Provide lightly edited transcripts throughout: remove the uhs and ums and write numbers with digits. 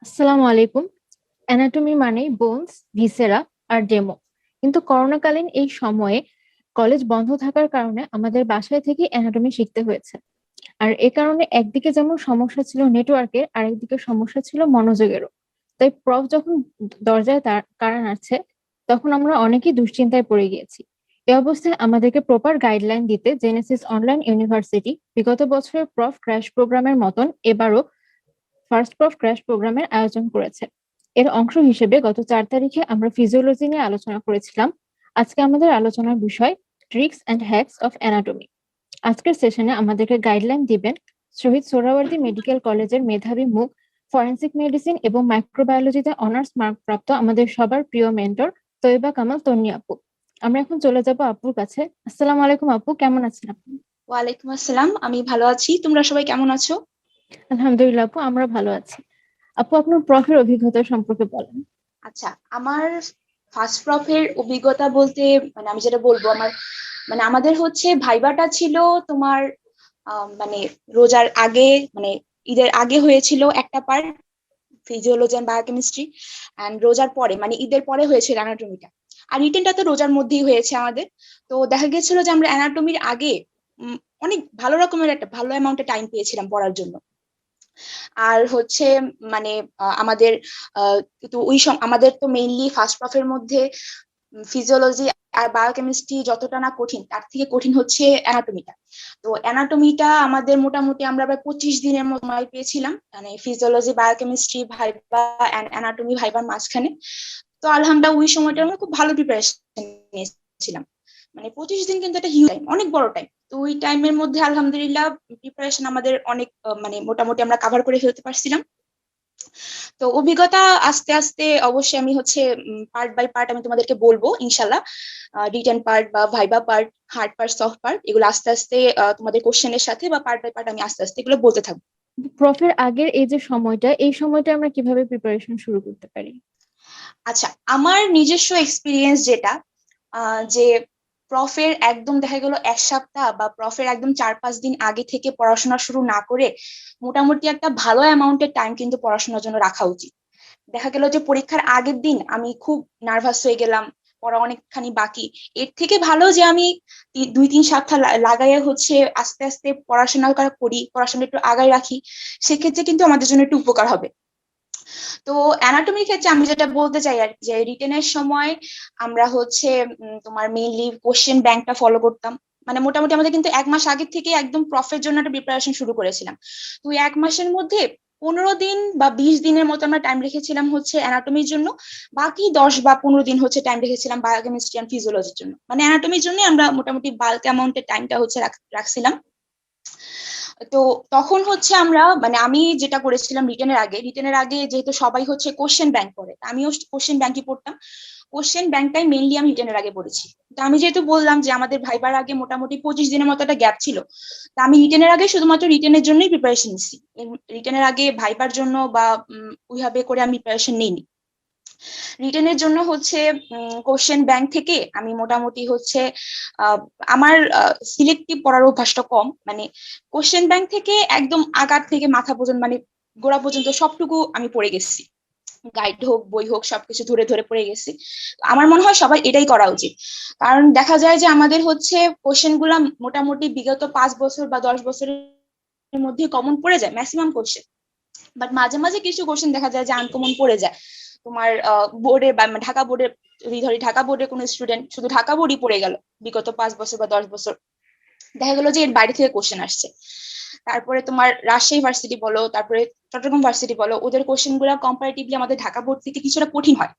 আসসালামু আলাইকুম। অ্যানাটমি মানেই বোনস, ভিসেরা আর ডেমো। কিন্তু করোনাকালীন এই সময়ে কলেজ বন্ধ থাকার কারণে আমাদের বাসায় থেকে অ্যানাটমি শিখতে হয়েছে। আর এ কারণে একদিকে যেমন সমস্যা ছিল নেটওয়ার্কের, আরেকদিকে সমস্যা ছিল মনোযোগেরও। তাই প্রফ যখন দরজায় তার কাড়া নাড়ছে, তখন আমরা অনেকেই দুশ্চিন্তায় পড়ে গিয়েছি। এ অবস্থায় আমাদেরকে প্রপার গাইডলাইন দিতে জেনেসিস অনলাইন ইউনিভার্সিটি বিগত বছরের প্রফ ক্র্যাশ প্রোগ্রামের মতন এবারও ফার্স্ট প্রফ ক্র্যাশ প্রোগ্রামের আয়োজন করেছে। এর অংশ হিসেবে গত 4 তারিখে আমরা ফিজিওলজি নিয়ে আলোচনা করেছিলাম। আজকে আমাদের আলোচনার বিষয় tricks and hacks of anatomy. আজকের সেশনে আমাদেরকে গাইডলাইন দিবেন শহীদ সোহরাওয়ার্দী মেডিকেল কলেজের মেধাবী মুখ, ফরেনসিক মেডিসিন এবং মাইক্রোবায়োলজিতে অনার্স মার্ক প্রাপ্ত আমাদের সবার প্রিয় মেন্টর তৈবা কামাল তন্নি আপু। আমরা এখন চলে যাব আপুর কাছে। আসসালামু আলাইকুম আপু, কেমন আছেন আপনি? ওয়ালাইকুম আসসালাম। আমি ভালো আছি। তোমরা সবাই কেমন আছো? আলহামদুলিল্লাহ আপু, আমরা ভালো আছি। আপু, আপনার প্রফের অভিজ্ঞতা সম্পর্কে বলেন। আচ্ছা, আমার ফার্স্ট প্রফের অভিজ্ঞতা বলতে আমি যেটা বলবো, আমাদের হচ্ছে ভাইবাটা ছিল তোমার মানে রোজার আগে, মানে ঈদের আগে হয়েছিল একটা part, physiology and biochemistry. And রোজার পরে মানে ঈদের পরে হয়েছিল অ্যানাটমিটা। আর রিটেনটা তো রোজার মধ্যেই হয়েছে আমাদের। তো দেখা গেছিল যে আমরা অ্যানাটমির আগে অনেক ভালো রকমের একটা ভালো অ্যামাউন্টে টাইম পেয়েছিলাম পড়ার জন্য। আর হচ্ছে মানে আমাদের তো আমাদের তো মেইনলি ফার্স্ট প্রফের মধ্যে ফিজিওলজি আর বায়োকেমিস্ট্রি যতটা না কঠিন, তার থেকে কঠিন হচ্ছে অ্যানাটমিটা। তো অ্যানাটমিটা আমাদের মোটামুটি আমরা প্রায় 25 দিনের মতো সময় পেয়েছিলাম, মানে physiology, biochemistry viva and anatomy ভাইবার মাঝখানে। তো আলহামদুলিল্লাহ ওই সময়টা আমরা খুব ভালো প্রিপারেশন নিয়েছিলাম। মানে 25 দিন কিন্তু একটা হিউজ টাইম, অনেক বড় টাইম। তো ওই টাইমের মধ্যে আলহামদুলিল্লাহ প্রিপারেশন আমাদের অনেক মানে মোটামুটি আমরা কাভার করে ফেলতে পারছিলাম। তো অভিজ্ঞতা আস্তে আস্তে অবশ্যই আমি হচ্ছে পার্ট বাই পার্ট আমি তোমাদেরকে বলবো ইনশাল্লাহ। রিটেন পার্ট বা viva part, hard part, soft part, এগুলো আস্তে আস্তে তোমাদের কোশ্চেনের সাথে বা পার্ট বাই পার্ট আমি আস্তে আস্তে এগুলো বলতে থাকবো। প্রফের আগের এই যে সময়টা, এই সময়টা আমরা কিভাবে প্রিপারেশন শুরু করতে পারি? আচ্ছা, আমার নিজস্ব এক্সপিরিয়েন্স যেটা, যে প্রফের একদম দেখা গেল 1 সপ্তাহ বা প্রফের একদম 4-5 দিন আগে থেকে পড়াশোনা শুরু না করে মোটামুটি একটা ভালো অ্যামাউন্টের টাইম কিন্তু পড়াশোনার জন্য রাখা উচিত। দেখা গেল যে পরীক্ষার আগের দিন আমি খুব নার্ভাস হয়ে গেলাম, পড়া অনেকখানি বাকি। এর থেকে ভালো যে আমি 2-3 সপ্তাহ লাগাইয়া হচ্ছে আস্তে আস্তে পড়াশোনা করি, পড়াশোনা একটু আগায় রাখি, সেক্ষেত্রে কিন্তু আমাদের জন্য একটু উপকার হবে। তো অ্যানাটমির ক্ষেত্রে আমি যেটা বলতে চাই আর যে রিটেনের সময় আমরা হচ্ছে তোমার মেইনলি কোশ্চেন ব্যাংকটা ফলো করতাম। মানে মোটামুটি আমাদের কিন্তু 1 মাস আগে থেকে একদম প্রফের জন্য একটা প্রিপারেশন শুরু করেছিলাম। তো 1 মাসের মধ্যে 15 দিন বা 20 দিনের মতো আমরা টাইম রেখেছিলাম হচ্ছে অ্যানাটমির জন্য। বাকি 10 বা 15 দিন হচ্ছে টাইম রেখেছিলাম বায়োকেমিস্ট্রি এন্ড ফিজিওলজির জন্য। মানে অ্যানাটমির জন্য আমরা মোটামুটি বাল্ক অ্যামাউন্টের টাইমটা হচ্ছে রাখছিলাম। তো তখন হচ্ছে আমরা মানে আমি যেটা করেছিলাম রিটেনের আগে যেহেতু সবাই হচ্ছে কোশ্চেন ব্যাংক পড়ে, আমিও কোশ্চেন ব্যাংকই পড়তাম। কোশ্চেন ব্যাংকটাই মেইনলি আমি রিটেনের আগে পড়েছি। তো আমি যেহেতু বললাম যে আমাদের ভাইবার আগে মোটামুটি 25 দিনের মতো একটা গ্যাপ ছিল, তা আমি রিটেনের আগে শুধুমাত্র রিটেনের জন্যই প্রিপারেশন নিচ্ছি। রিটেনের আগে ভাইবার জন্য বা ওইভাবে করে আমি প্রিপারেশন নিইনি। রিটেনের জন্য হচ্ছে কোশ্চেন ব্যাংক থেকে আমি মোটামুটি হচ্ছে আমার সিলেক্টিভ পড়ার অভ্যাসটা কম। মানে কোশ্চেন ব্যাংক থেকে একদম আগার থেকে মাথা পর্যন্ত মানে গোড়া পর্যন্ত সবটুকু আমি পড়ে গেছি। গাইড হোক, বই হোক, সবকিছু ধরে ধরে পড়ে গেছি। আমার মনে হয় সবাই এটাই করা উচিত। কারণ দেখা যায় যে আমাদের হচ্ছে কোশ্চেন গুলা মোটামুটি বিগত 5 বছর বা 10 বছরের মধ্যে কমন পড়ে যায় ম্যাক্সিমাম কোশ্চেন। বাট মাঝে মাঝে কিছু কোশ্চেন দেখা যায় যে আনকমন পড়ে যায়। তোমার বোর্ডে বা ঢাকা বোর্ডে যদি ধরি, ঢাকা বোর্ডে কোনো স্টুডেন্ট শুধু ঢাকা বোর্ডই পড়ে গেল বিগত 5 বছর বা 10 বছর, দেখা গেলো যে এর বাইরে থেকে কোশ্চেন আসছে। তারপরে তোমার রাজশাহী ভার্সিটি বলো, তারপরে চট্টগ্রাম ভার্সিটি বলো, ওদের কোশ্চেন গুলা কম্পারেটিভলি আমাদের ঢাকা বোর্ড থেকে কিছুটা কঠিন হয়।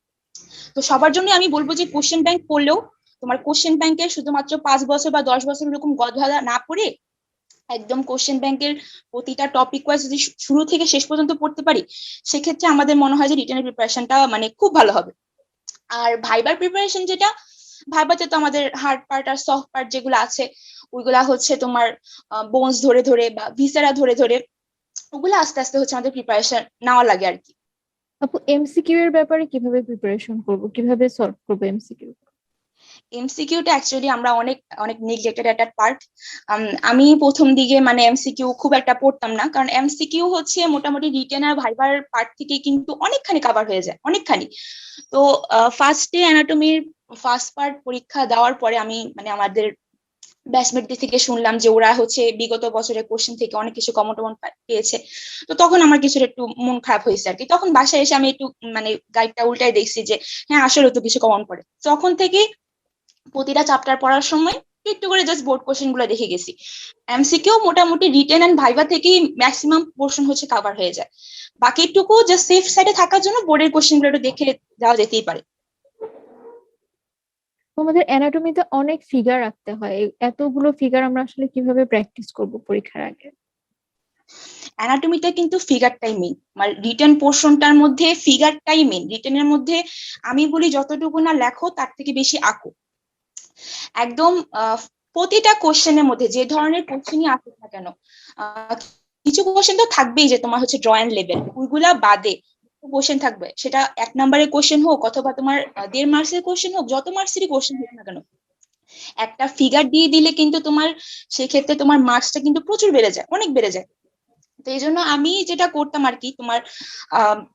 তো সবার জন্য আমি বলবো যে কোশ্চেন ব্যাংক পড়লেও তোমার কোশ্চেন ব্যাংকের শুধুমাত্র 5 বছর বা 10 বছর এরকম গদবাধা না পড়ে একদম কোশ্চেন ব্যাংকের প্রতিটা টপিক ওয়াইজ যদি শুরু থেকে শেষ পর্যন্ত পড়তে পারি, সেক্ষেত্রে আমাদের মনে হয় যে রিটেনের প্রিপারেশনটা মানে খুব ভালো হবে। আর ভাইবার প্রিপারেশন যেটা, ভাইবাতে তো আমাদের হার্ড পার্ট আর সফট পার্ট যেগুলো আছে ওইগুলা হচ্ছে তোমার বোনস ধরে ধরে বা ভিসেরা ধরে ধরে ওগুলো আস্তে আস্তে হচ্ছে আমাদের প্রিপারেশন নেওয়া লাগে আর কি। আপু, এমসিকিউ এর ব্যাপারে কিভাবে প্রিপারেশন করব, কিভাবে সলভ করবো এমসিকিউ? এমসিকিউটা অ্যাকচুয়ালি আমরা অনেক অনেক নেগলেক্টেড একটা পার্ট। আমি প্রথম দিকে মানে এমসিকিউ খুব একটা পড়তাম না, কারণ এমসিকিউ হচ্ছে মোটামুটি রিটেন আর ভাইবার পার্ট থেকে কিন্তু অনেকখানি কভার হয়ে যায়, অনেকখানি। তো ফার্স্টে অ্যানাটমির ফার্স্ট পার্ট পরীক্ষা দেওয়ার পরে আমি মানে আমাদের ব্যাচমেটদের থেকে শুনলাম যে ওরা হচ্ছে বিগত বছরের কোশ্চেন থেকে অনেক কিছু কমন টমন পেয়েছে। তো তখন আমার কিছুটা একটু মন খারাপ হয়েছে আর কি। তখন বাসায় এসে আমি একটু মানে গাইডটা উল্টাই দেখছি যে হ্যাঁ আসলে তো কিছু কমন পড়ে। তখন থেকে প্রতিটা চ্যাপ্টার পড়ার সময় একটু করে জাস্ট বোর্ড কোশ্চেন গুলো দেখে গেছি। এমসিকিউ মোটামুটি রিটেন এন্ড ভাইভা থেকেই ম্যাক্সিমাম পোর্শন হচ্ছে কভার হয়ে যায়। বাকিটুকু জাস্ট সেফ সাইডে থাকার জন্য বোর্ডের কোশ্চেন গুলো একটু দেখে যাওয়া যেতেই পারে। তোমাদের অ্যানাটমিতে অনেক ফিগার রাখতে হয়, এতগুলো ফিগার আমরা আসলে কিভাবে প্র্যাকটিস করব পরীক্ষার আগে? অ্যানাটমিটা কিন্তু ফিগারটাই মেইন, মানে রিটেন পোর্শনটার মধ্যে ফিগারটাই মেইন। রিটেনের মধ্যে আমি বলি যতটুকু না লেখো তার থেকে বেশি আঁকো একদম। প্রতিটা কোশ্চেনের মধ্যে যে ধরনের কোশ্চেনই আসুক না কেন, আহ, কিছু কোশ্চেন তো থাকবেই যে তোমার হচ্ছে ড্রয়িং লেভেল, ওইগুলা বাদে কোশ্চেন থাকবে, সেটা 1 নম্বরের কোশ্চেন হোক অথবা তোমার 1.5 মার্কসের কোশ্চেন হোক, যত মার্কসেরই কোশ্চেন হোক না কেন, একটা ফিগার দিয়ে দিলে কিন্তু তোমার সেক্ষেত্রে তোমার মার্কসটা কিন্তু প্রচুর বেড়ে যায়, অনেক বেড়ে যায়। তো এই জন্য আমি যেটা করতাম আর কি, তোমার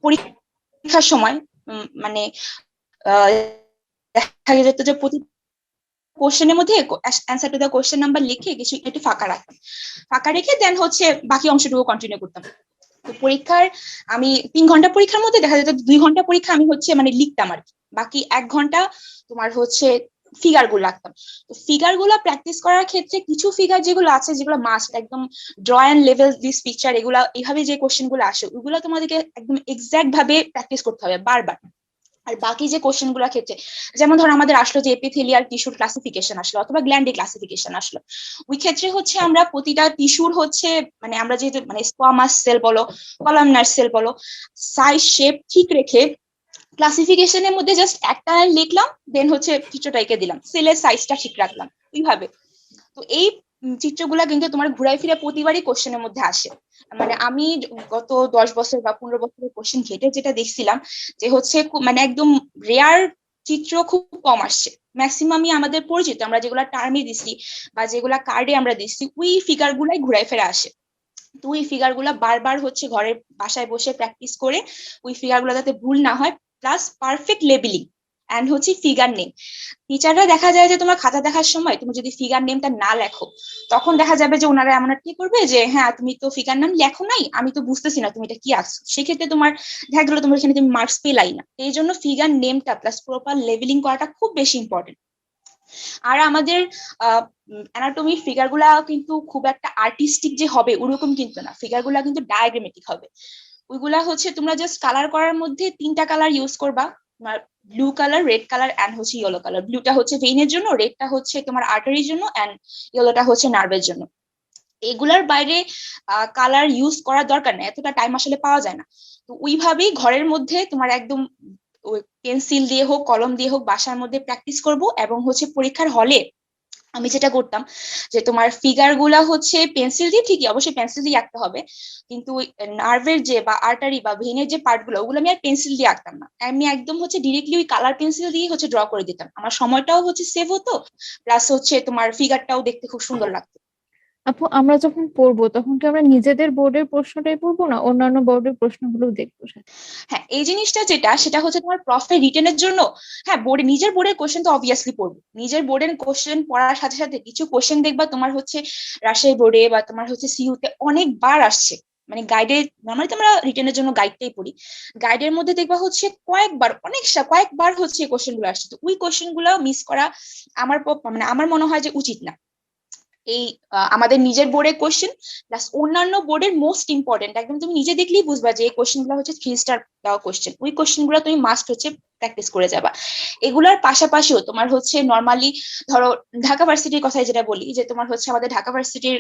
পরীক্ষার সময় মানে আহ, দেখা যেত যে প্রতি কোশ্চেনের মধ্যে answer to the question number লিখে কিছু একটু ফাঁকা রাখতাম, ফাঁকা রেখে দেন হচ্ছে বাকি অংশটুকু কন্টিনিউ করতাম। তো পরীক্ষার আমি 3 ঘন্টা পরীক্ষার মধ্যে দেখা যেত 2 ঘন্টা পরীক্ষা আমি হচ্ছে মানে লিখতাম আর কি, বাকি 1 ঘন্টা তোমার হচ্ছে ফিগার গুলো রাখতাম। তো ফিগার গুলো প্র্যাকটিস করার ক্ষেত্রে কিছু ফিগার যেগুলো আছে যেগুলো মাস্ট একদম draw and level this picture, এগুলা এইভাবে যে কোশ্চেন গুলো আসে ওইগুলো তোমাদেরকে একদম এক্সাক্ট ভাবে প্র্যাকটিস করতে হবে বারবার। আর বাকি যে কোশ্চেন গুলো ক্ষেত্রে, যেমন ধর আমাদের আসলো যে এপিথেলিয়াল টিস্যুর ক্লাসিফিকেশন আসলো অথবা গ্ল্যান্ডি ক্লাসিফিকেশন আসলো, ওই ক্ষেত্রে হচ্ছে আমরা প্রতিটা টিস্যুর হচ্ছে মানে আমরা যেহেতু মানে স্কোয়ামাস সেল বলো কলামনার সেল বলো, সাইজ শেপ ঠিক রেখে ক্লাসিফিকেশনের মধ্যে জাস্ট একটা লাইন লিখলাম, দেন হচ্ছে চিত্রটা এঁকে দিলাম, সেলের সাইজটা ঠিক রাখলাম ওইভাবে। তো এই চিত্রগুলা কিন্তু তোমার ঘুরাই ফিরে প্রতিবারই কোশ্চেনের মধ্যে আসে। মানে আমি গত 10 বছর বা 15 বছরের কোশ্চেন ঘেটে যেটা দেখছিলাম যে হচ্ছে মানে একদম রেয়ার চিত্র খুব কম আসছে। ম্যাক্সিমামই আমাদের পরিচিত আমরা যেগুলা টার্মে দিছি বা যেগুলা কার্ডে আমরা দিচ্ছি ওই ফিগার গুলাই ঘুরাই ফিরে আসে। তো ওই ফিগার গুলা বারবার হচ্ছে ঘরের বাসায় বসে প্র্যাকটিস করে ওই ফিগার গুলো যাতে ভুল না হয়, প্লাস পারফেক্ট লেবেলিং অ্যান্ড হচ্ছে ফিগার নেম। টিচাররা দেখা যায় যে তোমার খাতা দেখার সময় তুমি যদি ফিগার নেমটা না লেখো, তখন দেখা যাবে যে ওনারা এমন কি করবে যে হ্যাঁ তুমি তো ফিগার নাম লেখো নাই, আমি তো বুঝতেছি না তুমি এটা কি আসছো, সেক্ষেত্রে তোমার দেখা গেলো তোমার এখানে তুমি মার্কস পেলাই না। এই জন্য ফিগার নেমটা প্লাস প্রপার লেবেলিং করাটা খুব বেশি ইম্পর্টেন্ট। আর আমাদের অ্যানাটমি ফিগার গুলা কিন্তু খুব একটা আর্টিস্টিক যে হবে ওরকম কিন্তু না, ফিগার গুলা কিন্তু ডায়াগ্রামেটিক হবে। ওইগুলা হচ্ছে তোমরা জাস্ট কালার করার মধ্যে 3টা কালার ইউজ করবা, তোমার blue colour, red colour and হচ্ছে ইয়েলো কালার। ব্লুটা হচ্ছে ভেইনের জন্য, রেডটা হচ্ছে তোমার আর্টারির জন্য অ্যান্ড ইয়েলোটা হচ্ছে নার্ভের জন্য। এগুলার বাইরে কালার ইউজ করার দরকার নেই, এতটা টাইম আসলে পাওয়া যায় না। তো ওইভাবেই ঘরের মধ্যে তোমার একদম পেন্সিল দিয়ে হোক কলম দিয়ে হোক বাসার মধ্যে প্র্যাকটিস করব। এবং হচ্ছে পরীক্ষার হলে আমি যেটা করতাম যে তোমার ফিগার গুলা হচ্ছে পেন্সিল দিয়ে, ঠিকই অবশ্যই পেন্সিল দিয়ে আঁকতে হবে, কিন্তু নার্ভের যে বা আর্টারি বা ভেনের যে পার্ট গুলো ওগুলো আমি আর পেন্সিল দিয়ে আঁকতাম না, আমি একদম হচ্ছে ডিরেক্টলি ওই কালার পেন্সিল দিয়ে হচ্ছে ড্র করে দিতাম। আমার সময়টাও হচ্ছে সেভ হতো, প্লাস হচ্ছে তোমার ফিগারটাও দেখতে খুব সুন্দর লাগতো। আপু, আমরা যখন পড়বো তখন কি আমরা নিজেদের বোর্ডের প্রশ্নটাই পড়বো না অন্যান্য বোর্ডের প্রশ্নগুলো দেখবো সাথে? হ্যাঁ, এই জিনিসটা যেটা সেটা হচ্ছে তোমার প্রফের রিটেনের জন্য। হ্যাঁ, বোর্ডে নিজের বোর্ডের কোশ্চেন তো অবভিয়াসলি পড়বো, নিজের বোর্ডের কোশ্চেন পড়ার সাথে সাথে কিছু কোশ্চেন দেখবা তোমার হচ্ছে রাজশাহী বোর্ডে বা তোমার হচ্ছে সিইউতে অনেকবার আসছে। মানে গাইডে নর্মালি তো আমরা রিটেনের জন্য গাইডটাই পড়ি, গাইডের মধ্যে দেখবা হচ্ছে কয়েকবার কয়েকবার হচ্ছে এই কোশ্চেন গুলো আসছে। তো ওই কোশ্চেন গুলো মিস করা মানে আমার মনে হয় যে উচিত না। এই আমাদের নিজের বোর্ডের কোশ্চেন প্লাস অন্যান্য বোর্ডের মোস্ট ইম্পর্টেন্ট একদম তুমি নিজে দেখলেই বুঝবা যে এই কোশ্চেন গুলো হচ্ছে 3 স্টার দেওয়া কোশ্চেন, ওই কোশ্চেন গুলো তুমি মাস্ট হচ্ছে প্র্যাকটিস করে যাবা। এগুলার পাশাপাশিও তোমার হচ্ছে নর্মালি ধরো ঢাকা ভার্সিটির কথাই যেটা বলি যে তোমার হচ্ছে আমাদের ঢাকা ভার্সিটির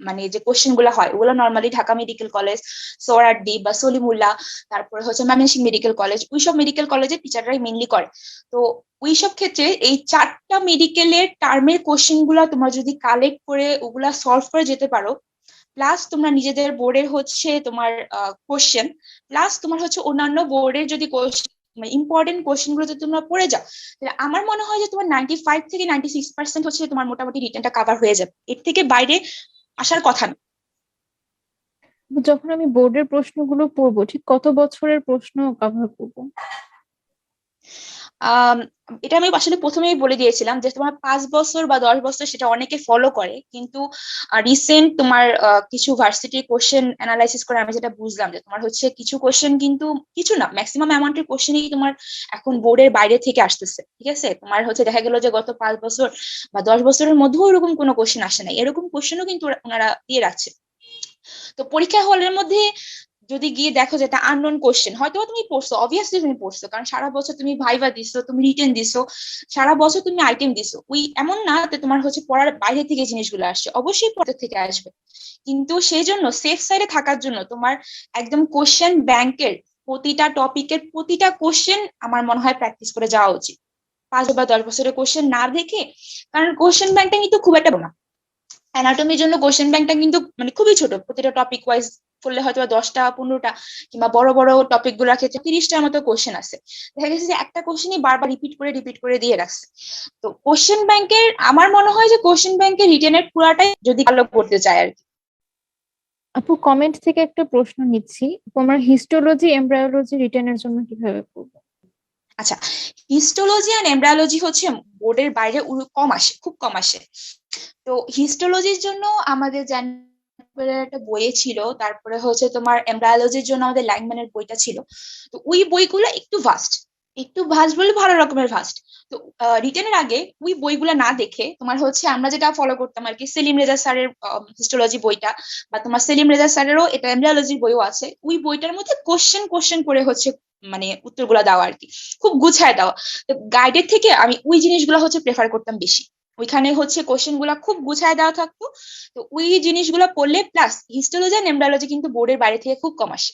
মানে যে কোশ্চেন গুলো হয় ওগুলো normally Dhaka medical college, Suhrawardy বা সলিমুল্লাহ, তারপরে হচ্ছে ময়মনসিংহ মেডিকেল কলেজ, ওইসব মেডিকেল কলেজের টিচাররাই মেনলি করে। তো ওইসব ক্ষেত্রে এই 4টা মেডিকেলের টার্মের কোশ্চেন গুলা তোমরা যদি কালেক্ট করে ওগুলা সলভ করে যেতে পারো, প্লাস তোমরা নিজেদের বোর্ডের হচ্ছে তোমার কোশ্চেন, প্লাস তোমার হচ্ছে অন্যান্য বোর্ডের যদি ইম্পর্টেন্ট কোশ্চেন গুলো যদি তোমরা পড়ে যাও, তাহলে আমার মনে হয় যে তোমার 95 থেকে 96% হচ্ছে তোমার মোটামুটি রিটেনটা কভার হয়ে যাবে, এর থেকে বাইরে আসার কথা না। যখন আমি বোর্ডের প্রশ্নগুলো পড়বো, ঠিক কত বছরের প্রশ্ন কভার করবো? আম, এটা আমি আসলে প্রথমেই বলে দিয়েছিলাম যে তোমার 5 বছর বা 10 বছর সেটা অনেকে ফলো করে, কিন্তু রিসেন্ট তোমার কিছু ভার্সিটির কোশ্চেন অ্যানালাইসিস করে আমি যেটা বুঝলাম যে তোমার হচ্ছে কিছু কোশ্চেন কিন্তু, কিছু না ম্যাক্সিমাম অ্যামাউন্টের কোশ্চেনই তোমার এখন বোর্ডের বাইরে থেকে আসতেছে। ঠিক আছে, তোমার হচ্ছে দেখা গেল যে গত 5 বছর বা 10 বছরের মধ্যেও এরকম কোনো কোশ্চেন আসে নাই, এরকম কোশ্চেনও কিন্তু ওনারা দিয়ে রাখছে। তো পরীক্ষা হলের মধ্যে যদি গিয়ে দেখো যে এটা আননোন কোশ্চেন, হয়তো তুমি পড়ছো, অবভিয়াসলি তুমি পড়ছো, কারণ সারা বছর তুমি ভাইভা দিছো, তুমি রিটেন দিছো, সারা বছর তুমি আইটেম দিছো, ওই এমন না যে তোমার হচ্ছে পড়ার বাইরে থেকে জিনিসগুলো আসছে, অবশ্যই পড়তে থেকে আসবে। কিন্তু সেই জন্য সেফ সাইডে থাকার জন্য তোমার একদম কোশ্চেন ব্যাংকের প্রতিটা টপিকের প্রতিটা কোশ্চেন আমার মনে হয় প্র্যাকটিস করে যাওয়া উচিত, 5 বা 10 বছরের কোশ্চেন না দেখে। কারণ কোশ্চেন ব্যাংকটা কিন্তু খুব একটা বড় না, অ্যানাটমির জন্য কোশ্চেন ব্যাংকটা কিন্তু মানে খুবই ছোট, প্রতিটা টপিক ওয়াইজ করলে হয়তো 10টা 15টা, কিংবা বড় বড় টপিক গুলোর ক্ষেত্রে 30টার মতো কোশ্চেন আছে। দেখা গেছে যে একটা কোশ্চেনই বারবার রিপিট করে দিয়ে রাখছে। তো কোশ্চেন ব্যাংকের আমার মনে হয় যে কোশ্চেন ব্যাংকের রিটেনের পুরাটাই যদি ভালো করতে চায় আর কি। আপু, কমেন্ট থেকে একটা প্রশ্ন নিচ্ছি। তোমার হিস্টোলজি এমব্রায়োলজি রিটেনের জন্য কিভাবে করবো? আচ্ছা, হিস্টোলজি এন্ড এমব্রায়োলজি হচ্ছে বোর্ডের বাইরে কম আসে, খুব কম আসে। তো হিস্টোলজির জন্য আমাদের একটা বইয়ে ছিল, তারপরে হচ্ছে তোমার এমব্রায়োলজির জন্য আমাদের লাইনম্যানের বইটা ছিল। তো ওই বইগুলো একটু ভাস্ট বলে ভালো রকমের ভাস্ট। তো রিটেনের আগে ওই বইগুলো না দেখে তোমার হচ্ছে আমরা যেটা ফলো করতাম আর কি, সেলিম রেজা স্যারের হিস্টোলজি বইটা, বা তোমার সেলিম রেজা স্যারেরও এটা এমব্রায়োলজির বইও আছে, ওই বইটার মধ্যে কোশ্চেন কোশ্চেন করে হচ্ছে মানে উত্তরগুলো দেওয়া আর কি, খুব গুছায় দেওয়া। তো গাইডের থেকে আমি ওই জিনিসগুলো হচ্ছে প্রেফার করতাম বেশি, ওইখানে হচ্ছে কোশ্চেন গুলা খুব গুছায় দেওয়া থাকতো। তো ওই জিনিসগুলো পড়লে, প্লাস হিস্টোলজি আর এমব্রায়োলজি কিন্তু বোর্ডের বাইরে থেকে খুব কম আসে।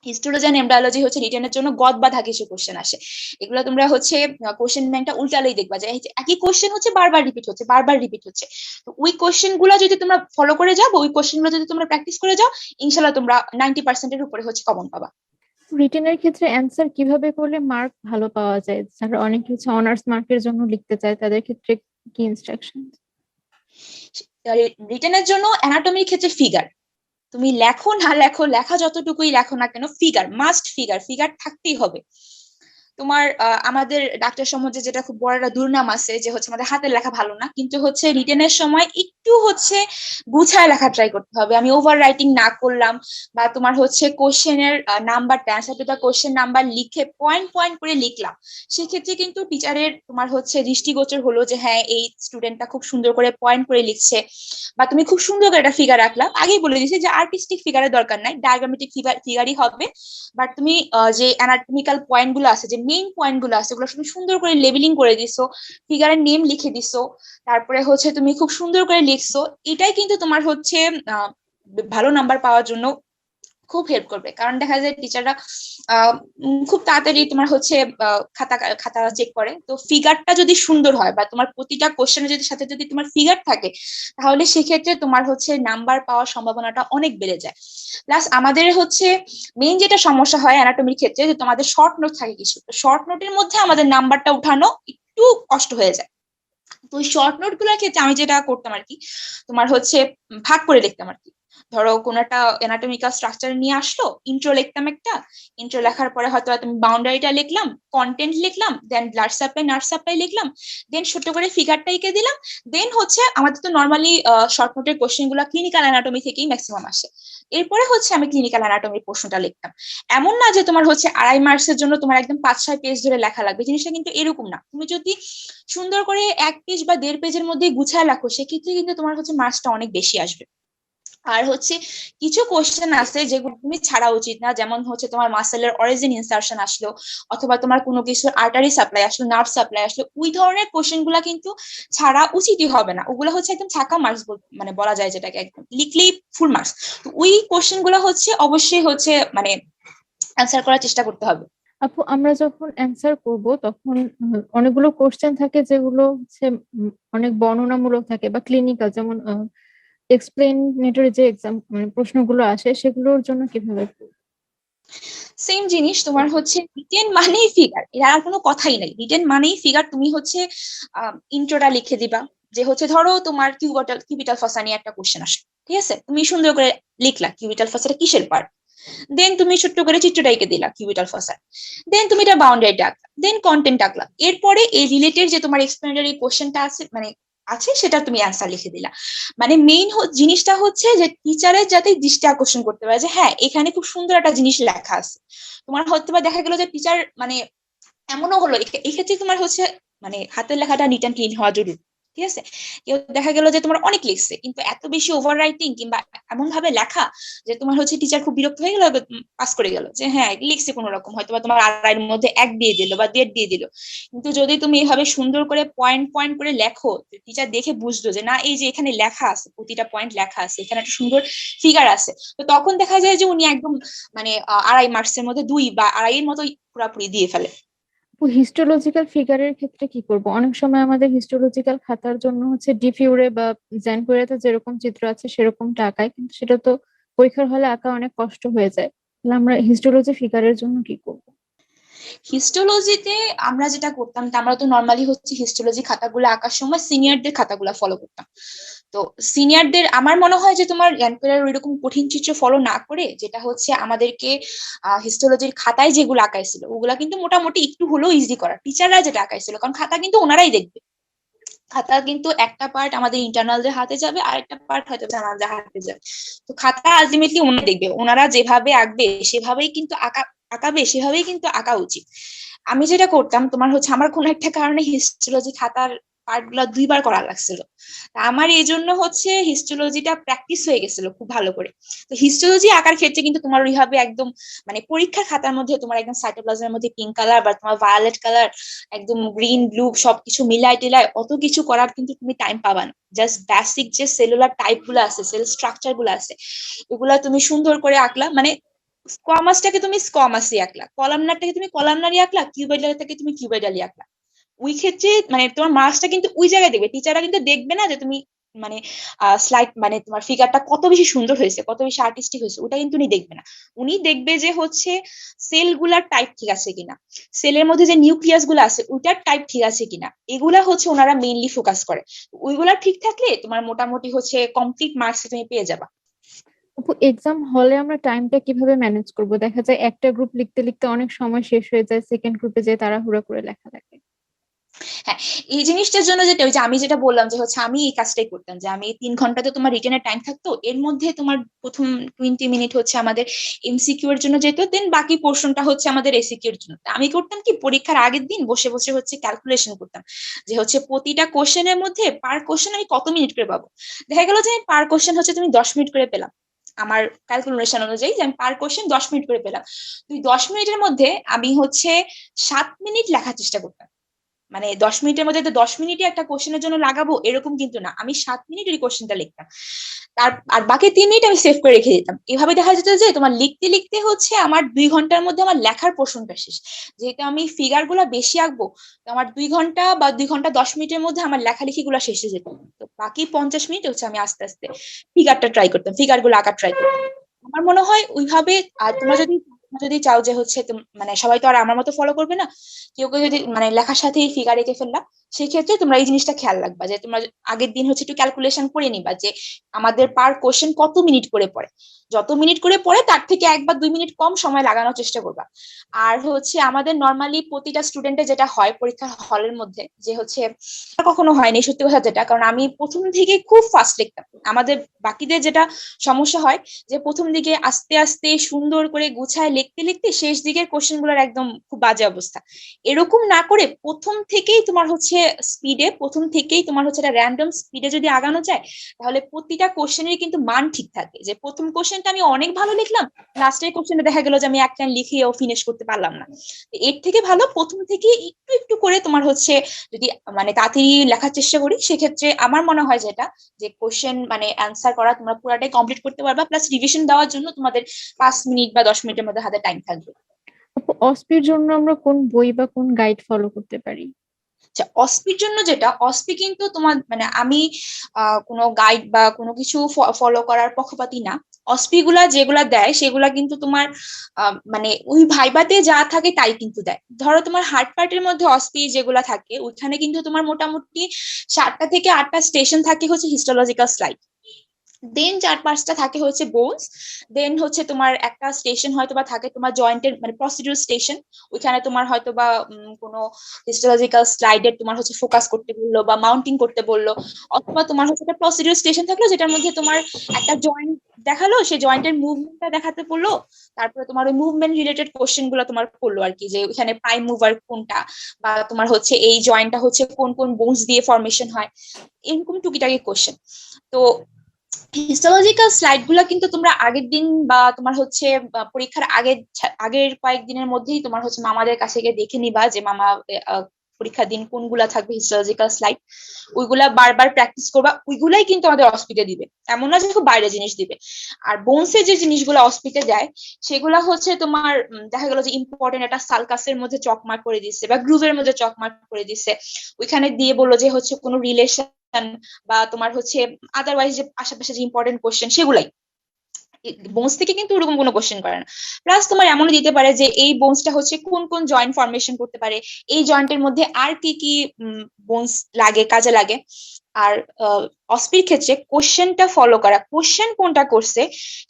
হিস্টোলজি আর এমব্রায়োলজি হচ্ছে রিটেনের জন্য গদ বাঁধা কিছু কোশ্চেন আসে, এগুলো তোমরা হচ্ছে কোশ্চেন ব্যাংকটা উল্টালেই দেখবা যে এই যে একই কোশ্চেন হচ্ছে বারবার রিপিট হচ্ছে। তো ওই কোশ্চেন গুলা যদি তোমরা ফলো করে যাও, ওই কোশ্চেন গুলো যদি তোমরা প্র্যাকটিস করে যাও, ইনশাল্লাহ তোমরা 90%-এর উপরে হচ্ছে কমন পাবা। রিটেনের ক্ষেত্রে অ্যান্সার কিভাবে করলে মার্ক ভালো পাওয়া যায়? যারা অনেকে হচ্ছে অনার্স মার্কের জন্য লিখতে চায়, তাদের ক্ষেত্রে কি ইনস্ট্রাকশন? রিটেনের জন্য অ্যানাটমির ক্ষেত্রে ফিগার, তুমি লেখো না লেখো, লেখা যতটুকুই লেখো না কেন, ফিগার মাস্ট, ফিগার ফিগার থাকতেই হবে। তোমার আমাদের ডাক্তার সমাজে যেটা খুব বড় একটা দুর্নাম আছে যে হচ্ছে আমাদের হাতের লেখা ভালো না, কিন্তু হচ্ছে রিটেনের সময় একটু হচ্ছে গুছায় লেখা ট্রাই করতে হবে। আমি ওভার রাইটিং না করলাম, বা তোমার হচ্ছে কোশ্চেনের নাম্বারটা, answer to the question number লিখে পয়েন্ট পয়েন্ট করে লিখলাম, সেক্ষেত্রে কিন্তু টিচারের তোমার হচ্ছে দৃষ্টিগোচর হলো যে হ্যাঁ এই স্টুডেন্টটা খুব সুন্দর করে পয়েন্ট করে লিখছে। বা তুমি খুব সুন্দর করে একটা ফিগার রাখলা, আগেই বলে দিছি যে আর্টিস্টিক ফিগারের দরকার নাই, ডায়াগ্রামেটিক ফিগারই হবে। বাট তুমি যে অ্যানাটমিক্যাল পয়েন্ট গুলো আছে, যে মেইন পয়েন্ট গুলো আছে, ওগুলো তুমি সুন্দর করে লেবেলিং করে দিছো, ফিগারের নেম লিখে দিছো, তারপরে হচ্ছে তুমি খুব সুন্দর করে লিখছো, এটাই কিন্তু তোমার হচ্ছে আহ ভালো নাম্বার পাওয়ার জন্য খুব হেল্প করবে। কারণ দেখা যায় টিচাররা খুব তাড়াতাড়ি তোমার হচ্ছে খাতা খাতা চেক করে, তো ফিগারটা যদি সুন্দর হয় বা তোমার প্রতিটা কোশ্চেনের যদি সাথে যদি তোমার ফিগার থাকে, তাহলে সেক্ষেত্রে তোমার হচ্ছে নাম্বার পাওয়ার সম্ভাবনাটা অনেক বেড়ে যায়। প্লাস আমাদের হচ্ছে মেইন যেটা সমস্যা হয় অ্যানাটমির ক্ষেত্রে, যে তোমাদের শর্ট নোট থাকে কিছু, তো শর্ট নোটের মধ্যে আমাদের নাম্বারটা উঠানো একটু কষ্ট হয়ে যায়। তো ওই শর্ট নোট গুলোর ক্ষেত্রে আমি যেটা করতাম আর কি, তোমার হচ্ছে ভাগ করে লিখতাম আর কি। ধরো কোন একটা এনাটমিক্যাল স্ট্রাকচার নিয়ে আসলো, ইন্ট্রো লিখতাম একটা, ইন্ট্রো লেখার পরে হয়তো তুমি বাউন্ডারিটা লিখলাম, কন্টেন্ট লিখলাম, then blood supply nerve supply লিখলাম, দেন ছোট করে ফিগারটা এঁকে দিলাম। দেন হচ্ছে আমাদের তো নর্মালি শর্ট নোটের কোশ্চেন গুলো ক্লিনিক্যাল অ্যানাটমি থেকেই ম্যাক্সিমাম আসে, এরপরে হচ্ছে আমি ক্লিনিক্যাল অ্যানাটমির প্রশ্নটা লিখতাম। এমন না যে তোমার হচ্ছে 2.5 মার্কসের জন্য তোমার একদম 5-6 পেজ ধরে লেখা লাগবে, জিনিসটা কিন্তু এরকম না। তুমি যদি সুন্দর করে 1 পেজ বা 1.5 পেজের মধ্যে গুছায় রাখো, সেক্ষেত্রে কিন্তু তোমার হচ্ছে মার্কসটা অনেক বেশি আসবে। আর হচ্ছে কিছু কোশ্চেন আছে যেগুলো তুমি ছাড়া উচিত না, যেমন হচ্ছে তোমার মাসেলের অরিজিন ইনসার্শন আসলো, অথবা তোমার কোনো কিছুর আর্টারি সাপ্লাই আসলো, নার্ভ সাপ্লাই আসলো, ওই ধরনের কোশ্চেন গুলা কিন্তু ছাড়া উচিতই হবে না, ওগুলো হচ্ছে একদম ছাকা মার্কস মানে বলা যায়, যেটাকে একদম লিখলেই ফুল মার্কস। তো ওই কোশ্চেন গুলো হচ্ছে অবশ্যই হচ্ছে মানে অ্যান্সার করার চেষ্টা করতে হবে। আপু, আমরা যখন অ্যান্সার করব তখন অনেকগুলো কোশ্চেন থাকে যেগুলো হচ্ছে অনেক বর্ণনামূলক থাকে বা ক্লিনিক্যাল, যেমন এক্সপ্লেনেটরি যে এক্সাম মানে প্রশ্নগুলো আসে, সেগুলোর জন্য কিভাবে পড়বো? সেম জিনিস তোমার হচ্ছে রিটেন মানেই ফিগার, এর আর কোনো কথাই নাই, রিটেন মানেই ফিগার। তুমি হচ্ছে ইন্ট্রোটা লিখে দিবা, যে হচ্ছে ধরো তোমার কিউবিটাল ফসা নিয়ে একটা কোশ্চেন আসে, ঠিক আছে, তুমি সুন্দর করে লিখলা কিউবিটাল ফসাটা কিসের পার্ট, দেন তুমি ছোট্ট করে চিত্রটা এঁকে দিলা কিউবিটাল ফসার, দেন তুমি এটা বাউন্ডারি আঁকলা, দেন কন্টেন্ট আঁকলা, এরপরে এই রিলেটেড যে তোমার এক্সপ্লেনেটরি কোশ্চেনটা আছে মানে আছে সেটা তুমি অ্যান্সার লিখে দিলা। মানে মেইন জিনিসটা হচ্ছে যে টিচারের যাতে দৃষ্টি আকর্ষণ করতে পারে যে হ্যাঁ এখানে খুব সুন্দর একটা জিনিস লেখা আছে। তোমার হয়তো বা দেখা গেল যে টিচার মানে এমনও হলো এক্ষেত্রে তোমার হচ্ছে মানে হাতের লেখাটা নিট অ্যান্ড ক্লিন হওয়া জরুরি, ঠিক আছে। কেউ দেখা গেল যে তোমার অনেক লিখছে কিন্তু এত বেশি ওভার রাইটিং কিংবা এমন ভাবে লেখা যে তোমার হচ্ছে টিচার খুব বিরক্ত হয়ে গেল, পাস করে গেল যে হ্যাঁ লিখছে কোন রকম, হয়তো বা তোমার আড়াইয়ের মধ্যে 1 দিয়ে দিল বা 1.5 দিয়ে দিল। কিন্তু যদি তুমি এইভাবে সুন্দর করে পয়েন্ট পয়েন্ট করে লেখো, টিচার দেখে বুঝলো যে না এই যে এখানে লেখা আছে, প্রতিটা পয়েন্ট লেখা আছে, এখানে একটা সুন্দর ফিগার আছে, তো তখন দেখা যায় যে উনি একদম মানে 2.5 মার্কসের মধ্যে 2 বা 2.5 এর মতো পুরোপুরি দিয়ে ফেলে। হিস্টোলজিক্যাল ফিগারের ক্ষেত্রে কি করব? অনেক সময় আমাদের হিস্টোলজিক্যাল খাতার জন্য হচ্ছে ডিফিউরে বা জ্যানফিউরেতে যেরকম চিত্র আছে সেরকম আঁকায়, কিন্তু সেটা তো পরীক্ষার হলে আঁকা অনেক কষ্ট হয়ে যায়। তাহলে আমরা হিস্টোলজি ফিগারের জন্য কি করব? হিস্টোলজিতে আমরা যেটা করতাম, তা আমরা তো নর্মালি হচ্ছে হিস্টোলজি খাতাগুলো আঁকার সময় সিনিয়রদের খাতাগুলো ফলো করতাম। তো সিনিয়রদের আমার মনে হয় যে তোমার জ্ঞানপেরার ওইরকম কঠিন চিত্র ফলো না করে যেটা হচ্ছে আমাদেরকে হিস্টোলজির খাতায় যেগুলো আঁকাইছিল ওগুলা কিন্তু মোটামুটি একটু হলেও ইজি করা, টিচাররা যেটা আঁকাইছিল, কারণ খাতা কিন্তু ওনারাই দেখবে। খাতা কিন্তু একটা পার্ট আমাদের ইন্টারনালদের হাতে যাবে আর একটা পার্ট হয়তো জার্নালদের হাতে যাবে। তো খাতা আলটিমেটলি ওনারা দেখবে, ওনারা যেভাবে আঁকবে সেভাবেই কিন্তু আঁকাবে, সেভাবেই কিন্তু আঁকা উচিত। আমি যেটা করতাম তোমার হচ্ছে আমার কোনো একটা কারণে হিস্টোলজি খাতার পার্ট গুলা 2বার করা লাগছিল, তা আমার এই জন্য হচ্ছে হিস্টোলজিটা প্র্যাকটিস হয়ে গেছিল খুব ভালো করে। তো হিস্টোলজি আঁকার ক্ষেত্রে কিন্তু তোমার ওইভাবে একদম মানে পরীক্ষার খাতার মধ্যে তোমার একদম সাইটোপ্লাজমের মধ্যে পিঙ্ক কালার বা তোমার ভায়োলেট কালার একদম গ্রিন ব্লু সবকিছু মিলাই টিলাই অত কিছু করার কিন্তু তুমি টাইম পাবা না। জাস্ট বেসিক যে সেলুলার টাইপ গুলো আছে, সেল স্ট্রাকচার গুলো আছে, ওগুলা তুমি সুন্দর করে আঁকলা, মানে স্কোয়ামাসটাকে তুমি স্কোয়ামাসই আঁকলা, কলামনারটাকে তুমি কলামনারই আঁকলা, কিউবয়েডালটাকে তুমি কিউবয়েডালই আঁকলা। ওই ক্ষেত্রে মানে তোমার মার্কসটা কিন্তু ওই জায়গায় দেখবে, টিচাররা কিন্তু দেখবে না যে তুমি মানে স্লাইড মানে তোমার ফিগারটা কত বেশি সুন্দর হয়েছে, কত বেশি আর্টিস্টিক হয়েছে, ওটা কিন্তু উনি দেখবে না। উনি দেখবে যে হচ্ছে সেল গুলার টাইপ ঠিক আছে কিনা, সেলের মধ্যে যে নিউক্লিয়াস গুলো আছে ওইটার টাইপ ঠিক আছে কিনা, এগুলা হচ্ছে ওনারা মেইনলি ফোকাস করে। ওইগুলা ঠিক থাকলে তোমার মোটামুটি হচ্ছে কমপ্লিট মার্কস তুমি পেয়ে যাবা। আপু, এক্সাম হলে আমরা টাইমটা কিভাবে ম্যানেজ করব? দেখা যায় একটা গ্রুপ লিখতে লিখতে অনেক সময় শেষ হয়ে যায়, সেকেন্ড গ্রুপে যে তাড়াহুড়া করে লেখা লাগে। হ্যাঁ, এই জিনিসটার জন্য যেটা ওই যে আমি যেটা বললাম যে হচ্ছে আমি এই কাজটাই করতাম, যে আমি 3 ঘন্টাতে তোমার রিটেনের টাইম থাকতো, এর মধ্যে তোমার প্রথম 20 মিনিট হচ্ছে আমাদের এমসিকিউ এর জন্য যেত, দেন বাকি পোর্শনটা হচ্ছে আমাদের এসিকিউ এর জন্য। তা আমি করতাম কি পরীক্ষার আগের দিন বসে বসে হচ্ছে ক্যালকুলেশন করতাম যে হচ্ছে প্রতিটা কোশ্চেনের মধ্যে পার কোশ্চেন আমি কত মিনিট করে পাবো। দেখা গেল যে পার কোশ্চেন হচ্ছে তুমি 10 মিনিট করে পেলাম, আমার ক্যালকুলেশন অনুযায়ী যে আমি পার কোশ্চেন 10 মিনিট করে পেলাম, তুই 10 মিনিটের মধ্যে আমি হচ্ছে 7 মিনিট লেখার চেষ্টা করতাম। মানে 10 মিনিটের মধ্যে তো 10 মিনিটই একটা কোশ্চেনের জন্য লাগাবো এরকম কিন্তু না, আমি 7 মিনিট ওই কোশ্চেনটা লিখতাম, তার আর বাকি 3 মিনিট আমি সেভ করে রেখে দিতাম। এভাবে দেখা যেত যে তোমার লিখতে লিখতে হচ্ছে আমার 2 ঘন্টার মধ্যে আমার লেখার পোর্শনটা শেষ। যেহেতু আমি ফিগার গুলা বেশি আঁকবো, তো আমার 2 ঘন্টা বা 2 ঘন্টা 10 মিনিটের মধ্যে আমার লেখালেখি গুলা শেষ হয়ে যেত। তো বাকি 50 মিনিট হচ্ছে আমি আস্তে আস্তে ফিগারটা ট্রাই করতাম, ফিগার গুলো আঁকা ট্রাই করতাম। আমার মনে হয় ওইভাবে। আর তোমরা যদি চাও যে হচ্ছে মানে সবাই তো আর আমার মতো ফলো করবে না, কেউ কেউ যদি মানে লেখার সাথেই ফিগার এঁকে ফেললা, সেই ক্ষেত্রে তোমরা এই জিনিসটা খেয়াল রাখবা যে তোমরা আগের দিন হচ্ছে একটু ক্যালকুলেশন করে নিবা যে আমাদের পার কোশ্চেন কত মিনিট করে পড়ে, যত মিনিট করে পড়ে তার থেকে 1 বা 2 মিনিট কম সময় লাগানোর চেষ্টা করবা। আর হচ্ছে আমাদের নর্মালি প্রতিটা স্টুডেন্টের যেটা হয় পরীক্ষার হলের মধ্যে যে হচ্ছে কখনো হয়নি সত্যি কথা যেটা, কারণ আমি প্রথম থেকে খুব ফাস্ট লিখতাম। আমাদের বাকিদের যেটা সমস্যা হয় যে প্রথম দিকে আস্তে আস্তে সুন্দর করে গুছায় লিখতে লিখতে শেষ দিকের কোশ্চেন গুলোর একদম খুব বাজে অবস্থা। এরকম না করে প্রথম থেকেই তোমার হচ্ছে স্পিডে, প্রথম থেকেই তোমার হচ্ছে একটা র্যান্ডম স্পিডে যদি আগানো যায়, তাহলে প্রতিটা কোশ্চেনের কিন্তু মান ঠিক থাকে। যে প্রথম কোশ্চেনটা আমি অনেক ভালো লিখলাম, লাস্টের কোশ্চেনটা দেখা গেল যে আমি এক লাইন লিখেও ফিনিশ করতে পারলাম না। এর থেকে ভালো প্রথম থেকে একটু একটু করে তোমার হচ্ছে যদি মানে তাড়াতাড়ি লেখার চেষ্টা করি, সেক্ষেত্রে আমার মনে হয় যেটা যে কোশ্চেন মানে অ্যান্সার করা তোমরা পুরাটাই কমপ্লিট করতে পারবা, প্লাস রিভিশন দেওয়ার জন্য তোমাদের 5 মিনিট বা 10 মিনিটের মধ্যে হাতে টাইম থাকবে। আপু, অস্পির জন্য আমরা কোন বই বা কোন গাইড ফলো করতে পারি? আচ্ছা, অসপির জন্য যেটা, অসপি কিন্তু তোমার মানে আমি কোনো গাইড বা কোনো কিছু ফলো করার পক্ষপাতী না। অসপি গুলা যেগুলা দেয় সেগুলা কিন্তু তোমার মানে ওই ভাইবাতে যা থাকে তাই কিন্তু দেয়। ধরো তোমার হার্ড পার্টের মধ্যে অসপি যেগুলা থাকে ওইখানে কিন্তু তোমার মোটামুটি 7টা থেকে 8টা স্টেশন থাকে হচ্ছে হিস্টোলজিক্যাল স্লাইড, দেন 4-5টা থাকে হচ্ছে বোনস, দেন হচ্ছে তোমার একটা স্টেশন হয়তো বা থাকে তোমার জয়েন্টের মানে প্রসিডিউর স্টেশন, ওইখানে তোমার হয়তো বা কোনো হিস্টোলজিক্যাল স্লাইডের তোমার হচ্ছে ফোকাস করতে বললো বা মাউন্টিং করতে বললো, অথবা তোমার হচ্ছে একটা প্রসিডিউর স্টেশন থাকলো যেটার মধ্যে তোমার একটা জয়েন্ট দেখালো, সেই জয়েন্টের মুভমেন্টটা দেখাতে বললো, তারপরে তোমার ওই মুভমেন্ট রিলেটেড কোশ্চেন গুলো তোমার করলো আর কি, যে ওইখানে প্রাইম মুভার কোনটা, বা তোমার হচ্ছে এই জয়েন্টটা হচ্ছে কোন কোন বোনস দিয়ে ফরমেশন হয়, এরকম টুকিটাকি কোশ্চেন। তো হিস্টোলজিক্যাল স্লাইড গুলা কিন্তু তোমরা আগের দিন বা তোমার হচ্ছে পরীক্ষার আগের কয়েকদিনের মধ্যেই তোমার হচ্ছে মামাদের কাছে গিয়ে দেখে নিবা যে মামা পরীক্ষার দিন কোনগুলা থাকবে হিস্টোলজিক্যাল স্লাইড, ওইগুলা বারবার প্র্যাকটিস করবা, ওইগুলাই কিন্তু আমাদের অস্পিতে দিবে, এমন না যে খুব বাইরে জিনিস দিবে। আর বোনসে যে জিনিসগুলো অস্পিতে দেয় সেগুলা হচ্ছে তোমার দেখা গেল যে ইম্পর্টেন্ট একটা সালকাসের মধ্যে চকমার্ক করে দিচ্ছে বা গ্রুভের মধ্যে চকমার্ক করে দিচ্ছে, ওইখানে দিয়ে বললো যে হচ্ছে কোনো রিলেশন বা তোমার হচ্ছে আদারওয়াইজ যে আশেপাশে যে ইম্পর্টেন্ট কোশ্চেন সেগুলাই। বোনস থেকে কিন্তু ওরকম কোনো কোশ্চেন করে না। প্লাস তোমার এমনও দিতে পারে যে এই বোনসটা হচ্ছে কোন কোন জয়েন্ট ফরমেশন করতে পারে, এই জয়েন্টের মধ্যে আর কি কি বোনস লাগে, কাজে লাগে। আর অস্পির ক্ষেত্রে কোশ্চেনটা ফলো করা, কোশ্চেন কোনটা করছে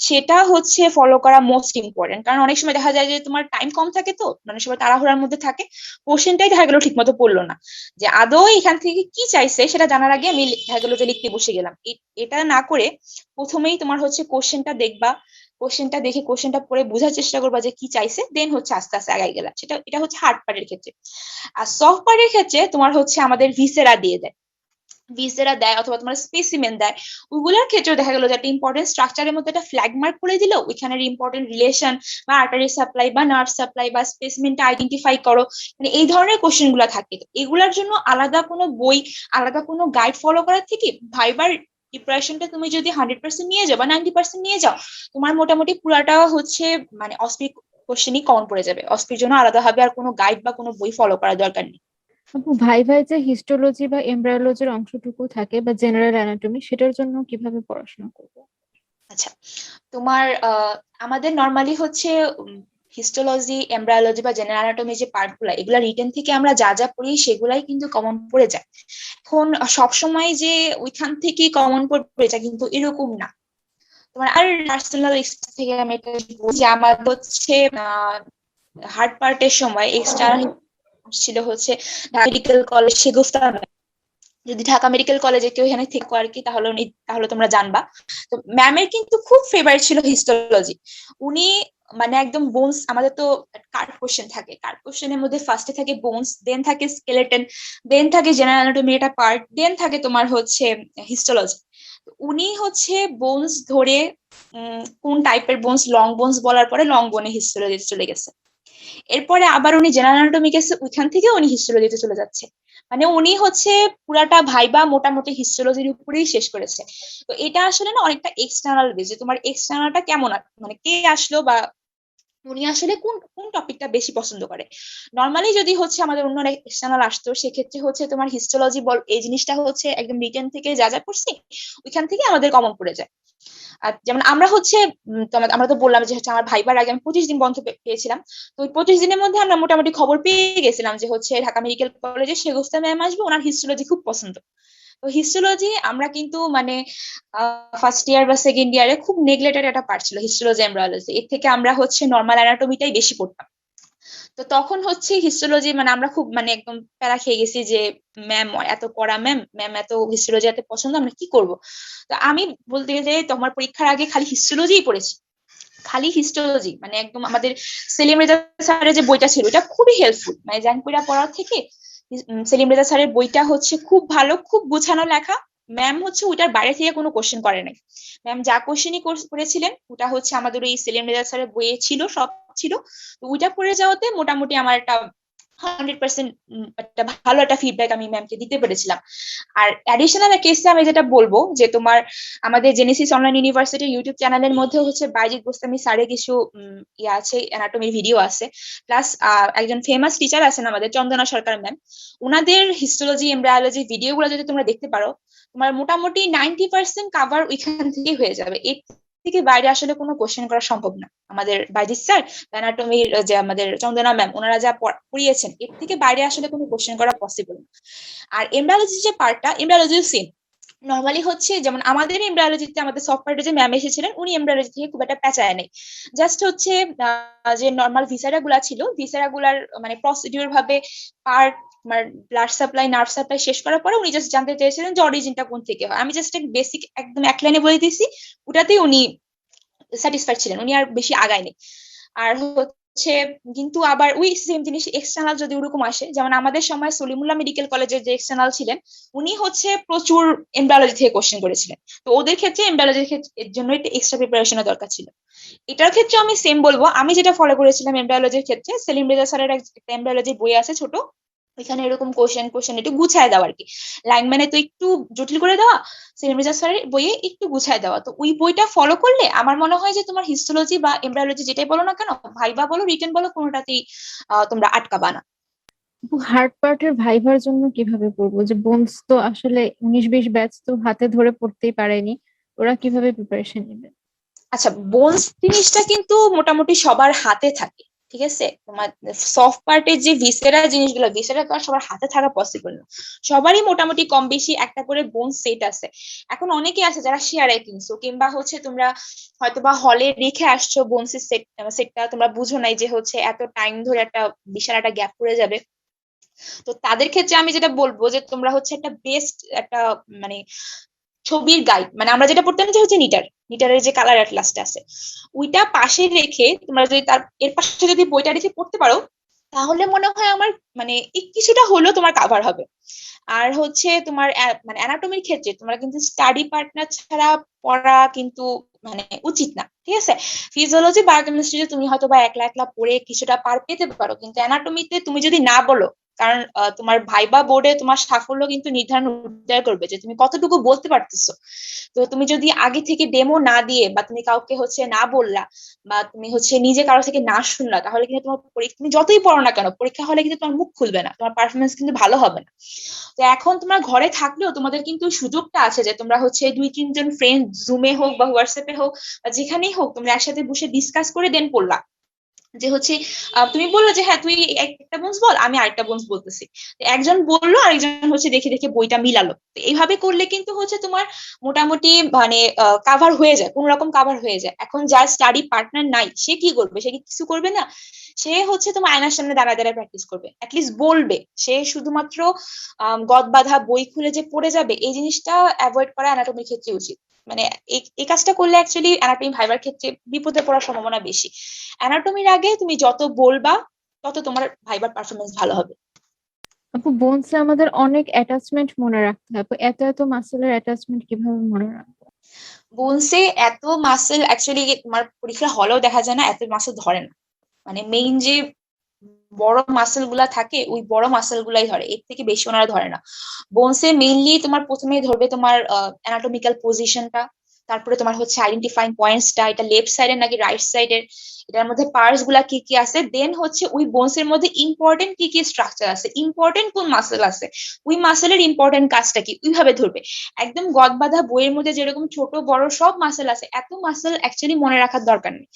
সেটা হচ্ছে ফলো করা মোস্ট ইম্পর্টেন্ট, কারণ অনেক সময় দেখা যায় যে তোমার টাইম কম থাকে, তো মানে সবাই তাড়াহুড়ার মধ্যে থাকে, কোশ্চেনটাই দেখা গেলো ঠিক মতো পড়লো না, যে আদৌ এখান থেকে কি চাইছে সেটা জানার আগে আমি দেখা গেলো যে লিখতে বসে গেলাম। এটা না করে প্রথমেই তোমার হচ্ছে কোশ্চেনটা দেখবা, কোশ্চেনটা দেখে কোশ্চেনটা পড়ে বোঝার চেষ্টা করবা যে কি চাইছে, দেন হচ্ছে আস্তে আস্তে আগাই গেলা। সেটা এটা হচ্ছে হার্ড পার্টের ক্ষেত্রে। আর সফট পার্টের ক্ষেত্রে তোমার হচ্ছে আমাদের ভিসেরা দিয়ে দেয়, ভিসেরা দেয় অথবা তোমার স্পেসিমেন দেয়, ওইগুলোর ক্ষেত্রে দেখা গেলো যে একটা ইম্পর্টেন্ট স্ট্রাকচারের মধ্যে একটা ফ্ল্যাগ মার্ক করে দিল, ওইখানের ইম্পর্টেন্ট রিলেশন বা আর্টারি সাপ্লাই বা নার্ভ সাপ্লাই বা স্পেসিমেনটা আইডেন্টিফাই করো, মানে এই ধরনের কোশ্চেন গুলা থাকে। তো এগুলার জন্য আলাদা কোনো বই, আলাদা কোনো গাইড ফলো করার থেকে ভাইবার প্রিপারেশনটা তুমি যদি 100% নিয়ে যাও বা 90% নিয়ে যাও, তোমার মোটামুটি পুরাটা হচ্ছে মানে অস্পিক কোশ্চেনই কমন পড়ে যাবে, অস্পির জন্য আলাদা হবে আর কোনো গাইড বা কোনো বই ফলো করার দরকার নেই। আপু, ভাই ভাই যে হিস্টোলজি বা এমব্রায়োলজির অংশটুকু থাকে বা জেনারেল অ্যানাটমি, সেটার জন্য কিভাবে পড়াশোনা করবো? আচ্ছা, তোমার আমাদের নর্মালি হচ্ছে হিস্টোলজি, এমব্রায়োলজি বা জেনারেল অ্যানাটমি যে পার্ট গুলা, এগুলা রিটেন থেকে আমরা যা যা পড়ি সেগুলাই কিন্তু কমন পড়ে যায়। এখন সবসময় যে ওইখান থেকে কমন পড়ে যায় কিন্তু এরকম না। তোমার আর পার্সোনাল এক্সপিরিয়েন্স থেকে আমি এটা বলছি, আমার হচ্ছে হার্ড পার্টের সময় এক্সট্রা ছিল হচ্ছে ঢাকা মেডিকেল কলেজ সেগুফতা। যদি ঢাকা মেডিকেল কলেজে কেউ এখানে থেকে আর কি, তাহলে উনি, তাহলে তোমরা জানবা। তো ম্যামের কিন্তু খুব ফেভারিট ছিল হিস্টোলজি। উনি মানে একদম বোনস, আমাদের তো কার্ড কোশ্চেন থাকে, কার্ড কোশ্চেনের মধ্যে ফার্স্টে থাকে বোনস, দেন থাকে স্কেলেটন, দেন থাকে জেনারেল অ্যানাটমি একটা পার্ট, দেন থাকে তোমার হচ্ছে হিস্টোলজি। উনি হচ্ছে বোনস ধরে কোন টাইপের বোনস, লং বোনস বলার পরে লং বোনে হিস্টোলজি চলে গেছে, এরপরে আবার উনি জেনারেল অ্যানাটমি গেছে, ওইখান থেকে উনি হিস্টোলজিতে চলে যাচ্ছে। মানে উনি হচ্ছে পুরাটা ভাইবা মোটামুটি হিস্টোলজির উপরেই শেষ করেছে। তো এটা আসলে না অনেকটা এক্সটার্নাল বেস, যে তোমার এক্সটার্নালটা কেমন মানে কে আসলো বা উনি আসলে কোন কোন টপিকটা বেশি পছন্দ করে। নর্মালি যদি হচ্ছে আমাদের অন্য এক্সটার্নাল আসতো সেক্ষেত্রে হচ্ছে তোমার হিস্টোলজি বল এই জিনিসটা হচ্ছে একদম রিটেন থেকে যা যা পড়ছি ওইখান থেকে আমাদের কমন পড়ে যায়। আর যেমন আমরা হচ্ছে আমরা তো বললাম যে হচ্ছে আমার ভাইবার আগে আমি 25 দিন বন্ধ পেয়েছিলাম। তো ওই 25 দিনের মধ্যে আমরা মোটামুটি খবর পেয়ে গেছিলাম যে হচ্ছে ঢাকা মেডিকেল কলেজে শেগুফতা ম্যাম আসবে, ওনার হিস্টোলজি খুব পছন্দ। তো হিস্টোলজি আমরা কিন্তু মানে ফার্স্ট ইয়ার বা সেকেন্ড ইয়ারে খুব নেগলেক্টেড একটা পার্ট ছিল হিস্টোলজি এমব্রায়োলজি, এর থেকে আমরা হচ্ছে নর্মাল অ্যানাটমিটাই বেশি পড়তাম। তো তখন হচ্ছে হিস্টোলজি মানে আমরা খুব মানে একদম প্যারা খেয়ে গেছি যে ম্যাম এত পড়া, ম্যাম ম্যাম এত হিস্টোলজি এত পছন্দ, আমরা কি করব। তো আমি বলতে গেলে তোমার পরীক্ষার আগে খালি হিস্টোলজিই পড়েছি, খালি হিস্টোলজি, মানে একদম আমাদের সেলিম রেজা স্যারের যে বইটা ছিল এটা খুবই হেল্পফুল, মানে জানকুইরা পড়ার থেকে সেলিম রেজা স্যারের বইটা হচ্ছে খুব ভালো, খুব গুছানো লেখা। ম্যাম হচ্ছে ওইটার বাইরে থেকে কোনো কোশ্চেন করে নাই, ম্যাম যা কোশ্চেনই করেছিলেন ওটা হচ্ছে আমাদের ওই সেলিম রেজা স্যারের বইয়ে ছিল, সব ছিল। তো ওইটা পড়ে যাওয়াতে মোটামুটি আমার একটা 100% একটা ভালো একটা ফিডব্যাক আমি ম্যামকে দিতে পেরেছিলাম। আর অ্যাডিশনাল কেসে আমি যেটা বলবো যে তোমার আমাদের জেনেসিস অনলাইন ইউনিভার্সিটি ইউটিউব চ্যানেলের মধ্যে হচ্ছে বাইজিৎ বোস্তামি স্যারের কিছু ইয়ে আছে, অ্যানাটমির ভিডিও আছে, প্লাস একজন ফেমাস টিচার আছেন আমাদের চন্দনা সরকার ম্যাম, উনাদের হিস্টোলজি এমব্রায়োলজি ভিডিওগুলো যদি তোমরা দেখতে পারো, তোমার মোটামুটি 90% কাভার ওইখান থেকে হয়ে যাবে। এর থেকে বাইরে আসলে কোনো কোশ্চেন করা সম্ভব না। আমাদের বাইজিৎ স্যার, অ্যানাটমির যে আমাদের চন্দনা ম্যাম, ওনারা যা পড়িয়েছেন এর থেকে বাইরে আসলে কোনো কোশ্চেন করা পসিবল না। আর এমব্রায়োলজি যে পার্টটা, এমব্রায়োলজি সেম নর্মালি হচ্ছে, যেমন আমাদের এমব্রায়োলজিতে আমাদের সফটওয়্যারে যে ম্যাম এসেছিলেন উনি এমব্রায়োলজি থেকে খুব একটা পেঁচায় নেই, জাস্ট হচ্ছে যে নর্মাল ভিসারা গুলা ছিল, ভিসারা গুলার মানে প্রসিডিউর ভাবে পার্ট আমার ব্লাড সাপ্লাই নার্ভ সাপ্লাই শেষ করার পরে উনি জাস্ট জানতে চেয়েছিলেন যে অরিজিনটা কোন থেকে হয়। আমি জাস্ট একটা বেসিক একদম এক লাইনে বলে দিয়েছি, ওটাতেই উনি স্যাটিসফাইড ছিলেন, উনি আর বেশি আগায়নি। আর হচ্ছে কিন্তু আবার ওই সেম জিনিস এক্সটার্নাল যদি ওরকম আসে, যেমন আমাদের সময় সলিমুল্লাহ মেডিকেল কলেজের যে এক্সটার্নাল ছিলেন উনি হচ্ছে প্রচুর এমব্রায়োলজি থেকে কোশ্চেন করেছিলেন, তো ওদের ক্ষেত্রে এমব্রায়োলজির ক্ষেত্রে এর জন্য একটা এক্সট্রা প্রিপারেশনের দরকার ছিল। এটার ক্ষেত্রে আমি সেম বলবো, আমি যেটা ফলো করেছিলাম এমব্রায়োলজির ক্ষেত্রে, সেলিম রেজা স্যারের একটা এমব্রায়োলজি বই আছে ছোট, ওইখানে এরকম কোশ্চেন কোশ্চেন একটু গুছায় দেওয়া আর কি, লাইনম্যানে তো একটু জটিল করে দেওয়া, সেলিম রেজা স্যারের বইয়ে একটু গুছায় দেওয়া, তো ওই বইটা ফলো করলে আমার মনে হয় যে তোমার হিস্টোলজি বা এমব্রায়োলজি যেটাই বলো না কেন, ভাইবা বলো রিটেন বলো, কোনোটাতেই তোমরা আটকাবা না। হার্ড পার্টের ভাইভার জন্য কিভাবে পড়বো? যে বোনস তো আসলে 19-20 ব্যাচ তো হাতে ধরে পড়তেই পারেনি, ওরা কিভাবে প্রিপারেশন নেবে? আচ্ছা, বোনস জিনিসটা কিন্তু মোটামুটি সবার হাতে থাকে, ঠিক আছে? তোমার সফট পার্টের যে ভিসেরা জিনিসগুলো, ভিসেরা তো আর সবার হাতে থাকা পসিবল না, সবারই মোটামুটি কম বেশি একটা করে বোন সেট আছে। এখন অনেকে আছে যারা শেয়ারে কিনছো, কিংবা হচ্ছে তোমরা হয়তোবা হলে রেখে আসছো বোনসের সেটটা তোমরা বুঝো নাই যে হচ্ছে এত টাইম ধরে একটা বিশাল একটা গ্যাপ পড়ে যাবে। তো তাদের ক্ষেত্রে আমি যেটা বলবো যে তোমরা হচ্ছে একটা বেস্ট একটা মানে ছবির গাইড, মানে আমরা যেটা পড়তাম যে হচ্ছে নিটারের যে কালার অ্যাটলাসটা আছে, ওইটা পাশে রেখে তোমরা যদি তার এর পাশে যদি বইটা রেখে পড়তে পারো, তাহলে মনে হয় আমার মানে কিছুটা হলেও তোমার কাভার হবে। আর হচ্ছে তোমার মানে অ্যানাটমির ক্ষেত্রে তোমরা কিন্তু স্টাডি পার্টনার ছাড়া পড়া কিন্তু মানে উচিত না, ঠিক আছে? ফিজিওলজি বায়োকেমিস্ট্রিতে তুমি হয়তো বা একলা একলা পড়ে কিছুটা পার পেতে পারো, কিন্তু অ্যানাটমিতে তুমি যদি না বলো, কারণ তোমার ভাইবা বোর্ডে তোমার সাফল্য কিন্তু নির্ধারণ করবে যে তুমি কতটুকু বলতে পারতেছো। তো তুমি যদি আগে থেকে ডেমো না দিয়ে বা তুমি কাউকে হচ্ছে না বললা, বা তুমি হচ্ছে নিজে কারো থেকে না শুনলা, তাহলে কিন্তু তোমার পরীক্ষা তুমি যতই পড়ো না কেন পরীক্ষা হলে কিন্তু তোমার মুখ খুলবে না, তোমার পারফরমেন্স কিন্তু ভালো হবে না। তো এখন তোমরা ঘরে থাকলেও তোমাদের কিন্তু সুযোগটা আছে যে তোমরা হচ্ছে 2-3 জন ফ্রেন্ড জুমে হোক বা হোয়াটসঅ্যাপে হোক বা যেখানেই হোক তোমরা একসাথে বসে ডিসকাস করে দেন পড়লা, যে হচ্ছে তুমি বললো যে হ্যাঁ তুই একটা বোনস বল, আমি আরেকটা বোনস বলতেছি, তো একজন বললো আরেকজন হচ্ছে দেখে দেখে বইটা মিলালো, তো এইভাবে করলে কিন্তু হচ্ছে তোমার মোটামুটি মানে কাভার হয়ে যায়, কোন রকম কাভার হয়ে যায়। এখন যার স্টাডি পার্টনার নাই সে কি করবে? সে কি কিছু করবে না, সে হচ্ছে তোমার আয়নার সামনে দাঁড়ায় দাঁড়ায় প্র্যাকটিস করবে, অ্যাটলিস্ট বলবে। সে শুধুমাত্র গদ বাঁধা বই খুলে যে পড়ে যাবে, এই জিনিসটা অ্যাভয়েড করা অ্যানাটমির ক্ষেত্রে উচিত। মানে এই কাজটা করলে অ্যাকচুয়ালি অ্যানাটমি ভাইবার ক্ষেত্রে বিপদে পড়ার সম্ভাবনা বেশি। অ্যানাটমির আগে তুমি যত বলবা তত তোমার ভাইবার পারফরমেন্স ভালো হবে। আপু, বোনসে আমাদের অনেক অ্যাটাচমেন্ট মনে রাখতে হবে, এত এত মাসেলের অ্যাটাচমেন্ট কিভাবে মনে রাখবো? বোনসে এত মাসেল অ্যাকচুয়ালি তোমার পরীক্ষা হলেও দেখা যায় না, এত মাসেল ধরে না। মানে মেইন যে বড় মাসেল গুলা থাকে ওই বড় মাসেল গুলাই ধরে, এর থেকে বেশি ওনারা ধরে না। বোনসে মেইনলি তোমার প্রথমেই ধরবে তোমার অ্যানাটমিক্যাল পজিশনটা, তারপরে তোমার হচ্ছে আইডেন্টিফাইং পয়েন্টসটা, এটা লেফট সাইডের নাকি রাইট সাইডের, এটার মধ্যে পার্টস গুলা কি কি আছে, দেন হচ্ছে ওই বোনস এর মধ্যে ইম্পর্টেন্ট কি কি স্ট্রাকচার আছে, ইম্পর্টেন্ট কোন মাসেল আছে, ওই মাসেলের ইম্পর্টেন্ট কাজটা কি, ওইভাবে ধরবে। একদম গদ বাঁধা বইয়ের মধ্যে যেরকম ছোট বড় সব মাসেল আছে, এত মাসেল অ্যাকচুয়ালি মনে রাখার দরকার নেই।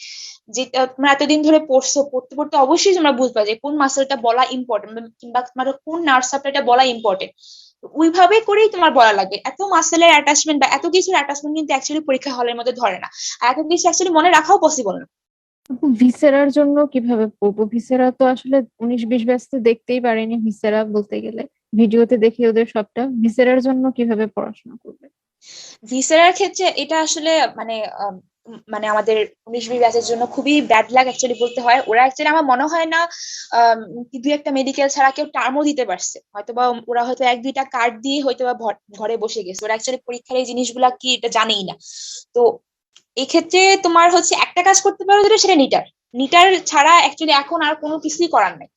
যেটা তোমরা এতদিন ধরে পড়ছো, পড়তে পড়তে অবশ্যই তোমরা বুঝবা যে কোন মাসেলটা বলা ইম্পর্টেন্ট, কিংবা তোমার কোন নার্ভ সাপ্লাইটা বলা ইম্পর্টেন্ট, ওইভাবে করেই তোমার বলা লাগবে। এত মাসেলের অ্যাটাচমেন্ট বা এত কিছুর অ্যাটাচমেন্ট কিন্তু অ্যাকচুয়ালি পরীক্ষা হলের মধ্যে ধরে না, আর এত কিছু অ্যাকচুয়ালি মনে রাখাও পসিবল না। আপু, ভিসেরার জন্য কিভাবে পড়বো? ভিসেরা তো আসলে 19-20 ব্যাচ তো দেখতেই পারেনি ভিসেরা বলতে গেলে, ভিডিওতে দেখি ওদের সবটা। ভিসেরার জন্য কিভাবে পড়াশোনা করবে? ভিসেরার ক্ষেত্রে এটা আসলে মানে মানে আমাদের 19-20 ব্যাচের জন্য খুবই ব্যাড লাগ অ্যাকচুয়ালি বলতে হয়। ওরা অ্যাকচুয়ালি আমার মনে হয় না দু একটা মেডিকেল ছাড়া কেউ টার্মও দিতে পারছে, হয়তোবা ওরা হয়তো 1-2টা কার্ড দিয়ে হয়তোবা ঘরে বসে গেছে, ওরা অ্যাকচুয়ালি পরীক্ষার এই জিনিসগুলা কি এটা জানেই না। তো এক্ষেত্রে তোমার হচ্ছে একটা কাজ করতে পারো, যেটা সেটা নিটার। নিটার ছাড়া অ্যাকচুয়ালি এখন আর কোনো কিছুই করার নাই।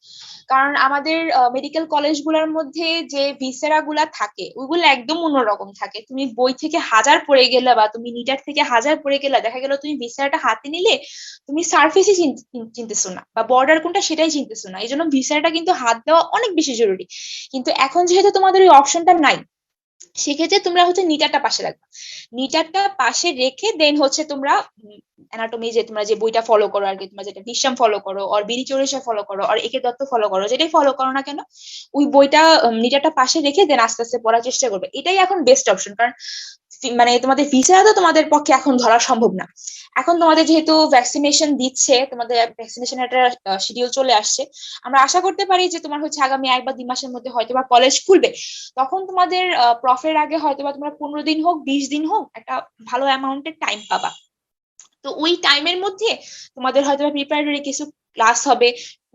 কারণ আমাদের মেডিকেল কলেজগুলোর মধ্যে যে ভিসেরা গুলা থাকে ওইগুলো একদম অন্যরকম থাকে। তুমি বই থেকে হাজার পড়ে গেলে বা তুমি নিটার থেকে হাজার পড়ে গেলে, দেখা গেল তুমি ভিসাটা হাতে নিলে তুমি সার্ফেসই চিনতেছো না, বা বর্ডার কোনটা সেটাই চিনতেছো না। এই জন্য ভিসাটা কিন্তু হাত দেওয়া অনেক বেশি জরুরি। কিন্তু এখন যেহেতু তোমাদের ওই অপশনটা নাই, সেক্ষেত্রে তোমরা হচ্ছে নিটারটা পাশে রাখবা। নিটারটা পাশে রেখে দেন হচ্ছে তোমরা অ্যানাটমি যে তোমরা যে বইটা ফলো করো আর কি, তোমরা যেটা বিশ্বম ফলো করো আর বিডি চৌরাশা ফলো করো আর একে দত্ত ফলো করো, যেটাই ফলো করো না কেন, ওই বইটা নিটারটা পাশে রেখে দেন আস্তে আস্তে পড়ার চেষ্টা করবে। এটাই এখন বেস্ট অপশন। কারণ মানে তোমাদের ভিসা তো তোমাদের পক্ষে এখন ধরা সম্ভব না। এখন তোমাদের যেহেতু ভ্যাকসিনেশন দিচ্ছে, তোমাদের ভ্যাকসিনেশন একটা শিডিউল চলে আসছে, আমরা আশা করতে পারি যে তোমার হচ্ছে আগামী 1 বা 2 মাসের মধ্যে হয়তো বা কলেজ খুলবে। তখন তোমাদের প্রফের আগে হয়তো বা তোমরা 15 দিন হোক 20 দিন হোক একটা ভালো অ্যামাউন্টের টাইম পাবা। তো ওই টাইমের মধ্যে তোমাদের হয়তো প্রিপারেটরি কিছু ক্লাস হবে,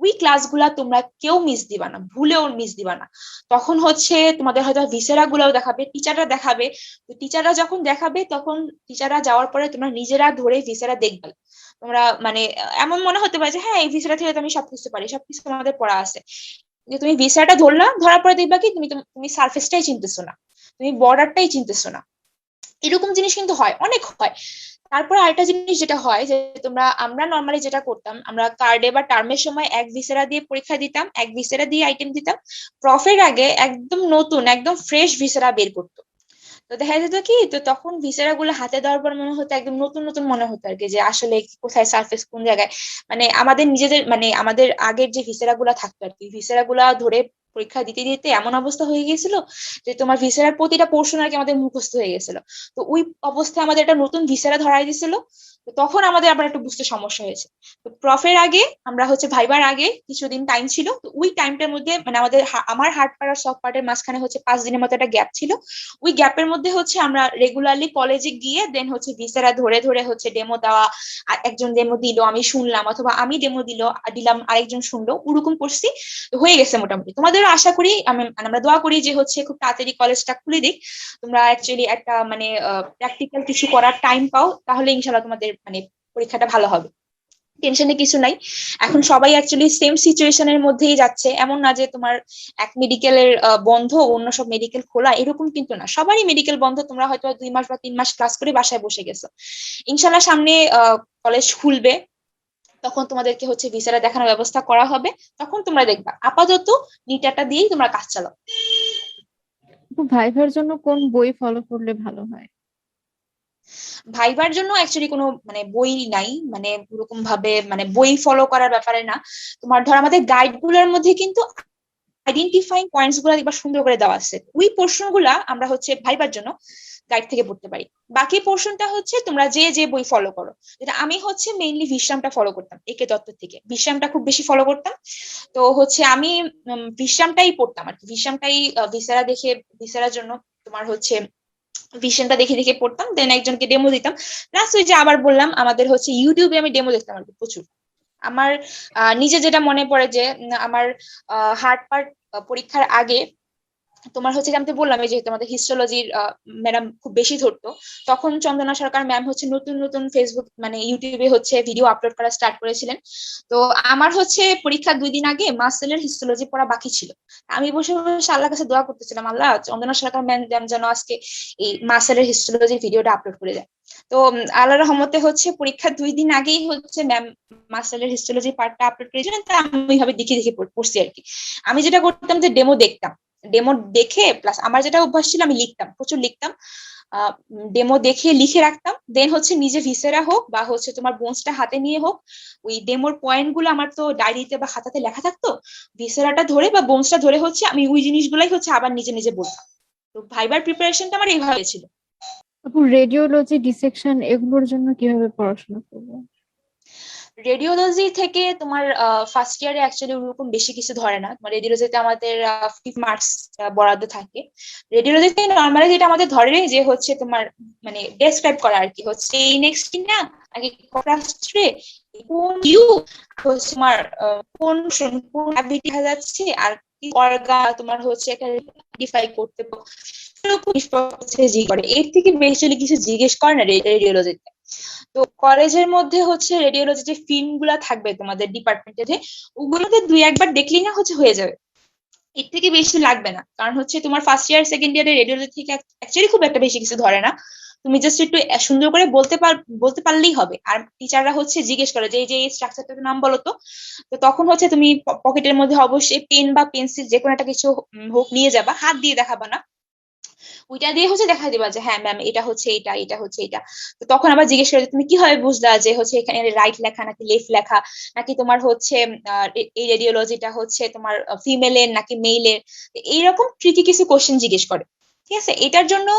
ওই ক্লাসগুলা তোমরা কেউ মিস দিবা না, ভুলেও মিস দিবা না। তখন হচ্ছে তোমাদের হয়তো ভিসেরা গুলাও দেখাবে, টিচাররা দেখাবে। তো টিচাররা যখন দেখাবে তখন টিচাররা যাওয়ার পরে তোমরা নিজেরা ধরে ভিসেরা দেখবে। তোমরা মানে এমন মনে হতে পারে যে হ্যাঁ এই ভিসাটা থেকে তো আমি সবকিছু পারি, সবকিছু আমাদের পড়া আছে। যে তুমি ভিসাটা ধরলা, ধরার পরে দেখবা কি তুমি তুমি সার্ফেসটাই চিনতেছো না, তুমি বর্ডারটাই চিনতেছো না। এরকম জিনিস কিন্তু হয়, অনেক হয়। তারপর আরেকটা জিনিস যেটা হয় যে আমরা নর্মালি যেটা করতাম, আমরা কার্ডে বা টার্মের সময় এক ভিসেরা দিয়ে পরীক্ষা দিতাম, এক ভিসেরা দিয়ে আইটেম দিতাম। প্রফের আগে একদম নতুন একদম ফ্রেশ ভিসেরা বের করতো। তো দেখা যেত কি, তো তখন ভিসেরা গুলো হাতে দেওয়ার পর মনে হতো একদম নতুন নতুন মনে হতো আর কি, যে আসলে কোথায় সার্ফেস কোন জায়গায়। মানে আমাদের নিজেদের মানে আমাদের আগের যে ভিসেরা গুলা থাকতো আর কি, ভিসেরা গুলা ধরে পরীক্ষা দিতে দিতে এমন অবস্থা হয়ে গিয়েছিল যে তোমার ভিসেরার প্রতিটা পোর্শন আর কি আমাদের মুখস্থ হয়ে গেছিল। তো ওই অবস্থায় আমাদের একটা নতুন ভিসেরা ধরাই দিছিল। তো তখন আমাদের আবার একটু বুঝতে সমস্যা হয়েছে। তো প্রফের আগে আমরা হচ্ছে ভাইবার আগে কিছুদিন টাইম ছিল, তো ওই টাইমটার মধ্যে মানে আমার হার্ড পার্ট আর সফট পার্টের মাঝখানে হচ্ছে 5 দিনের মতো একটা গ্যাপ ছিল। ওই গ্যাপের মধ্যে হচ্ছে আমরা রেগুলারলি কলেজে গিয়ে দেন হচ্ছে ভিসেরা ধরে ধরে হচ্ছে ডেমো দেওয়া। একজন ডেমো দিল আমি শুনলাম, অথবা আমি ডেমো দিলাম আরেকজন শুনলো, ওরকম করছি। তো হয়ে গেছে মোটামুটি। তোমাদেরও আশা করি আমরা দোয়া করি যে হচ্ছে খুব তাড়াতাড়ি কলেজটা খুলে দিক, তোমরা অ্যাকচুয়ালি একটা মানে প্র্যাকটিক্যাল কিছু করার টাইম পাও, তাহলে ইনশাল্লাহ তোমাদের মানে পরীক্ষাটা ভালো হবে। টেনশনে কিছু নাই। এখন সবাই অ্যাকচুয়ালি সেম সিচুয়েশনের মধ্যেই যাচ্ছে, এমন না যে তোমার এক মেডিকেলের বন্ধ অন্য সব মেডিকেল খোলা, এরকম কিন্তু না, সবারই মেডিকেল বন্ধ। তোমরা হয়তো 2 মাস বা 3 মাস ক্লাস করে বাসায় বসে গেছো। ইনশাল্লাহ সামনে কলেজ খুলবে, তখন তোমাদেরকে হচ্ছে ভিসাটা দেখানোর ব্যবস্থা করা হবে। তখন তোমরা দেখবা। আপাতত নিটাটা দিয়েই তোমরা কাজ চালাও। ভাইভার জন্য কোন বই ফলো করলে ভালো হয়? ভাইবার জন্য অ্যাকচুয়ালি কোনো মানে বই নাই, মানে ওরকম ভাবে মানে বই ফলো করার ব্যাপারে না। তোমার ধর আমাদের গাইড গুলোর মধ্যে কিন্তু আইডেন্টিফাইং পয়েন্টস গুলা একবার সুন্দর করে দেওয়া আছে, ওই পোর্শন গুলা আমরা হচ্ছে ভাইবার জন্য গাইড থেকে পড়তে পারি। বাকি পোর্শনটা হচ্ছে তোমরা যে যে বই ফলো করো। যেটা আমি হচ্ছে মেইনলি বিশ্রামটা ফলো করতাম, একে দত্ত থেকে বিশ্রামটা খুব বেশি ফলো করতাম। তো হচ্ছে আমি বিশ্রামটাই পড়তাম আর কি, বিশ্রামটাই ভিসেরা দেখে ভিসেরার জন্য তোমার হচ্ছে ভিশনটা দেখে দেখে পড়তাম, দেন একজনকে ডেমো দিতাম। প্লাস ওই যে আবার বললাম আমাদের হচ্ছে ইউটিউবে আমি ডেমো দেখতাম আর কি প্রচুর। আমার নিজে যেটা মনে পড়ে যে আমার হার্ড পার্ট পরীক্ষার আগে তোমার হচ্ছে যে আমি তো বললাম এই যেহেতু আমাদের হিস্টোলজির ম্যাডাম খুব বেশি ধরতো, তখন চন্দনা সরকার ম্যাম হচ্ছে নতুন নতুন ফেসবুক মানে ইউটিউবে হচ্ছে ভিডিও আপলোড করা স্টার্ট করেছিলেন। তো আমার হচ্ছে পরীক্ষার 2 দিন আগে মাসেলের হিস্টোলজি পড়া বাকি ছিল। আমি বসে বসে আল্লাহর কাছে দোয়া করতেছিলাম, আল্লাহ চন্দনা সরকার ম্যাম যেন আজকে এই মাসেলের হিস্টোলজির ভিডিওটা আপলোড করে দেয়। তো আল্লাহর রহমতে হচ্ছে পরীক্ষার 2 দিন আগেই হচ্ছে ম্যাম মাসেলের হিস্টোলজি পার্টটা আপলোড করেছিলেন, তা আমি ওইভাবে দেখে দেখে পড়ছি আর কি। আমি যেটা করতাম যে ডেমো দেখতাম, ডেমো দেখে প্লাস আমার যেটা অভ্যাস ছিল আমি লিখতাম, প্রচুর লিখতাম। ডেমো দেখে লিখে রাখতাম, দেন হচ্ছে নিজে ভিসেরা হোক বা হচ্ছে তোমার বোনসটা হাতে নিয়ে হোক, ওই ডেমোর পয়েন্ট গুলো আমার তো ডায়েরিতে বা খাতাতে লেখা থাকতো, ভিসেরাটা ধরে বা বোনসটা ধরে হচ্ছে আমি ওই জিনিসগুলাই হচ্ছে আবার নিজে নিজে বলতাম। তো ভাইবার প্রিপারেশনটা আমার এইভাবে ছিল। আপু, রেডিওলজি ডিসেকশন এগুলোর জন্য কিভাবে পড়াশোনা করবো? রেডিওলজি থেকে তোমার ফার্স্ট ইয়ারে অ্যাকচুয়ালি ওরকম বেশি কিছু ধরে না। তোমার রেডিওলজিতে আমাদের 5 মার্কস বরাদ্দ থাকে। রেডিওলজিতে নর্মালি যেটা আমাদের ধরে যে হচ্ছে তোমার মানে ডেসক্রাইব করা আর কি, হচ্ছে এই নেক্সট না আগে কন্ট্রাস্টে কোন ইউ হচ্ছে তোমার কোন কোন অ্যাবিলিটি দেখা যাচ্ছে আর কি অর্গা তোমার হচ্ছে একটা আইডেন্টিফাই করতে এরকম হচ্ছে জি করে, এর থেকে বেশি কিছু জিজ্ঞেস করে না রেডিওলজিতে। তো কলেজের মধ্যে হচ্ছে রেডিওলজি যে ফিল্ম গুলা থাকবে তোমাদের ডিপার্টমেন্টে, ওগুলোতে দুই একবার দেখলেই না হচ্ছে হয়ে যাবে, এর থেকে বেশি লাগবে না। কারণ হচ্ছে তোমার ফার্স্ট ইয়ার সেকেন্ড ইয়ারে রেডিওলজি থেকে অ্যাকচুয়ালি খুব একটা বেশি কিছু ধরে না, তুমি জাস্ট একটু সুন্দর করে বলতে পারলেই হবে। আর টিচাররা হচ্ছে জিজ্ঞেস করে যে এই যে এই স্ট্রাকচারটার নাম বলো তো। তো তখন হচ্ছে তুমি পকেটের মধ্যে অবশ্যই পেন বা পেন্সিল যে কোনো একটা কিছু হোক নিয়ে যাবা, হাত দিয়ে দেখাবা না, ওইটা দিয়ে হচ্ছে দেখা দিবা যে হ্যাঁ ম্যাম এটা হচ্ছে এটা, এটা হচ্ছে এটা। তো তখন আবার জিজ্ঞেস করে যে তুমি কিভাবে বুঝলা যে হচ্ছে এখানে রাইট লেখা নাকি লেফট লেখা, নাকি তোমার হচ্ছে এই রেডিওলজিটা হচ্ছে তোমার ফিমেলের নাকি মেইলের। এইরকম ট্রিকি কিছু কোশ্চেন জিজ্ঞেস করে। ঠিক আছে, এটার জন্য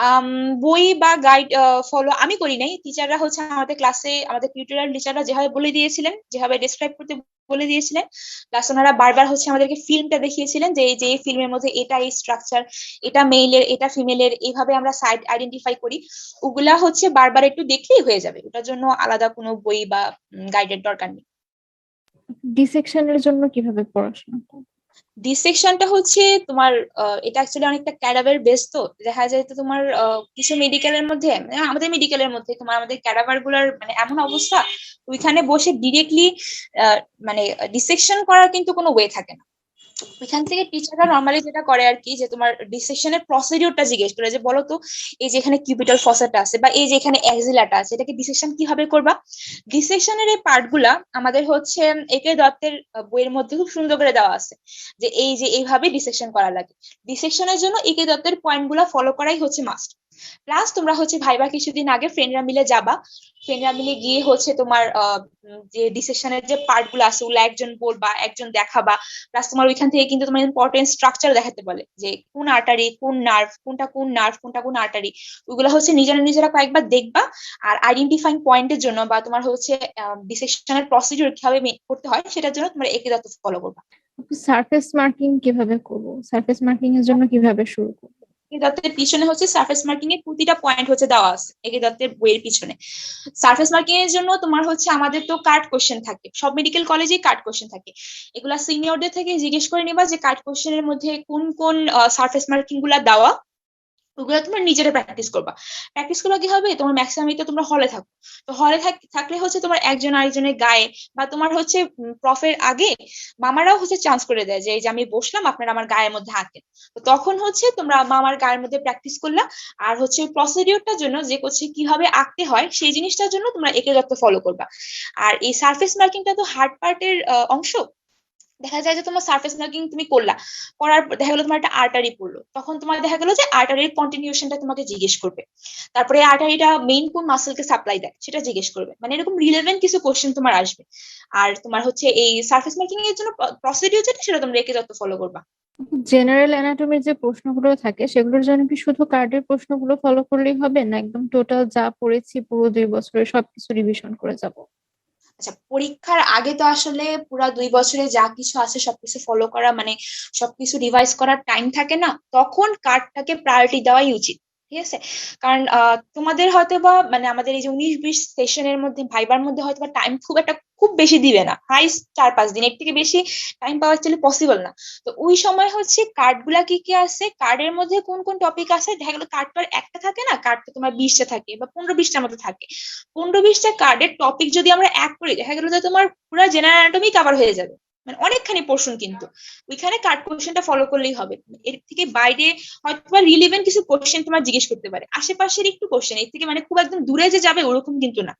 আম, বই বা গাইড ফলো আমি করি নাই, টিচাররা হচ্ছে আমাদের ক্লাসে, আমাদের টিউটোরিয়াল টিচাররা যেভাবে বলে দিয়েছিলেন, যেভাবে ডিসক্রাইব করতে বলে দিয়েছিলেন, প্লাস ওনারা বারবার হচ্ছে আমাদেরকে ফিল্মটা দেখিয়েছিলেন যে এই যে এই ফিল্মের মধ্যে এটা এই স্ট্রাকচার, এটা মেইলের এটা ফিমেলের, এইভাবে আমরা সাইড আইডেন্টিফাই করি। ওগুলা হচ্ছে বারবার একটু দেখলেই হয়ে যাবে, ওটার জন্য আলাদা কোনো বই বা গাইডের দরকার নেই। ডিসেকশনের জন্য কিভাবে পড়াশোনা করব? ডিসেকশনটা হচ্ছে তোমার এটা অ্যাকচুয়ালি অনেকটা ক্যাডাভার বেস, তো দেখা যায় তো তোমার কিছু মেডিকেলের মধ্যে, মানে আমাদের মেডিকেলের মধ্যে তোমার আমাদের ক্যাডাভার গুলার মানে এমন অবস্থা, ওইখানে বসে ডিরেক্টলি মানে ডিসেকশন করার কিন্তু কোনো ওয়ে থাকে না। ওইখান থেকে টিচাররা নর্মালি যেটা করে আর কি, যে তোমার ডিসেকশনের প্রসিডিউরটা জিজ্ঞেস করে যে বলো তো এই যে এখানে কিউবিটাল ফসাটা আছে বা এই যে এখানে এক্সিলাটা আছে, এটাকে ডিসেকশন কিভাবে করবা। ডিসেকশনের এই পার্ট গুলা আমাদের হচ্ছে একে দত্তের বইয়ের মধ্যে খুব সুন্দর করে দেওয়া আছে, যে এই যে এইভাবে ডিসেকশন করা লাগে। ডিসেকশনের জন্য একে দত্তের পয়েন্ট গুলা ফলো করাই হচ্ছে মাস্ট। প্লাস তোমরা হচ্ছে ভাইবা কিছুদিন আগে ফ্রেন্ডরা মিলে যাবা, ফ্রেন্ডরা মিলে গিয়ে হচ্ছে তোমার যে ডিসেকশনের যে পার্ট গুলো আছে ওগুলো একজন বলবা, একজন দেখাবা। প্লাস তোমার ওইখান থেকে কিন্তু তোমার ইম্পর্টেন্ট স্ট্রাকচার দেখাতে বলে যে কোন আর্টারি কোন নার্ভ, কোনটা কোন নার্ভ কোনটা কোন আর্টারি, ওগুলো হচ্ছে নিজেরা নিজেরা কয়েকবার দেখবা। আর আইডেন্টিফাইং পয়েন্টের জন্য বা তোমার হচ্ছে ডিসেকশনের প্রসিডিউর কিভাবে করতে হয় সেটার জন্য তোমার একই দত্ত ফলো করবা। সারফেস মার্কিং কিভাবে করব? সারফেস মার্কিং এর জন্য কিভাবে শুরু করব? একে দত্তের পিছনে হচ্ছে সারফেস মার্কিং এর প্রতিটা পয়েন্ট হচ্ছে দেওয়া আছে একে দত্তের বইয়ের পিছনে। সারফেস মার্কিং এর জন্য তোমার হচ্ছে আমাদের তো কার্ড কোশ্চেন থাকে, সব মেডিকেল কলেজেই কার্ড কোশ্চেন থাকে। এগুলা সিনিয়রদের থেকে জিজ্ঞেস করে নিবা যে কার্ড কোশ্চেনের মধ্যে কোন কোন সারফেস মার্কিং গুলা দেওয়া, ওগুলো তোমরা নিজেরা প্র্যাকটিস করবা। প্র্যাকটিস করলে কি হবে, তোমার ম্যাক্সিমাম তো তোমরা হলে থাকো, তো হলে থাকলে হচ্ছে তোমার একজন আরেকজনের গায়ে বা তোমার হচ্ছে প্রফের আগে মামারাও হচ্ছে চান্স করে দেয় যে এই যে আমি বসলাম আপনারা আমার গায়ের মধ্যে আঁকেন। তো তখন হচ্ছে তোমরা মামার গায়ের মধ্যে প্র্যাকটিস করলা। আর হচ্ছে প্রসিডিওরটার জন্য যে হচ্ছে কিভাবে আঁকতে হয় সেই জিনিসটার জন্য তোমরা একে দত্ত ফলো করবা। আর এই সারফেস মার্কিংটা তো হার্ড পার্টের অংশ। দেখা যায় যে তোমার সার্ফেস মার্কিং তুমি করলা, করার পর দেখা গেলো তোমার একটা আর্টারি পড়লো, তখন তোমার দেখা গেলো যে আর্টারির কন্টিনিউশনটা তোমাকে জিজ্ঞেস করবে। তারপরে আর্টারিটা মেইন কোন মাসেলকে সাপ্লাই দেয় সেটা জিজ্ঞেস করবে, মানে এরকম রিলেভেন্ট কিছু কোশ্চেন তোমার আসবে। আর তোমার হচ্ছে এই সার্ফেস মার্কিং এর জন্য প্রসিডিউর যেটা সেটা তোমরা একে যত ফলো করবা। জেনারেল অ্যানাটমির যে প্রশ্নগুলো থাকে সেগুলোর জন্য কি শুধু কার্ডের প্রশ্নগুলো ফলো করলেই হবে, না একদম টোটাল যা পড়েছি পুরো 2 বছরের সবকিছু রিভিশন করে যাব? আচ্ছা, পরীক্ষার আগে তো আসলে পুরা 2 বছরে যা কিছু আছে সবকিছু ফলো করা মানে সবকিছু রিভাইজ করার টাইম থাকে না, তখন কার্ডটাকে প্রায়োরিটি দেওয়াই উচিত। ঠিক আছে, কারণ তোমাদের হয়তো বা মানে আমাদের এই যে 19-20 সেশনের মধ্যে ভাইবার মধ্যে হয়তো বা টাইম খুব একটা খুব বেশি দিবে না, হাইস্ট 4-5 দিন, এর থেকে বেশি টাইম পাওয়া অ্যাকচুয়ালি পসিবল না। তো ওই সময় হচ্ছে কার্ড গুলা কি কি আছে, কার্ডের মধ্যে কোন কোন টপিক আছে, দেখা গেলো কার্ড তো আর একটা থাকে না, কার্ড তো তোমার 20টা থাকে বা 15-20টার মতো থাকে। 15-20টা কার্ডের টপিক যদি আমরা এক করি দেখা গেল যে তোমার পুরো জেনারেল অ্যানাটমি কভার হয়ে যাবে, মানে অনেকখানি পোর্শন কিন্তু ওইখানে কার্ড কোশ্চেনটা ফলো করলেই হবে। এর থেকে বাইরে হয়তো বা রিলেভেন্ট কিছু কোশ্চেন তোমার জিজ্ঞেস করতে পারে, আশেপাশের একটু কোশ্চেন, এর থেকে মানে খুব একদম দূরে যে যাবে ওরকম কিন্তু না।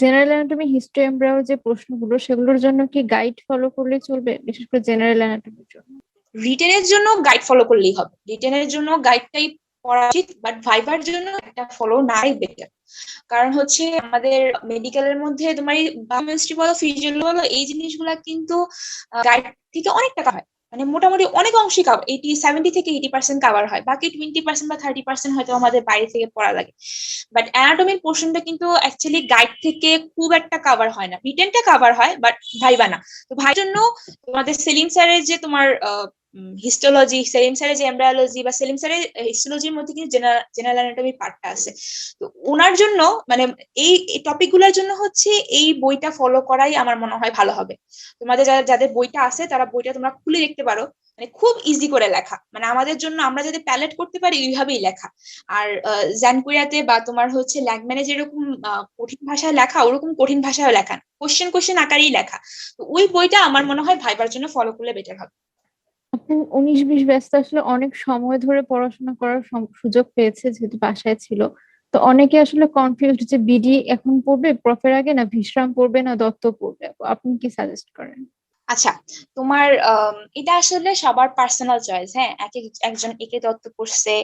জেনারেল অ্যানাটমি হিস্ট্রি এমব্রায়ো যে প্রশ্নগুলো সেগুলোর জন্য কি গাইড ফলো করলে চলবে, বিশেষ করে জেনারেল অ্যানাটমির জন্য? রিটেনের জন্য গাইড ফলো করলেই হবে, রিটেনের জন্য গাইডটাই পড়া উচিত, বাট ভাইবার জন্য একটা ফলো নাই বেটার। কারণ হচ্ছে আমাদের মেডিকেলের মধ্যে তোমার বায়োকেমিস্ট্রি বলো ফিজিওলজি বলো এই জিনিসগুলা কিন্তু গাইড থেকে অনেক টাকা হয়, মানে মোটামুটি অনেক অংশই 70 থেকে 80% কাভার হয়, বাকি 20% বা 30% হয়তো আমাদের বাইরে থেকে পড়া লাগে। বাট অ্যানাটমির পোর্শনটা কিন্তু অ্যাকচুয়ালি গাইড থেকে খুব একটা কাভার হয় না, রিটেনটা কাভার হয় বাট ভাইবা না। তো ভাই জন্য তোমাদের সেলিম স্যারের যে তোমার হিস্টোলজি, সেলিম স্যারের যে এমব্রায়োলজি বা সেলিম স্যারের হিস্টোলজির মধ্যে কিন্তু জেনারেল অ্যানাটমি পার্টটা আছে। তো ওনার জন্য মানে এই টপিক গুলোর জন্য হচ্ছে এই বইটা ফলো করাই আমার মনে হয় ভালো হবে। তোমাদের যাদের বইটা আছে তারা বইটা তোমরা খুলে দেখতে পারো, মানে খুব ইজি করে লেখা, মানে আমাদের জন্য আমরা যদি প্যালেট করতে পারি ওইভাবেই লেখা। আর জ্যানকুয়াতে বা তোমার হচ্ছে ল্যাংম্যানে যেরকম কঠিন ভাষায় লেখা, ওরকম কঠিন ভাষায় লেখা না, কোশ্চেন কোশ্চেন আকারেই লেখা। তো ওই বইটা আমার মনে হয় ভাইবার জন্য ফলো করলে বেটার হবে। আপু 19-20 ব্যাচটা আসলে অনেক সময় ধরে পড়াশোনা করার সুযোগ পেয়েছে যেহেতু বাসায় ছিল। তো অনেকে আসলে কনফিউজড যে বিডি এখন পড়বে প্রফের আগে, না বিশ্রাম পড়বে, না দত্ত পড়বে। আপু, আপনি কি সাজেস্ট করেন? আচ্ছা, তোমার এটা আসলে সবার পার্সোনাল চয়েস। হ্যাঁ, একজন একে দত্ত পড়ছে,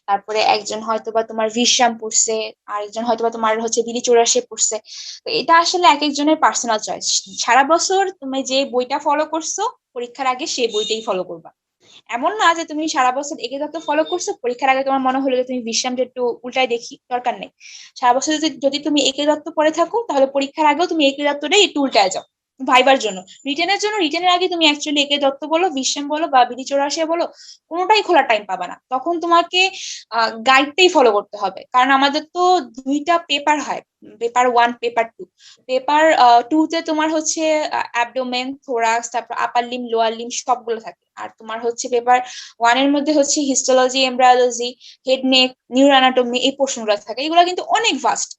তারপরে একজন হয়তোবা তোমার ভিশাম পড়ছে, আর একজন হয়তোবা তোমার হচ্ছে বিলি চৌরাশি পড়ছে। তো এটা আসলে এক একজনের পার্সোনাল চয়েস। সারা বছর তুমি যে বইটা ফলো করছো পরীক্ষার আগে সেই বইটাই ফলো করবা। এমন না যে তুমি সারা বছর একে দত্ত ফলো করছো, পরীক্ষার আগে তোমার মনে হলো যে তুমি বিশ্রামটা একটু উল্টায় দেখি, দরকার নেই। সারা বছর যদি যদি তুমি একে দত্ত পড়ে থাকো, তাহলে পরীক্ষার আগেও তুমি একে দত্তটাই একটু উল্টায় যাও। ভাইবার জন্য, রিটেনের জন্য, রিটেনের আগে তুমি অ্যাকচুয়ালি একে দত্ত বলো, বিশ্রাম বলো বা বিধি চৌরাশি বলো, কোনোটাই খোলার টাইম পাবা না। তখন তোমাকে গাইডটাই ফলো করতে হবে, কারণ আমাদের তো দুইটা পেপার হয়, paper one paper two. Paper two তে তোমার হচ্ছে অ্যাবডোমেন, থোরাক্স, তারপর আপার লিম, লোয়ার লিম সবগুলো থাকে। আর তোমার হচ্ছে পেপার ওয়ান এর মধ্যে হচ্ছে histology, embryology, head neck, neuro anatomy, এই প্রশ্নগুলো থাকে। এগুলো কিন্তু অনেক ভাস্ট।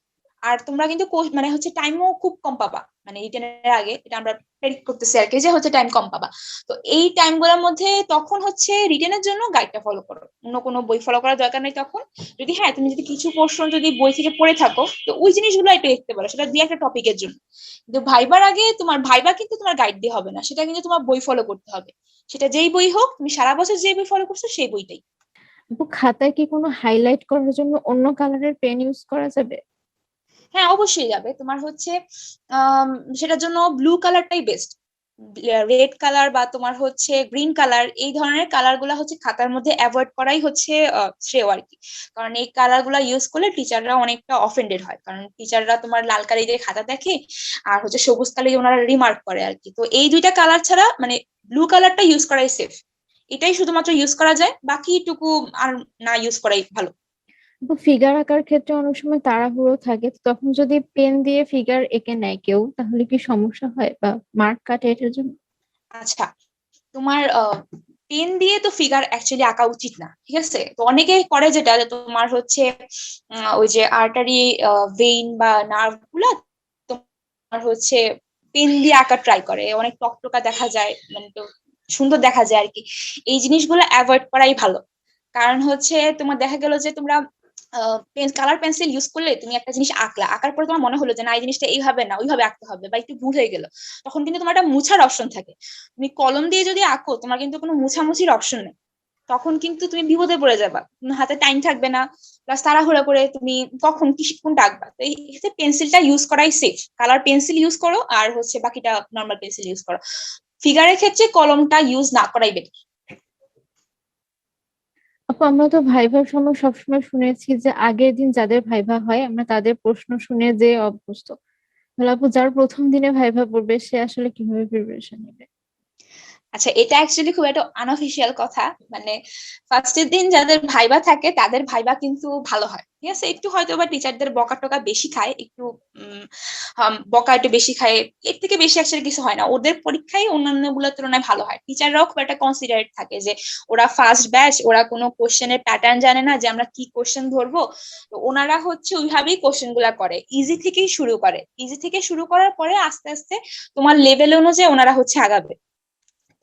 আর তোমরা কিন্তু মানে হচ্ছে টাইমও খুব কম পাবা, মানে রিটেনের আগে এটা আমরা প্রেডিক্ট করতেছি আর কি, যে হচ্ছে টাইম কম পাবা। তো এই টাইম গুলোর মধ্যে তখন হচ্ছে রিটেনের জন্য গাইডটা ফলো করো, অন্য কোনো বই ফলো করার দরকার নেই তখন। যদি হ্যাঁ তুমি যদি কিছু পোর্শন যদি বই থেকে পড়ে থাকো, তো ওই জিনিসগুলো একটু দেখতে পারো, সেটা দুই একটা টপিকের জন্য। কিন্তু ভাইবার আগে তোমার ভাইবা কিন্তু তোমার গাইড দিয়ে হবে না, সেটা কিন্তু তোমার বই ফলো করতে হবে। সেটা যেই বই হোক, তুমি সারা বছর যে বই ফলো করছো সেই বইটাই। আপু, খাতায় কি কোনো হাইলাইট করার জন্য অন্য কালারের পেন ইউজ করা যাবে? হ্যাঁ, অবশ্যই যাবে। তোমার হচ্ছে আম, সেটার জন্য ব্লু কালারটাই বেস্ট। রেড কালার বা তোমার হচ্ছে গ্রিন কালার, এই ধরনের কালার গুলা হচ্ছে খাতার মধ্যে অ্যাভয়েড করাই হচ্ছে শ্রেয় আর কি। কারণ এই কালার গুলা ইউজ করলে টিচাররা অনেকটা অফেন্ডেড হয়, কারণ টিচাররা তোমার লাল কালি দিয়ে খাতা দেখে, আর হচ্ছে সবুজ কালি ওনারা রিমার্ক করে আর কি। তো এই দুইটা কালার ছাড়া মানে ব্লু কালারটা ইউজ করাই সেফ। এটাই শুধুমাত্র ইউজ করা যায়, বাকিটুকু আর না ইউজ করাই ভালো। আপু, ফিগার আঁকার ক্ষেত্রে অনেক সময় তাড়াহুড়ো থাকে, তো তখন যদি পেন দিয়ে ফিগার এঁকে নেয় কেউ, তাহলে কি সমস্যা হয় বা মার্ক কাটে এটার জন্য? আচ্ছা, তোমার পেন দিয়ে তো ফিগার অ্যাকচুয়ালি আঁকা উচিত না, ঠিক আছে? তো অনেকে করে যেটা, যে তোমার হচ্ছে ওই যে আর্টারি ভেইন বা নার্ভ গুলা তোমার হচ্ছে পেন দিয়ে আঁকা ট্রাই করে, অনেক টকটকা দেখা যায়, মানে তো সুন্দর দেখা যায় আর কি। এই জিনিসগুলো অ্যাভয়েড করাই ভালো। কারণ হচ্ছে তোমার দেখা গেল যে তোমরা কালার পেন্সিল ইউজ করলে তুমি একটা জিনিস আঁকলা, আঁকার পরে তোমার মনে হলো যে না, এই জিনিসটা এইভাবে না ওইভাবে আঁকতে হবে, বা একটু ভুল হয়ে গেল, তখন কিন্তু তোমার একটা মুছার অপশন থাকে। তুমি কলম দিয়ে যদি আঁকো, তোমার কিন্তু কোনো মুছামুছির অপশন নেই। তখন কিন্তু তুমি বিপদে পড়ে যাবা, তোমার হাতে টাইম থাকবে না, প্লাস তাড়াহুড়া করে তুমি কখন কি কোনটা আঁকবা। তো এই ক্ষেত্রে পেন্সিলটা ইউজ করাই সেফ। কালার পেন্সিল ইউজ করো, আর হচ্ছে বাকিটা নর্মাল পেন্সিল ইউজ করো। ফিগারের ক্ষেত্রে কলমটা ইউজ না করাই বেটার। আপু, আমরা তো ভাইভার সময় সবসময় শুনেছি যে আগের দিন যাদের ভাইভা হয় আমরা তাদের প্রশ্ন শুনে যে অভ্যস্ত। তাহলে আপু, যার প্রথম দিনে ভাইভা পড়বে সে আসলে কিভাবে প্রিপারেশন নেবে? আচ্ছা, এটা অ্যাকচুয়ালি খুব একটা আনঅফিসিয়াল কথা। মানে ফার্স্টের দিন যাদের ভাইবা থাকে তাদের ভাইবা কিন্তু ভালো হয়, ঠিক আছে? একটু হয়তো বা টিচারদের বকা টকা বেশি খায়, একটু বকা একটু বেশি খায়। এর থেকে বেশি অ্যাকচুয়ালি কিছু হয় না, ওদের পরীক্ষায় অন্যান্য গুলোর তুলনায় ভালো হয়। টিচাররাও খুব একটা কনসিডারেট থাকে, যে ওরা ফার্স্ট ব্যাচ, ওরা কোনো কোশ্চেনের প্যাটার্ন জানে না যে আমরা কি কোশ্চেন ধরবো। তো ওনারা হচ্ছে ওইভাবেই কোশ্চেন গুলা করে, ইজি থেকেই শুরু করে। ইজি থেকে শুরু করার পরে আস্তে আস্তে তোমার লেভেল অনুযায়ী ওনারা হচ্ছে আগাবে,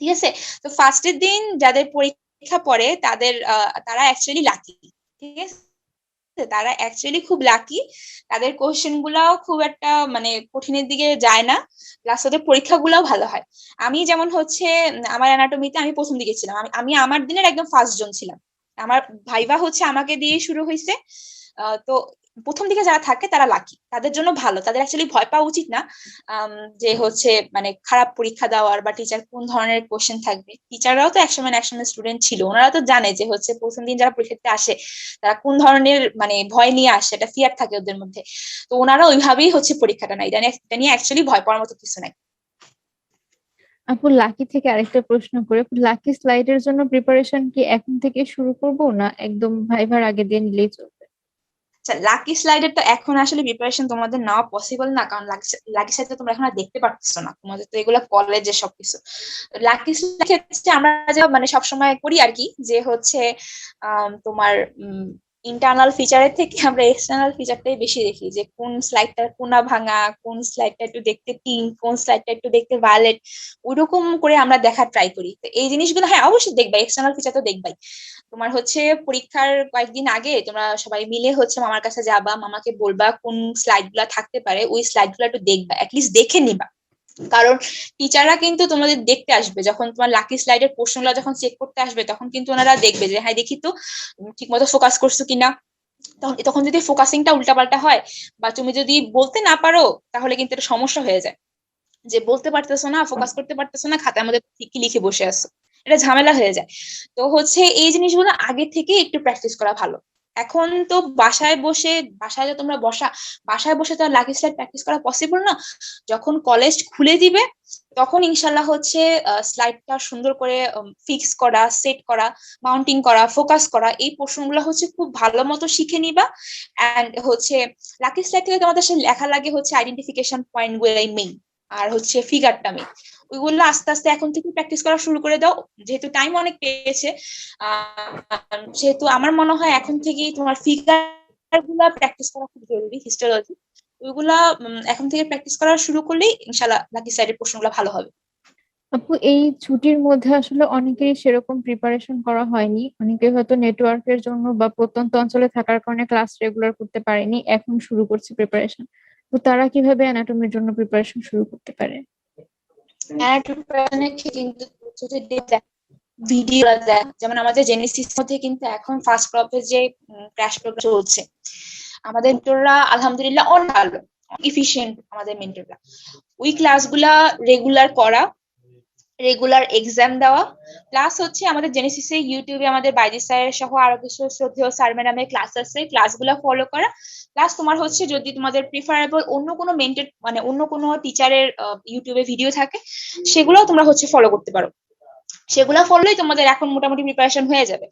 ঠিক আছে? তো ফার্স্টের দিন যাদের পরীক্ষা পড়ে তাদের তারা অ্যাকচুয়ালি লাকি, ঠিক আছে? তারা অ্যাকচুয়ালি খুব লাকি। তাদের কোশ্চেন গুলাও খুব একটা মানে কঠিনের দিকে যায় না, প্লাস ওদের পরীক্ষাগুলোও ভালো হয়। আমি যেমন হচ্ছে আমার অ্যানাটমিতে আমি প্রথম দিকে ছিলাম, আমি আমি আমার দিনের একদম ফার্স্ট জন ছিলাম। আমার ভাইবা হচ্ছে আমাকে দিয়ে শুরু হয়েছে। তো প্রথম দিকে যারা থাকে তারা লাকি, তাদের জন্য ভালো, তাদের অ্যাকচুয়ালি ভয় পাওয়া উচিত না। যে হচ্ছে মানে খারাপ পরীক্ষা দেওয়ার বা টিচার কোন ধরনের কোশ্চেন থাকবে। টিচাররাও তো একসময় না একসময় স্টুডেন্ট ছিল, ওনারা তো জানে যে হচ্ছে প্রথম দিন যারা পরীক্ষাতে আসে তারা কোন ধরনের মানে ভয় নিয়ে আসে, এটা ফিয়ার থাকে ওদের মধ্যে। তো ওনারা ওইভাবেই হচ্ছে পরীক্ষাটা নেয়, এটা নিয়ে অ্যাকচুয়ালি ভয় পাওয়ার মতো কিছু নাই। আপু, লাকি থেকে আরেকটা প্রশ্ন করে, লাকি স্লাইডের জন্য প্রিপারেশন কি এখন থেকে শুরু করব, না একদম ভাইভার আগে দিয়ে নিলেই চলবে? লাকি স্লাইডের তো এখন আসলে প্রিপারেশন তোমাদের নেওয়া পসিবল না, কারণ লাকি স্লাইড তোমরা এখন আর দেখতে পারতেছো না, তোমাদের তো এগুলো কলেজে সবকিছু। লাকি স্লাইড ক্ষেত্রে আমরা যা মানে সবসময় করি আর কি, যে হচ্ছে তোমার ইন্টারনাল ফিচারের থেকে আমরা এক্সটার্নাল ফিচারটাই বেশি দেখি, যে কোন স্লাইডটা কোনা ভাঙা, কোন স্লাইডটা একটু দেখতে পিঙ্ক, কোন স্লাইডটা একটু দেখতে ভায়োলেট, ওইরকম করে আমরা দেখার ট্রাই করি। তো এই জিনিসগুলো হ্যাঁ অবশ্যই দেখবা, এক্সটার্নাল ফিচার তো দেখবাই। তোমার হচ্ছে পরীক্ষার কয়েকদিন আগে তোমরা সবাই মিলে হচ্ছে মামার কাছে যাবা, মামাকে বলবা কোন স্লাইড গুলা থাকতে পারে, ওই স্লাইড গুলো একটু দেখবা, অ্যাটলিস্ট দেখে নিবা। কারণ টিচাররা কিন্তু তোমাদের দেখতে আসবে, যখন তোমার লাকি স্লাইডের প্রশ্নগুলো যখন চেক করতে আসবে, তখন কিন্তু ওনারা দেখবে যে হ্যাঁ দেখি তো ঠিক মতো ফোকাস করছো কিনা। তখন তখন যদি ফোকাসিংটা উল্টাপাল্টা হয় বা তুমি যদি বলতে না পারো, তাহলে কিন্তু এটা সমস্যা হয়ে যায়, যে বলতে পারতেছো না, ফোকাস করতে পারতেছো না, খাতার মধ্যে ঠিকই লিখে বসে আছো, এটা ঝামেলা হয়ে যায়। তো হচ্ছে এই জিনিসগুলো আগে থেকে একটু প্র্যাকটিস করা ভালো। এখন তো বাসায় বসে, বাসায় যে তোমরা বাসায় বসে তো আর লাকি স্লাইড প্র্যাকটিস করা পসিবল না। যখন কলেজ খুলে দিবে, তখন ইনশাল্লাহ হচ্ছে স্লাইডটা সুন্দর করে ফিক্স করা, সেট করা, মাউন্টিং করা, ফোকাস করা, এই প্রশ্নগুলো হচ্ছে খুব ভালো মতো শিখে নিবা। এন্ড হচ্ছে লাকি স্লাইড থেকে তোমাদের সে লেখা লাগে হচ্ছে আইডেন্টিফিকেশন পয়েন্ট গুলাই মেইন, আর হচ্ছে ফিগারটা মেইন। ওইগুলো আস্তে আস্তে এখন থেকে প্র্যাকটিস করা শুরু করে দাও, যেহেতু টাইম অনেক পেয়েছে। সেহেতু আমার মনে হয় এখন থেকেই তোমার ফিগার গুলা প্র্যাকটিস করা খুব জরুরি, হিস্টোলজি ওইগুলা এখন থেকে প্র্যাকটিস করা শুরু করলেই ইনশাল্লাহ লাকি সাইডের প্রশ্নগুলো ভালো হবে। আপু এই ছুটির মধ্যে আসলে অনেকেরই সেরকম প্রিপারেশন করা হয়নি, অনেকে হয়তো নেটওয়ার্কের জন্য বা প্রত্যন্ত অঞ্চলে থাকার কারণে ক্লাস রেগুলার করতে পারেনি, এখন শুরু করছে প্রিপারেশন। তো তারা কিভাবে অ্যানাটমির জন্য প্রিপারেশন শুরু করতে পারে? প্রিপারেশনের কিন্তু ভিডিও দেয়, যেমন আমাদের জেনেসিস মধ্যে কিন্তু এখন ফার্স্ট ক্রপে যে ক্র্যাশ প্রোগ্রাম চলছে, আমাদের মেন্টররা আলহামদুলিল্লাহ অনেক ভালো, ইফিশিয়েন্ট আমাদের মেন্টররা। ওই ক্লাসগুলা রেগুলার করা, রেগুলার এক্সাম দেওয়া, প্লাস হচ্ছে আমাদের জেনেসিসে ইউটিউবে আমাদের বাইজি স্যার সহ আরো কিছু শ্রদ্ধেয় স্যার ম্যাডামের ক্লাস আছে, ক্লাসগুলো ফলো করা। প্লাস তোমার হচ্ছে যদি তোমাদের প্রিফারেবল অন্য কোনো মেন্টর মানে অন্য কোনো টিচারের ইউটিউবে ভিডিও থাকে, সেগুলো তোমরা হচ্ছে ফলো করতে পারো। সেগুলা ফলোই তোমাদের এখন মোটামুটি প্রিপারেশন হয়ে যাবে।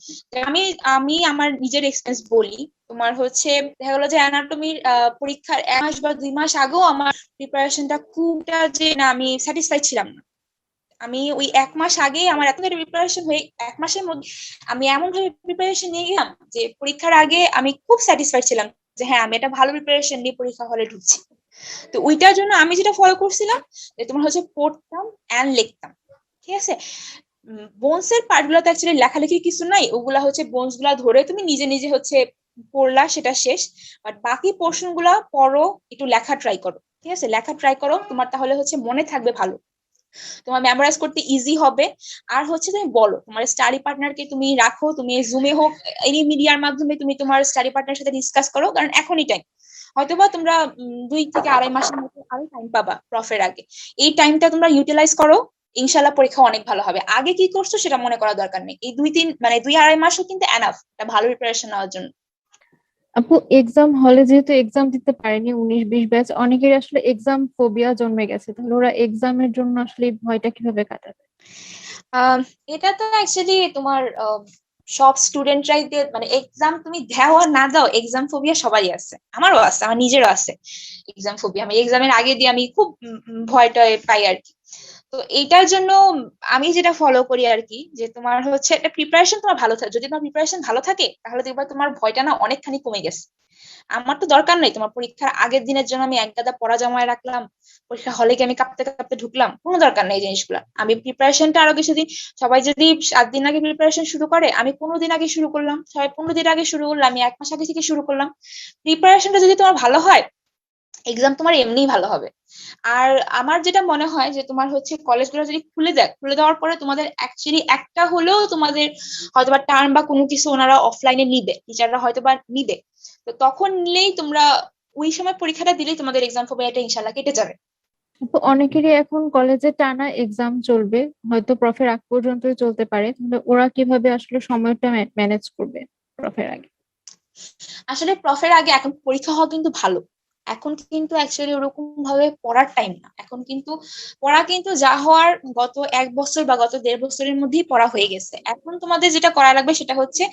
আমি আমি আমার নিজের এক্সপিরিয়েন্স বলি, তোমার হচ্ছে দেখা গেলো যে অ্যানাটমির পরীক্ষার 1 মাস বা 2 মাস আগেও আমার প্রিপারেশনটা খুবটা যে না আমি স্যাটিসফাইড ছিলাম না। আমি ওই 1 মাস আগেই আমার এত প্রিপারেশন হয়ে 1 মাসের মধ্যে আমি এমন ভাবে প্রিপারেশন নিয়ে গেলাম যে পরীক্ষার আগে আমি খুব স্যাটিসফাইড ছিলাম যে হ্যাঁ আমি একটা ভালো প্রিপারেশন নিয়ে পরীক্ষা হলে ঢুকছি। তো ওইটার জন্য আমি যেটা ফলো করছিলাম যে তোমার হচ্ছে পড়তাম এন্ড লিখতাম, ঠিক আছে। বোনস এর পার্ট গুলো তো অ্যাকচুয়ালি লেখালেখি কিছু নাই, ওগুলা হচ্ছে বোনস গুলা ধরে তুমি নিজে নিজে হচ্ছে পড়লা, সেটা শেষ। বাট বাকি পোর্শন গুলা পড়ো, একটু লেখা ট্রাই করো, ঠিক আছে, লেখা ট্রাই করো, তোমার তাহলে হচ্ছে মনে থাকবে ভালো, তোমার মেমোরাইজ করতে ইজি হবে। আর হচ্ছে তুমি বলো তোমার স্টাডি পার্টনারকে তুমি রাখো, তুমি জুমে হোক এনি মিডিয়ার মাধ্যমে তুমি তোমার স্টাডি পার্টনার সাথে ডিসকাস করো, কারণ এখনই টাইম। হয়তোবা তোমরা 2 থেকে 2.5 মাসের মতো আরো টাইম পাবা প্রফের আগে, এই টাইমটা তোমরা ইউটিলাইজ করো, ইনশাল্লাহ পরীক্ষা অনেক ভালো হবে। আগে কি করছো সেটা মনে করা দরকার নেই, এই 2-3 মানে 2-2.5 মাসও কিন্তু এনাফ একটা ভালো প্রিপারেশন নেওয়ার জন্য। আপু এক্সাম হলে যেহেতু এক্সাম দিতে পারেনি 19-20 ব্যাচ, অনেকের আসলে এক্সাম ফোবিয়া জন্মে গেছে, তাহলে ওরা এক্সামের জন্য আসলে এই ভয়টা কিভাবে কাটাবে? এটা তো অ্যাকচুয়ালি তোমার সব স্টুডেন্টরাই মানে এক্সাম তুমি দাও আর না দাও, এক্সাম ফোবিয়া সবারই আছে, আমারও আছে, আমার নিজেরও আছে এক্সাম ফোবিয়া। আমি এক্সামের আগে দিয়ে আমি খুব ভয়টা পাই আর কি। তো এইটার জন্য আমি যেটা ফলো করি আর কি, যে তোমার হচ্ছে একটা প্রিপারেশন তোমার ভালো থাকে, যদি তোমার প্রিপারেশন ভালো থাকে তাহলে দেখবা তোমার ভয়টা না অনেকখানি কমে গেছে। আমার তো দরকার নেই তোমার পরীক্ষার আগের দিনের জন্য আমি এক গাদা পড়া জমায় রাখলাম, পরীক্ষা হলে কি আমি কাঁপতে কাঁপতে ঢুকলাম, কোনো দরকার নেই জিনিসগুলো। আমি প্রিপারেশনটা আরো কিছুদিন, সবাই যদি 7 দিন আগে প্রিপারেশন শুরু করে, আমি 15 দিন আগে শুরু করলাম, সবাই 15 দিন আগে শুরু করলাম, আমি 1 মাস আগে থেকে শুরু করলাম। প্রিপারেশনটা যদি তোমার ভালো হয়, এক্সাম তোমার এমনিই ভালো হবে। আর আমার যেটা মনে হয় যে তোমার হচ্ছে কলেজগুলো যদি খুলে দেয়, খুলে দেওয়ার পরে তোমাদের অ্যাকচুয়ালি একটা হলেও তোমাদের হয়তোবা টার্ম বা কোনো কিছু ওনারা অফলাইনে নিবে, টিচাররা হয়তোবা নিবে। তো তখন নিলেই তোমরা ওই সময় পরীক্ষাটা দিলেই তোমাদের এক্সাম ফোবিয়াটা ইনশাল্লাহ কেটে যাবে। আপু অনেকেরই এখন কলেজে টানা এক্সাম চলবে, হয়তো প্রফের আগ পর্যন্তই চলতে পারে, তাহলে ওরা কিভাবে আসলে সময়টা ম্যানেজ করবে প্রফের আগে? আসলে প্রফের আগে এখন পরীক্ষা হওয়া কিন্তু ভালো, এখন কিন্তু অ্যাকচুয়ালি ওরকম ভাবে পড়ার টাইম না। এখন কিন্তু পড়া কিন্তু যা হওয়ার গত 1 বছর বা গত 1.5 বছরের মধ্যেই পড়া হয়ে গেছে। এখন তোমাদের যেটা করা লাগবে সেটা হচ্ছে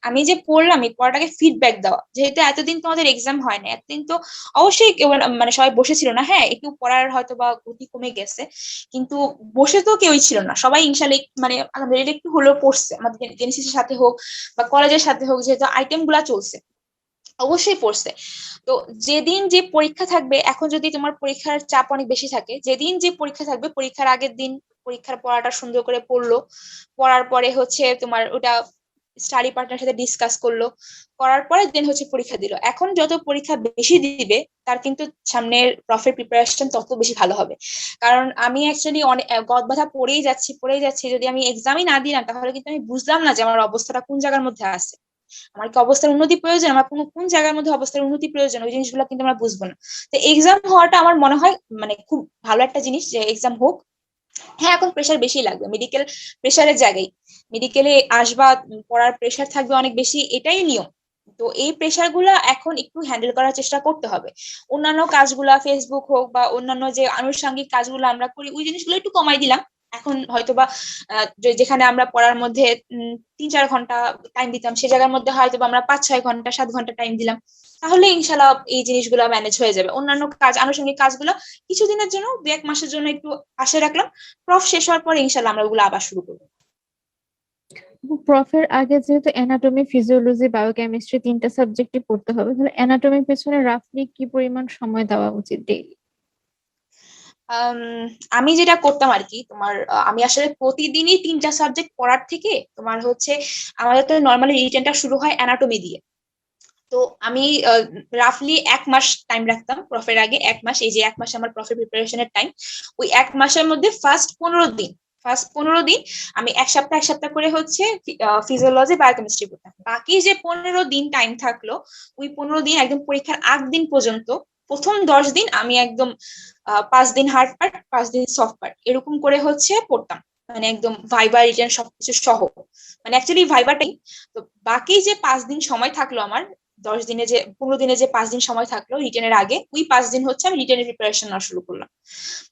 আমি যে পড়লাম এই পড়াটাকে ফিডব্যাক দেওয়া। যেহেতু এতদিন তোমাদের এক্সাম হয় না, এতদিন তো অবশ্যই মানে সবাই বসেছিল না, হ্যাঁ একটু পড়ার হয়তো বা গতি কমে গেছে, কিন্তু বসে তো কেউই ছিল না, সবাই ইনশাল্লাহ মানে আলহামদুলিল্লাহ একটু হলেও পড়ছে, আমাদের জেনেসিসের সাথে হোক বা কলেজের সাথে হোক, যেহেতু আইটেম গুলা চলছে অবশ্যই পড়ছে। তো যেদিন যে পরীক্ষা থাকবে, এখন যদি তোমার পরীক্ষার চাপ অনেক বেশি থাকে, যেদিন যে পরীক্ষা থাকবে পরীক্ষার আগের দিন পরীক্ষার পড়াটা সুন্দর করে পড়লো, পড়ার পরে হচ্ছে তোমার ওটা স্টাডি পার্টনার সাথে ডিসকাস করলো, করার পরে দেন হচ্ছে পরীক্ষা দিল। এখন যত পরীক্ষা বেশি দিবে তার কিন্তু সামনের প্রফের প্রিপারেশন তত বেশি ভালো হবে। কারণ আমি অ্যাকচুয়ালি অনেক গদ বাঁধা পড়েই যাচ্ছি, যদি আমি এক্সামই না দিলাম তাহলে কিন্তু আমি বুঝলাম না যে আমার অবস্থাটা কোন জায়গার মধ্যে আছে, আমার কি অবস্থার উন্নতি প্রয়োজন, আমার কোন কোন জায়গার মধ্যে অবস্থার উন্নতি প্রয়োজন, ওই জিনিসগুলো কিন্তু আমরা বুঝবো না। তো এক্সাম হওয়াটা আমার মনে হয় মানে খুব ভালো একটা জিনিস যে এক্সাম হোক। হ্যাঁ এখন প্রেশার বেশি লাগবে, মেডিকেল প্রেশারের জায়গায় মেডিকেলে আসবা, পড়ার প্রেশার থাকবে অনেক বেশি, এটাই নিয়ম। তো এই প্রেশার গুলা এখন একটু হ্যান্ডেল করার চেষ্টা করতে হবে। অন্যান্য কাজগুলা ফেসবুক হোক বা অন্যান্য যে আনুষঙ্গিক কাজগুলো আমরা করি ওই জিনিসগুলো একটু কমাই দিলাম। এখন হয়তোবা যেখানে আমরা পড়ার মধ্যে 3-4 ঘন্টা টাইম দিতাম, সে জায়গার মধ্যে হয়তো আমরা 5-6 ঘন্টা 7 ঘন্টা টাইম দিলাম, তাহলে ইনশাল্লাহ এই জিনিসগুলো ম্যানেজ হয়ে যাবে। অন্যান্য কাজ আনুষঙ্গিক কাজগুলো কিছুদিনের জন্য 2-1 মাসের জন্য একটু পাশে রাখলাম, প্রফ শেষ হওয়ার পরে ইনশাল্লাহ আমরা ওগুলো আবার শুরু করবো। প্রফের আগে যেহেতু অ্যানাটমি, ফিজিওলজি, বায়োকেমিস্ট্রি 3টা সাবজেক্টই পড়তে হবে, তাহলে অ্যানাটমির পেছনে রাফলি কি পরিমাণ সময় দেওয়া উচিত ডেইলি? আম, আমি যেটা করতাম আর কি তোমার, আমি আসলে প্রতিদিনই 3টা সাবজেক্ট পড়ার থেকে তোমার হচ্ছে আমাদের তো নর্মালি রিটেনটা শুরু হয় অ্যানাটমি দিয়ে। তো আমি রাফলি 1 মাস টাইম রাখতাম প্রফের আগে, 1 মাস, এই যে 1 মাস আমার প্রফের প্রিপারেশনের টাইম, ওই 1 মাসের মধ্যে ফার্স্ট 15 দিন আমি এক সপ্তাহ করে হচ্ছে ফিজিওলজি বায়োকেমিস্ট্রি পড়তাম। বাকি যে 15 দিন টাইম থাকলো, ওই 15 দিন একদম পরীক্ষার আগ দিন পর্যন্ত প্রথম 10 দিন আমি একদম 5 দিন হার্ড পার্ট 5 দিন সফট পার্ট এরকম করে হচ্ছে পড়তাম, মানে একদম ভাইবা রিটেন সবকিছু সহ, মানে অ্যাকচুয়ালি ভাইবাটাই। তো বাকি যে 5 দিন সময় থাকলো আমার, 10 দিনে যে 15 দিনে যে 5 দিন সময় থাকলো রিটেনের আগে, ওই 5 দিন হচ্ছে আমি রিটেনের প্রিপারেশন নেওয়া শুরু করলাম।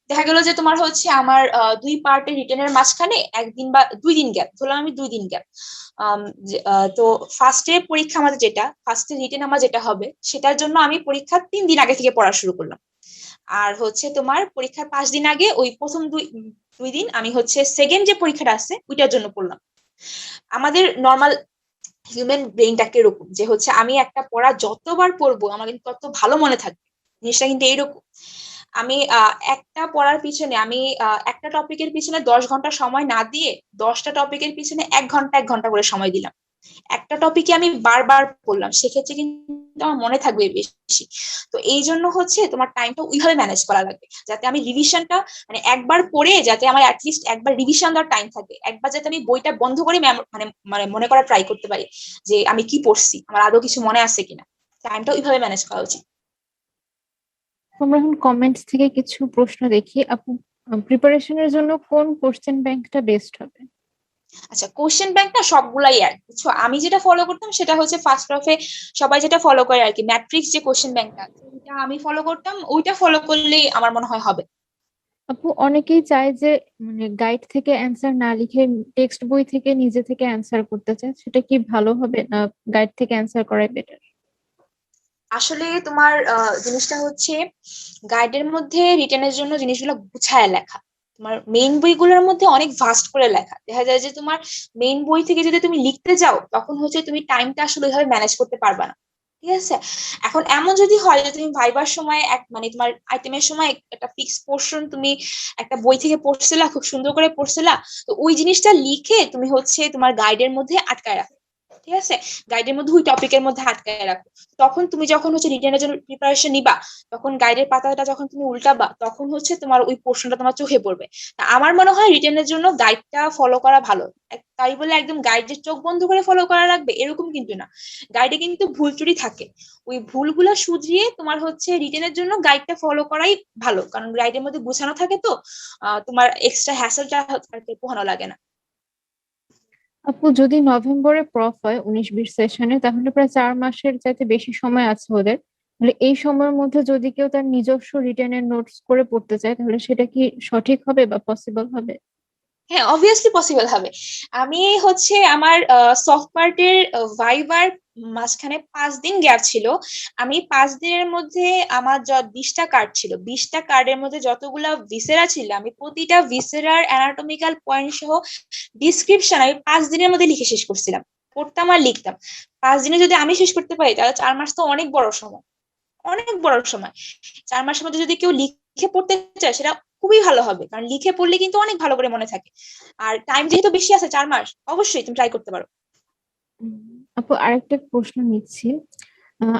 দেখা গেল যে তোমার হচ্ছে আমার 2 পার্টের রিটেনের মাঝখানে 1 দিন বা 2 দিন গ্যাপ, ধরলাম আমি 2 দিন গ্যাপ। তো ফার্স্টে রিটেন আমার যেটা হবে সেটার জন্য আমি পরীক্ষার 3 দিন আগে থেকে পড়া শুরু করলাম। আর হচ্ছে তোমার পরীক্ষার 5 দিন আগে ওই প্রথম দুই দুই দিন আমি হচ্ছে সেকেন্ড যে পরীক্ষাটা আছে ওইটার জন্য পড়লাম। আমাদের নর্মাল হিউম্যান ব্রেইনটাকে এরকম যে হচ্ছে আমি একটা পড়া যতবার পড়বো আমার কিন্তু তত ভালো মনে থাকবে, জিনিসটা কিন্তু এইরকম। আমি একটা পড়ার পিছনে আমি একটা টপিকের পিছনে 10 ঘন্টা সময় না দিয়ে 10টা টপিকের পিছনে 1 ঘন্টা 1 ঘন্টা করে সময় দিলাম, একটা টপিকে আমি বারবার পড়লাম, সেক্ষেত্রে কিন্তু আমার মনে থাকবে বেশি। তো এই জন্য হচ্ছে তোমার টাইমটা ওইভাবে ম্যানেজ করা লাগবে, যাতে আমি রিভিশনটা মানে একবার পড়ে যাতে আমার অ্যাটলিস্ট একবার রিভিশন দেওয়ার টাইম থাকে, একবার যাতে আমি বইটা বন্ধ করে মানে মানে মনে করা ট্রাই করতে পারি যে আমি কি পড়ছি, আমার আদৌ কিছু মনে আছে কিনা। টাইমটা ওইভাবে ম্যানেজ করা উচিত। আমরা এখন কমেন্টস থেকে কিছু প্রশ্ন দেখি আপু। প্রিপারেশনের জন্য কোন কোশ্চেন ব্যাংকটা বেস্ট হবে? আচ্ছা, কোশ্চেন ব্যাংক না সবগুলাই এক বুঝছো, আমি যেটা ফলো করতাম সেটা হচ্ছে ফার্স্ট অফে সবাই যেটা ফলো করে আর কি, ম্যাট্রিক্স যে কোশ্চেন ব্যাংকটা ওইটা আমি ফলো করতাম, ওইটা ফলো করলেই আমার মনে হয় হবে। আপু, অনেকেই চায় যে মানে গাইড থেকে অ্যান্সার না লিখে টেক্সট বই থেকে নিজে থেকে অ্যান্সার করতে চায়, সেটা কি ভালো হবে না গাইড থেকে অ্যান্সার করাই বেটার? আসলে তোমার জিনিসটা হচ্ছে গাইডের মধ্যে রিটেনের জন্য জিনিসগুলো গুছায় লেখা, তোমার মেইন বইগুলোর মধ্যে অনেক ভাস্ট করে লেখা, দেখা যায় যে তোমার মেইন বই থেকে যদি তুমি লিখতে যাও তখন হচ্ছে তুমি টাইমটা আসলে ওইভাবে ম্যানেজ করতে পারবা না। ঠিক আছে, এখন এমন যদি হয় যে তুমি ভাইবার সময় এক মানে তোমার আইটেমের সময় একটা ফিক্স পোর্শন তুমি একটা বই থেকে পড়ছিলা, খুব সুন্দর করে পড়ছিলা, তো ওই জিনিসটা লিখে তুমি হচ্ছে তোমার গাইডের মধ্যে আটকায় রাখো। ঠিক আছে, গাইডের মধ্যে ওই টপিকের মধ্যে আটকায় রাখো, তখন তুমি যখন হচ্ছে রিটেনের জন্য প্রিপারেশন নিবা, তখন গাইডের পাতাটা যখন তুমি উল্টাবা তখন হচ্ছে তোমার ওই পোর্শনটা তোমার চোখে পড়বে। তা আমার মনে হয় রিটেনের জন্য গাইডটা ফলো করা ভালো। তাই বলে একদম গাইডের চোখ বন্ধ করে ফলো করা লাগবে এরকম কিন্তু না, গাইডে কিন্তু ভুল ত্রুটি থাকে, ওই ভুলগুলো শুধরিয়ে তোমার হচ্ছে রিটেনের জন্য গাইডটা ফলো করাই ভালো, কারণ গাইডের মধ্যে গুছানো থাকে তো তোমার এক্সট্রা হ্যাসেলটা আর কি পোহানো লাগে না। আপু, যদি নভেম্বরে প্রফ হয় 19-20 সেশনে, তাহলে প্রায় 4 মাসের চাইতে বেশি সময় আছে ওদের। তাহলে এই সময়ের মধ্যে যদি কেউ তার নিজস্ব রিটেনের নোটস করে পড়তে চায় তাহলে সেটা কি সঠিক হবে বা পসিবল হবে? হ্যাঁ, অবভিয়াসলি পসিবল হবে। আমি হচ্ছে আমার সফট পার্টের ভাইবার মাঝখানে 5 দিন গ্যাপ ছিল। আমি 5 দিনের মধ্যে আমার 20টা কার্ড ছিল, 20টা কার্ডের মধ্যে যতগুলা ভিসেরা ছিল আমি প্রতিটা ভিসেরার অ্যানাটমিক্যাল পয়েন্ট সহ ডিসক্রিপশন আমি 5 দিনের মধ্যে লিখে শেষ করছিলাম। পড়তাম আর লিখতাম। 5 দিনে যদি আমি শেষ করতে পারি তাহলে 4 মাস তো অনেক বড় সময়, অনেক বড় সময়। 4 মাসের মধ্যে যদি কেউ লিখে পড়তে চায় সেটা খুবই ভালো হবে, কারণ লিখে পড়লে কিন্তু অনেক ভালো করে মনে থাকে। আর টাইম যেহেতু বেশি আছে 4 মাস, অবশ্যই তুমি ট্রাই করতে পারো। উম, আপু আরেকটা প্রশ্ন নিচ্ছি।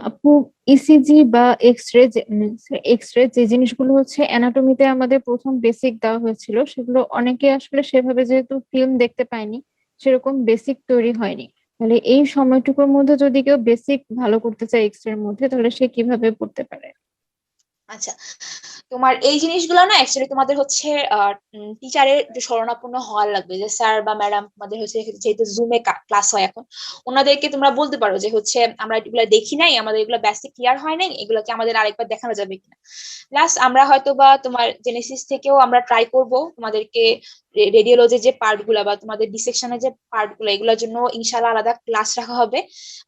আপু ইসিজি বা এক্স রে যে জিনিসগুলো হচ্ছে অ্যানাটমিতে আমাদের প্রথম বেসিক দেওয়া হয়েছিল সেগুলো অনেকে আসলে সেভাবে যেহেতু ফিল্ম দেখতে পায়নি সেরকম বেসিক তৈরি হয়নি। তাহলে এই সময়টুকুর মধ্যে যদি কেউ বেসিক ভালো করতে চায় এক্স রে মধ্যে তাহলে সে কিভাবে পড়তে পারে? আচ্ছা, তোমার এই জিনিসগুলো না অ্যাকচুয়ালি তোমাদের হচ্ছে টিচারের একটু শরণাপন্ন হওয়ার লাগবে, যে স্যার বা ম্যাডাম তোমাদের হচ্ছে যেহেতু জুমে ক্লাস হয় এখন, ওনাদেরকে তোমরা বলতে পারো যে হচ্ছে আমরা এগুলো দেখি নাই, আমাদের এগুলো বেসিক ক্লিয়ার হয় নাই, এগুলোকে আমাদের আরেকবার দেখানো যাবে কিনা। প্লাস আমরা হয়তো বা তোমার জেনেসিস থেকেও আমরা ট্রাই করব তোমাদেরকে রেডিওলজির যে পার্ট গুলা বা তোমাদের ডিসেকশনের যে পার্ট গুলো, এগুলোর জন্য ইনশাল্লাহ আলাদা ক্লাস রাখা হবে।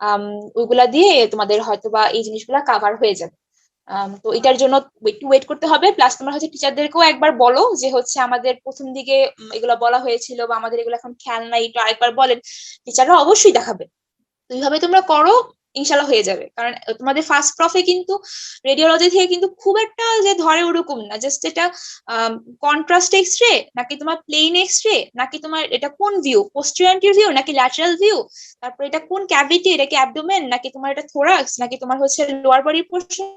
আম, ওইগুলা দিয়ে তোমাদের হয়তো বা এই জিনিসগুলা কাভার হয়ে যাবে। তো এটার জন্য একটু ওয়েট করতে হবে। প্লাস তোমরা হচ্ছে টিচারদেরকেও একবার বলো যে হচ্ছে আমাদের প্রথম দিকে এগুলো বলা হয়েছিল বা আমাদের এগুলো এখন খেয়াল নাই, একটু আরেকবার বলেন। টিচাররা অবশ্যই দেখাবে। তো এইভাবে তোমরা করো, ইনশাল্লাহ হয়ে যাবে। কারণ তোমাদের ফার্স্ট প্রফে কিন্তু রেডিওলজি থেকে কিন্তু খুব একটা যে ধরে ওরকম না, জাস্ট এটা কন্ট্রাস্ট এক্স রে নাকি তোমার প্লেন এক্স রে, নাকি তোমার এটা কোন ভিউ, পোস্টেরিয়র ভিউ নাকি ল্যাটারাল ভিউ, তারপর এটা কোন ক্যাভিটি, এটা কি অ্যাবডোমেন নাকি তোমার এটা থোরাক্স নাকি তোমার হচ্ছে লোয়ার বডির পোর্শন,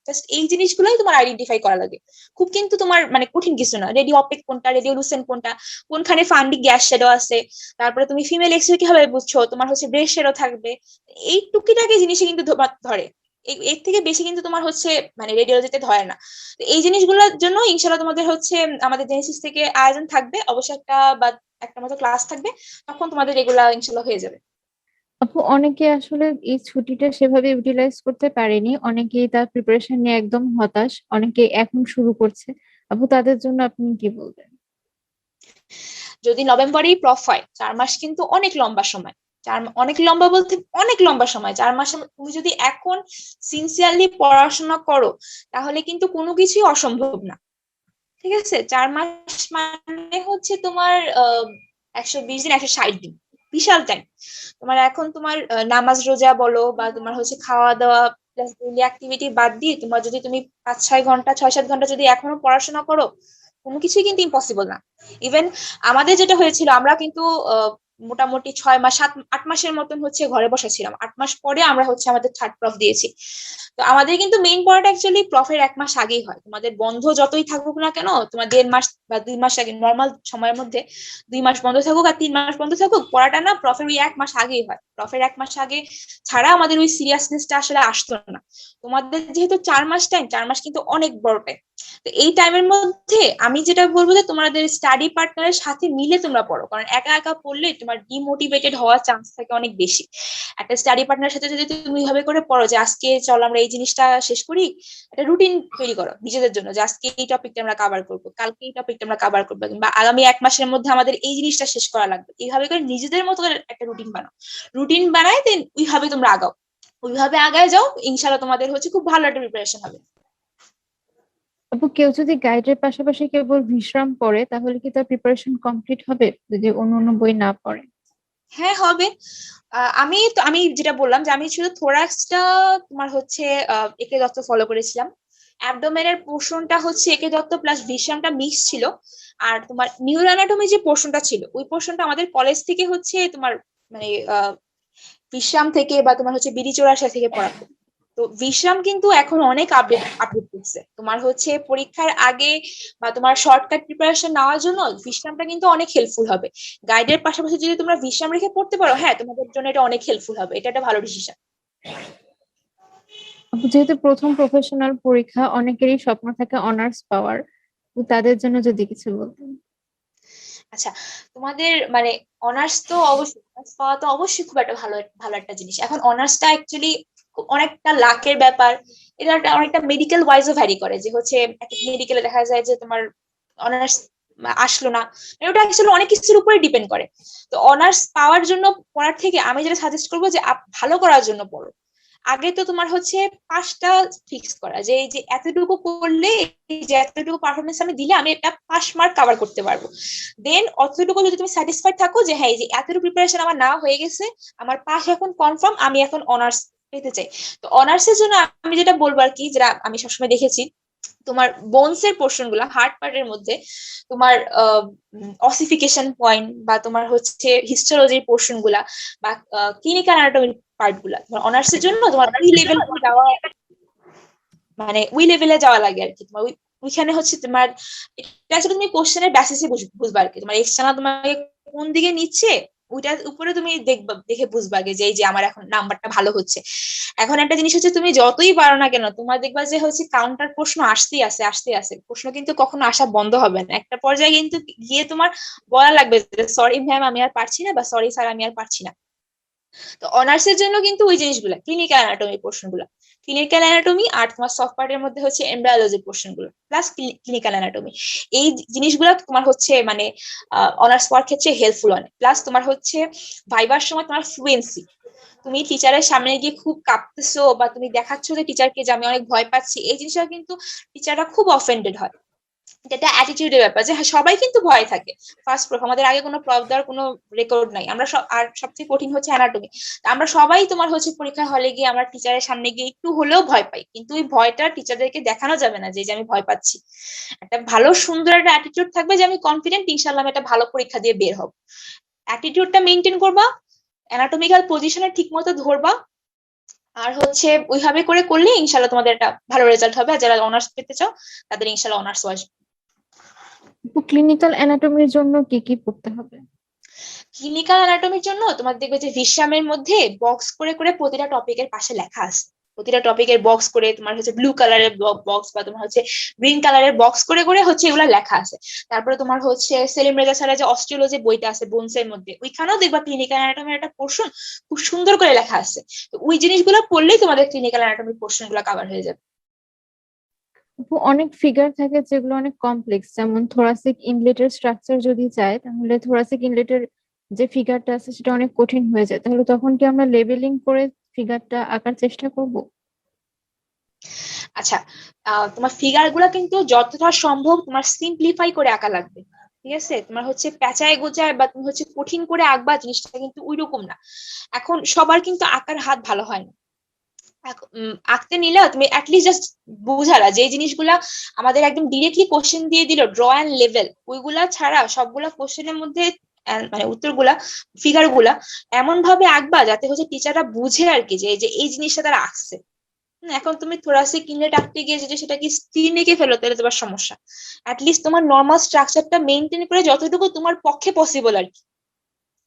জাস্ট এই জিনিসগুলোই তোমার আইডেন্টিফাই করা লাগে। খুব কিন্তু তোমার মানে কঠিন কিছু না। রেডিও অপেক কোনটা, রেডিও লুসেন্ট কোনটা, কোনখানে ফান্ডিক গ্যাস শ্যাডো আছে, তারপরে তুমি ফিমেল এক্স রে কিভাবে বুঝছো, তোমার হচ্ছে ব্রেস্ট শ্যাডো থাকবে। এই টুকিটাকি জিনিসই কিন্তু ধরে। এর থেকে বেশি কিন্তু তোমার হচ্ছে মানে রেডিওলজিতে ধরে না। তো এই জিনিসগুলোর জন্য ইনশাল্লাহ তোমাদের হচ্ছে আমাদের জেনেসিস থেকে আয়োজন থাকবে অবশ্যই, একটা বা একটা মতো ক্লাস থাকবে, তখন তোমাদের এগুলা ইনশাল্লাহ হয়ে যাবে। আপু অনেকে আসলে এই ছুটিটা সেভাবে ইউটিলাইজ করতে পারেনি, অনেকেই তার প্রিপারেশন নিয়ে একদম হতাশ, অনেকে এখন শুরু করছে। আপু তাদের জন্য আপনি কি বলবেন? যদি নভেম্বরেই প্রফ হয়, 4 মাস কিন্তু অনেক লম্বা সময়। অনেক লম্বা বলতে অনেক লম্বা সময়। 4 মাসে তুমি যদি এখন সিনসিয়ারলি পড়াশোনা করো তাহলে কিন্তু কোনো কিছুই অসম্ভব না। ঠিক আছে, 4 মাস মানে হচ্ছে তোমার 120 দিন, 160 দিন, বিশাল টাইম। তোমার এখন তোমার নামাজ রোজা বলো বা তোমার হচ্ছে খাওয়া দাওয়া প্লাস ডেইলি অ্যাক্টিভিটি বাদ দিয়ে তোমার যদি তুমি 5-6 ঘন্টা 6-7 ঘন্টা যদি এখনো পড়াশোনা করো, কোনো কিছুই কিন্তু ইম্পসিবল না। ইভেন আমাদের যেটা হয়েছিল, আমরা কিন্তু মোটামুটি 6 মাস 7 8 মাসের মতন হচ্ছে ঘরে বসেছিলাম। 8 মাস পরে আমরা হচ্ছে আমাদের থার্ড প্রফ দিয়েছি। তো আমাদের কিন্তু মেইন পড়াটা অ্যাকচুয়ালি প্রফের 1 মাস আগেই হয়। তোমাদের বন্ধ যতই থাকুক না কেন, তোমার 1.5 মাস বা 2 মাস আগে নর্মাল সময়ের মধ্যে 2 মাস বন্ধ থাকুক আর 3 মাস বন্ধ থাকুক, পড়াটা না প্রফের ওই 1 মাস আগেই হয়। প্রফের 1 মাস আগে ছাড়া আমাদের ওই সিরিয়াসনেসটা আসলে আসতো না। তোমাদের যেহেতু 4 মাস টাইম, 4 মাস কিন্তু অনেক বড় টাইম। তো এই টাইমের মধ্যে আমি যেটা বলবো যে তোমাদের স্টাডি পার্টনারের সাথে মিলে তোমরা পড়ো, কারণ একা একা পড়লে তোমার ডিমোটিভেটেড হওয়ার চান্স থাকে অনেক বেশি। একটা স্টাডি পার্টনারের সাথে যদি তুমি ভাবে করে পড়ো যে আজকে চল আমরা এই জিনিসটা শেষ করি, একটা রুটিন তৈরি করো নিজেদের জন্য যে আজকে এই টপিকটা আমরা কভার করবো, কালকে এই টপিকটা আমরা কভার করবো, কিংবা আগামী 1 মাসের মধ্যে আমাদের এই জিনিসটা শেষ করা লাগবে, এইভাবে করে নিজেদের মতো করে একটা রুটিন বানাও। রুটিন বানায় দেন ওইভাবে তোমরা আগাও, ওইভাবে আগায় যাও, ইনশাল্লাহ তোমাদের হচ্ছে খুব ভালো একটা প্রিপারেশন হবে। আপু কেউ যদি গাইডের পাশাপাশি কেবল বিশ্রাম পড়ে তাহলে কি তার প্রিপারেশন কমপ্লিট হবে যদি অন্য অন্য বই না পড়ে? হ্যাঁ, হবে। আমি যেটা বললাম যে আমি শুধু থোরাক্সটা তোমার হচ্ছে একে দত্ত ফলো করেছিলাম। অ্যাবডোমেনের পোর্শনটা হচ্ছে একে দত্ত প্লাস বিশ্রামটা মিক্স ছিল। আর তোমার নিউরো অ্যানাটমি যে পোর্শনটা ছিল ওই পোর্শনটা আমাদের কলেজ থেকে হচ্ছে তোমার মানে বিশ্রাম থেকে বা তোমার হচ্ছে বিডি চৌরাশা থেকে পড়াতো। তো বিশ্রাম কিন্তু এখন অনেক আপডেট আপডেট করছে তোমার হচ্ছে পরীক্ষার আগে বা তোমার শর্টকাট প্রিপারেশন নেওয়ার জন্য বিশ্রামটা কিন্তু অনেক হেল্পফুল হবে। গাইডের পাশাপাশি যদি তোমরা বিশ্রাম রেখে পড়তে পারো, হ্যাঁ তোমাদের জন্য এটা অনেক হেল্পফুল হবে, এটা একটা ভালো ডিসিশন। আপু যেহেতু প্রথম প্রফেশনাল পরীক্ষা অনেকেরই স্বপ্ন থাকে অনার্স পাওয়ার, তো তাদের জন্য যদি কিছু বলতেন। আচ্ছা, তোমাদের মানে অনার্স তো অবশ্যই, অনার্স পাওয়া তো অবশ্যই খুব একটা ভালো ভালো একটা জিনিস। এখন অনার্সটা অ্যাকচুয়ালি অনেকটা লাকের ব্যাপার। এটা অনেকটা মেডিকেল ওয়াইজও ভ্যারি করে, যে হচ্ছে মেডিকেলে দেখা যায় যে তোমার অনার্স আসলো না, মানে ওটা অ্যাকচুয়ালি অনেক কিছুর উপরে ডিপেন্ড করে। তো অনার্স পাওয়ার জন্য পড়ার থেকে আমি যেটা সাজেস্ট করবো যে ভালো করার জন্য পড়ো। আগে তো তোমার হচ্ছে পাসটা ফিক্স করা, যে এই যে এতটুকু করলে, এই যে এতটুকু পারফরমেন্স আমি দিলে আমি একটা পাস মার্ক কভার করতে পারবো। দেন অতটুকু যদি তুমি স্যাটিসফাইড থাকো যে হ্যাঁ এই যে এতটুকু প্রিপারেশন আমার না হয়ে গেছে, আমার পাস এখন কনফার্ম, আমি এখন অনার্স পেতে চাই। তো অনার্সের জন্য আমি যেটা বলবো আর কি, যেটা আমি সবসময় দেখেছি, তোমার বোনস এর পোর্শন গুলা, হার্ড পার্টের মধ্যে তোমার অসিফিকেশন পয়েন্ট বা তোমার হচ্ছে হিস্টোলজির পোর্শন গুলা বা ক্লিনিক্যাল অ্যানাটমির পার্ট গুলা, তোমার অনার্সের জন্য তোমার ওই লেভেল যাওয়া, মানে ওই লেভেলে যাওয়া লাগে আর কি। তোমার ওইখানে হচ্ছে তোমার এটা আসলে তুমি কোশ্চেনের বেসিসে বুঝবা আর কি, তোমার এক্সটার্নাল তোমাকে কোন দিকে নিচ্ছে ওইটার উপরে তুমি দেখবা, দেখে বুঝবা যে এই যে আমার এখন নাম্বারটা ভালো হচ্ছে। এখন একটা জিনিস হচ্ছে, তুমি যতই পারো না কেন, তোমার দেখবা যে হচ্ছে কাউন্টার প্রশ্ন আসতেই আছে, আসতেই আছে, প্রশ্ন কিন্তু কখনো আসা বন্ধ হবে না। একটা পর্যায়ে কিন্তু গিয়ে তোমার বলা লাগবে যে সরি ম্যাম আমি আর পারছি না, বা সরি স্যার আমি আর পারছি না। তো অনার্সের জন্য কিন্তু ওই জিনিসগুলো, ক্লিনিক্যাল অ্যানাটমি পোর্শন গুলো, ক্লিনিক্যাল অ্যানাটমি আর তোমার সফট পার্টের মধ্যে হচ্ছে এমব্রায়োলজি পোর্শন গুলো প্লাস ক্লিনিক্যাল অ্যানাটমি, এই জিনিসগুলো তোমার হচ্ছে মানে অনার্স পড়ার ক্ষেত্রে হেল্পফুল অনেক। প্লাস তোমার হচ্ছে ভাইবার সময় তোমার ফ্লুয়েন্সি, তুমি টিচারের সামনে গিয়ে খুব কাঁপতেছো বা তুমি দেখাচ্ছ যে টিচারকে যে আমি অনেক ভয় পাচ্ছি, এই জিনিসটা কিন্তু টিচাররা খুব অফেন্ডেড হয়। এটা অ্যাটিটিউডের ব্যাপার, যে হ্যাঁ, সবাই কিন্তু ভয় থাকে। ফার্স্ট প্রুফ আমাদের আগে কোনো প্রফ দেওয়ার কোনো রেকর্ড নাই, আমরা সব, আর সবচেয়ে কঠিন হচ্ছে অ্যানাটমি। আমরা সবাই তোমার হচ্ছে পরীক্ষার হলে গিয়ে আমরা টিচারের সামনে গিয়ে একটু হলেও ভয় পাই, কিন্তু ওই ভয়টা টিচারদেরকে দেখানো যাবে না যে আমি ভয় পাচ্ছি। একটা ভালো সুন্দর একটা অ্যাটিটিউড থাকবে যে আমি কনফিডেন্ট, ইনশাল্লাহ আমি একটা ভালো পরীক্ষা দিয়ে বের হব। অ্যাটিটিউডটা মেনটেন করবা, অ্যানাটমিক্যাল পজিশনে ঠিক মতো ধরবা, আর হচ্ছে ওইভাবে করে করলে ইনশাল্লাহ তোমাদের একটা ভালো রেজাল্ট হবে। আর যারা অনার্স পেতে চাও তাদের ইনশাল্লাহ অনার্স আসবে। ক্লিনিক্যাল অ্যানাটমির জন্য কি কি পড়তে হবে? ক্লিনিক্যাল অ্যানাটমির জন্য তোমার দেখবে যে ভিসামের মধ্যে বক্স করে করে প্রতিটা টপিকের পাশে লেখা আছে, প্রতিটা টপিকের বক্স করে তোমার হচ্ছে ব্লু কালারের বক্স বা তোমার হচ্ছে গ্রিন কালারের বক্স করে করে হচ্ছে এগুলা লেখা আছে। তারপরে তোমার হচ্ছে সেলিম রেজা স্যারের যে অস্ট্রিওলজি বইটা আছে বোনসের মধ্যে, ওইখানেও দেখবা ক্লিনিক্যাল অ্যানাটমির একটা পোর্শন খুব সুন্দর করে লেখা আছে। তো ওই জিনিসগুলো পড়লেই তোমাদের ক্লিনিক্যাল অ্যানাটমির পোর্শন গুলো কভার হয়ে যাবে। আপু, অনেক ফিগার থাকে যেগুলো অনেক কমপ্লেক্স, যেমন থোরাসিক ইনলেটের স্ট্রাকচার যদি চাই, তাহলে থোরাসিক ইনলেটের যে ফিগারটা আছে সেটা অনেক কঠিন হয়ে যায়, তাহলে তখন কি আমরা লেবেলিং করে ফিগারটা আঁকার চেষ্টা করব? আচ্ছা, তোমার ফিগার গুলা কিন্তু যতটা সম্ভব তোমার সিম্পলিফাই করে আঁকা লাগবে। ঠিক আছে, তোমার হচ্ছে পেঁচায় গোচায় বা তুমি হচ্ছে কঠিন করে আঁকবা, জিনিসটা কিন্তু ওইরকম না। এখন সবার কিন্তু আঁকার হাত ভালো হয় না। আঁকতে নিলে তুমি অ্যাটলিস্ট জাস্ট বুঝালা যে এই জিনিসগুলা আমাদের একদম ডিরেক্টলি কোশ্চেন দিয়ে দিল ড্র অ্যান্ড লেভেল, ওইগুলা ছাড়া সবগুলা কোশ্চেনের মধ্যে মানে উত্তরগুলা, ফিগার গুলা এমন ভাবে আঁকবা যাতে হচ্ছে টিচাররা বুঝে আর কি, যে এই জিনিসটা তারা আঁকছে। এখন তুমি থোরাসিক ইনলেট আঁকতে গিয়ে যদি সেটা কি স্ক্রিন এঁকে ফেলো তাহলে তোমার সমস্যা। অ্যাটলিস্ট তোমার নর্মাল স্ট্রাকচারটা মেনটেন করে যতটুকু তোমার পক্ষে পসিবল আর কি,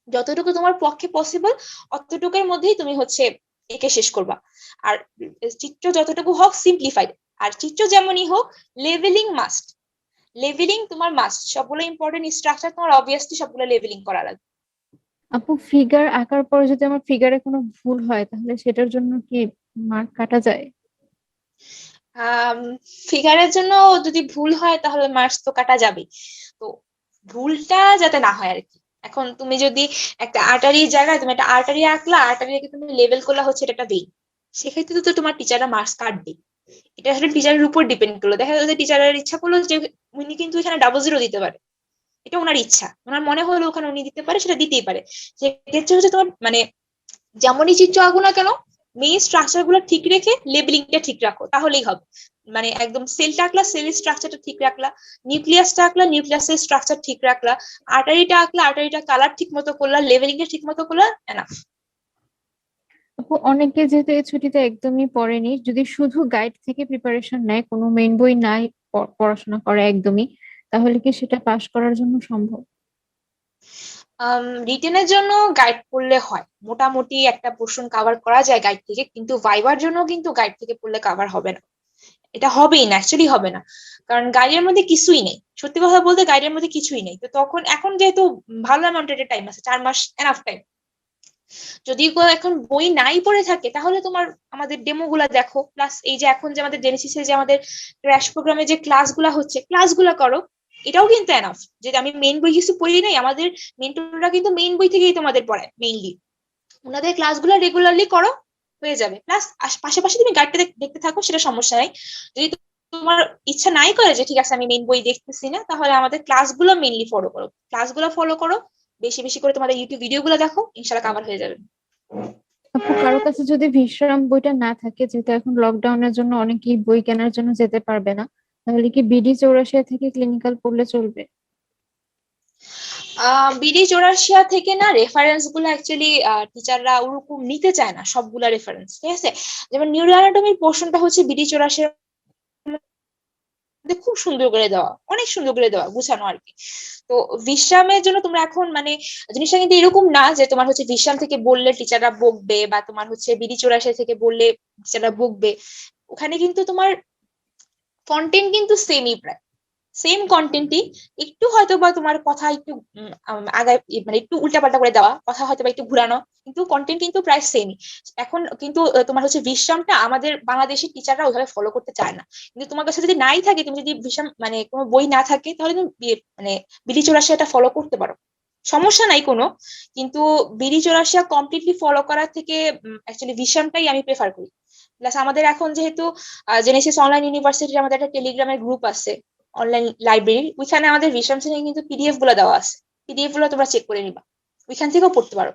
যতটুকু তোমার পক্ষে পসিবল অতটুকুর মধ্যেই তুমি হচ্ছে এঁকে শেষ করবা। আর চিত্র যতটুকু হোক সিম্পলিফাইড, আর চিত্র যেমনই হোক লেভেলিং মাস্ট, লেভেলিং তোমার মাস্ট, সবগুলো ইম্পর্টেন্ট স্ট্রাকচার তোমার অবভিয়াসলি সবগুলো লেভেলিং করা লাগবে। আপু, ফিগার আঁকার পরে যদি আমার ফিগারে কোনো ভুল হয় তাহলে সেটার জন্য কি মার্ক কাটা যায়? ফিগারের জন্য যদি ভুল হয় তাহলে মার্কস তো কাটা যাবে। তো ভুলটা যাতে না হয় আর কি। এখন তুমি যদি একটা আর্টারির জায়গায় তুমি একটা আর্টারি আঁকলা, আর্টারিকে তুমি লেভেল করলা হচ্ছে এটা একটা vein, সেক্ষেত্রে তো তোমার টিচাররা মার্কস কাটবে। এটা আসলে টিচারের উপর ডিপেন্ড করলো, দেখা যাচ্ছে টিচারের ইচ্ছা করলো যে উনি কিন্তু এখানে ডাবল জিরো দিতে পারে, এটা ওনার ইচ্ছা, ওনার মনে হলো ওখানে উনি দিতে পারে, সেটা দিতেই পারে। সেক্ষেত্রে হচ্ছে তোমার মানে যেমনই চিত্র আঁকো না কেন, মেইন স্ট্রাকচার গুলো ঠিক রেখে লেবেলিংটা ঠিক রাখো তাহলেই হবে। মানে একদম সেলটা আঁকলা, সেলের স্ট্রাকচারটা ঠিক রাখলা, নিউক্লিয়াসটা আঁকলা, নিউক্লিয়াসের স্ট্রাকচার ঠিক রাখলা, আর্টারিটা আঁকলা, আর্টারিটা কালার ঠিক মতো করলা, লেভেলিংটা ঠিক মতো করলা, এনাফ। আপু, অনেকে যেহেতু এই ছুটিতে একদমই পড়েনি, যদি শুধু গাইড থেকে প্রিপারেশন নেয়, কোনো মেইন বই নাই, পড়াশোনা করে একদমই, তাহলে কি সেটা পাশ করার জন্য সম্ভব? রিটেনের জন্য গাইড পড়লে হয়, মোটামুটি একটা পোর্শন কভার করা যায় গাইড থেকে, কিন্তু ভাইবার জন্য কিন্তু গাইড থেকে পড়লে কভার হবে না। এটা হবেই না, অ্যাকচুয়ালি হবে না। কারণ গাইডের মধ্যে কিছুই নেই, সত্যি কথা বলতে গাইডের মধ্যে কিছুই নেই। তো তখন এখন যেহেতু ভালো অ্যামাউন্টের টাইম আছে, 4 মাস এনাফ টাইম, যদি কেউ এখন বই নাই পড়ে থাকে তাহলে তোমার আমাদের ডেমো গুলা দেখো, প্লাস এই যে এখন যে আমাদের জেনেসিসে যে আমাদের ক্র্যাশ প্রোগ্রামে যে ক্লাসগুলা হচ্ছে ক্লাসগুলা করো। এটাও কিন্তু এনাফ যে আমি মেইন বই কিছু পড়ি নাই, আমাদের মেন্টররা কিন্তু মেইন বই থেকেই তোমাদের পড়ায় মেইনলি। ওনাদের ক্লাসগুলো রেগুলারলি করো, হয়ে যাবে। প্লাস পাশাপাশি তুমি গাইডটা দেখতে থাকো, সেটা সমস্যা নাই। যদি তোমার ইচ্ছা নাই করে যে ঠিক আছে আমি মেইন বই দেখতেছি না, তাহলে আমাদের ক্লাসগুলো মেইনলি ফলো করো, ক্লাসগুলো ফলো করো, বেশি বেশি করে তোমাদের ইউটিউব ভিডিওগুলো দেখো, ইনশাল্লাহ কাভার হয়ে যাবে। আপু কারো কাছে যদি বিশ্রাম বইটা না থাকে, যেহেতু এখন লকডাউনের জন্য অনেকেই বই কেনার জন্য যেতে পারবে না, তাহলে কি BD 84 থেকে ক্লিনিক্যাল পড়লে চলবে? BD 84 থেকে না রেফারেন্স গুলো অ্যাকচুয়ালি টিচাররা ওরকম নিতে চায় না সবগুলা রেফারেন্স, ঠিক আছে। যেমন নিউরো অ্যানাটমির পোর্শনটা হচ্ছে BD 84 খুব সুন্দর করে দেওয়া, অনেক সুন্দর করে দেওয়া, গুছানো আর কি। তো বিশ্রামের জন্য তোমরা এখন মানে জিনিসটা কিন্তু এরকম না যে তোমার হচ্ছে বিশ্রাম থেকে বললে টিচাররা বকবে, বা তোমার হচ্ছে BD 84 থেকে বললে টিচাররা বকবে। ওখানে কিন্তু তোমার কন্টেন্ট কিন্তু সেমই, প্রায় সেম কন্টেন্টই, একটু হয়তো বা তোমার কথা একটু আগায় মানে একটু উল্টাপাল্টা করে দেওয়া, কথা হয়তো বা একটু ঘুরানো, কিন্তু কন্টেন্ট কিন্তু প্রায় সেমই। এখন কিন্তু তোমার হচ্ছে বিশ্রামটা আমাদের বাংলাদেশের টিচাররা ওইভাবে ফলো করতে চায় না। কিন্তু তোমার কাছে যদি নাই থাকে, তুমি যদি বিশ্রাম মানে কোনো বই না থাকে, তাহলে তুমি মানে BD 84 এটা ফলো করতে পারো, সমস্যা নাই কোনো। কিন্তু BD 84 কমপ্লিটলি ফলো করার থেকে অ্যাকচুয়ালি বিশ্রামটাই আমি প্রেফার করি। প্লাস আমাদের এখন যেহেতু জেনেসিস অনলাইন ইউনিভার্সিটির আমাদের একটা টেলিগ্রামের গ্রুপ আছে, অনলাইন লাইব্রেরি, ওইখানে আমাদের বিশ্রাম শ্রেণী কিন্তু PDF গুলো দেওয়া আছে, PDF গুলো তোমরা চেক করে নিবা, ওইখান থেকেও পড়তে পারো।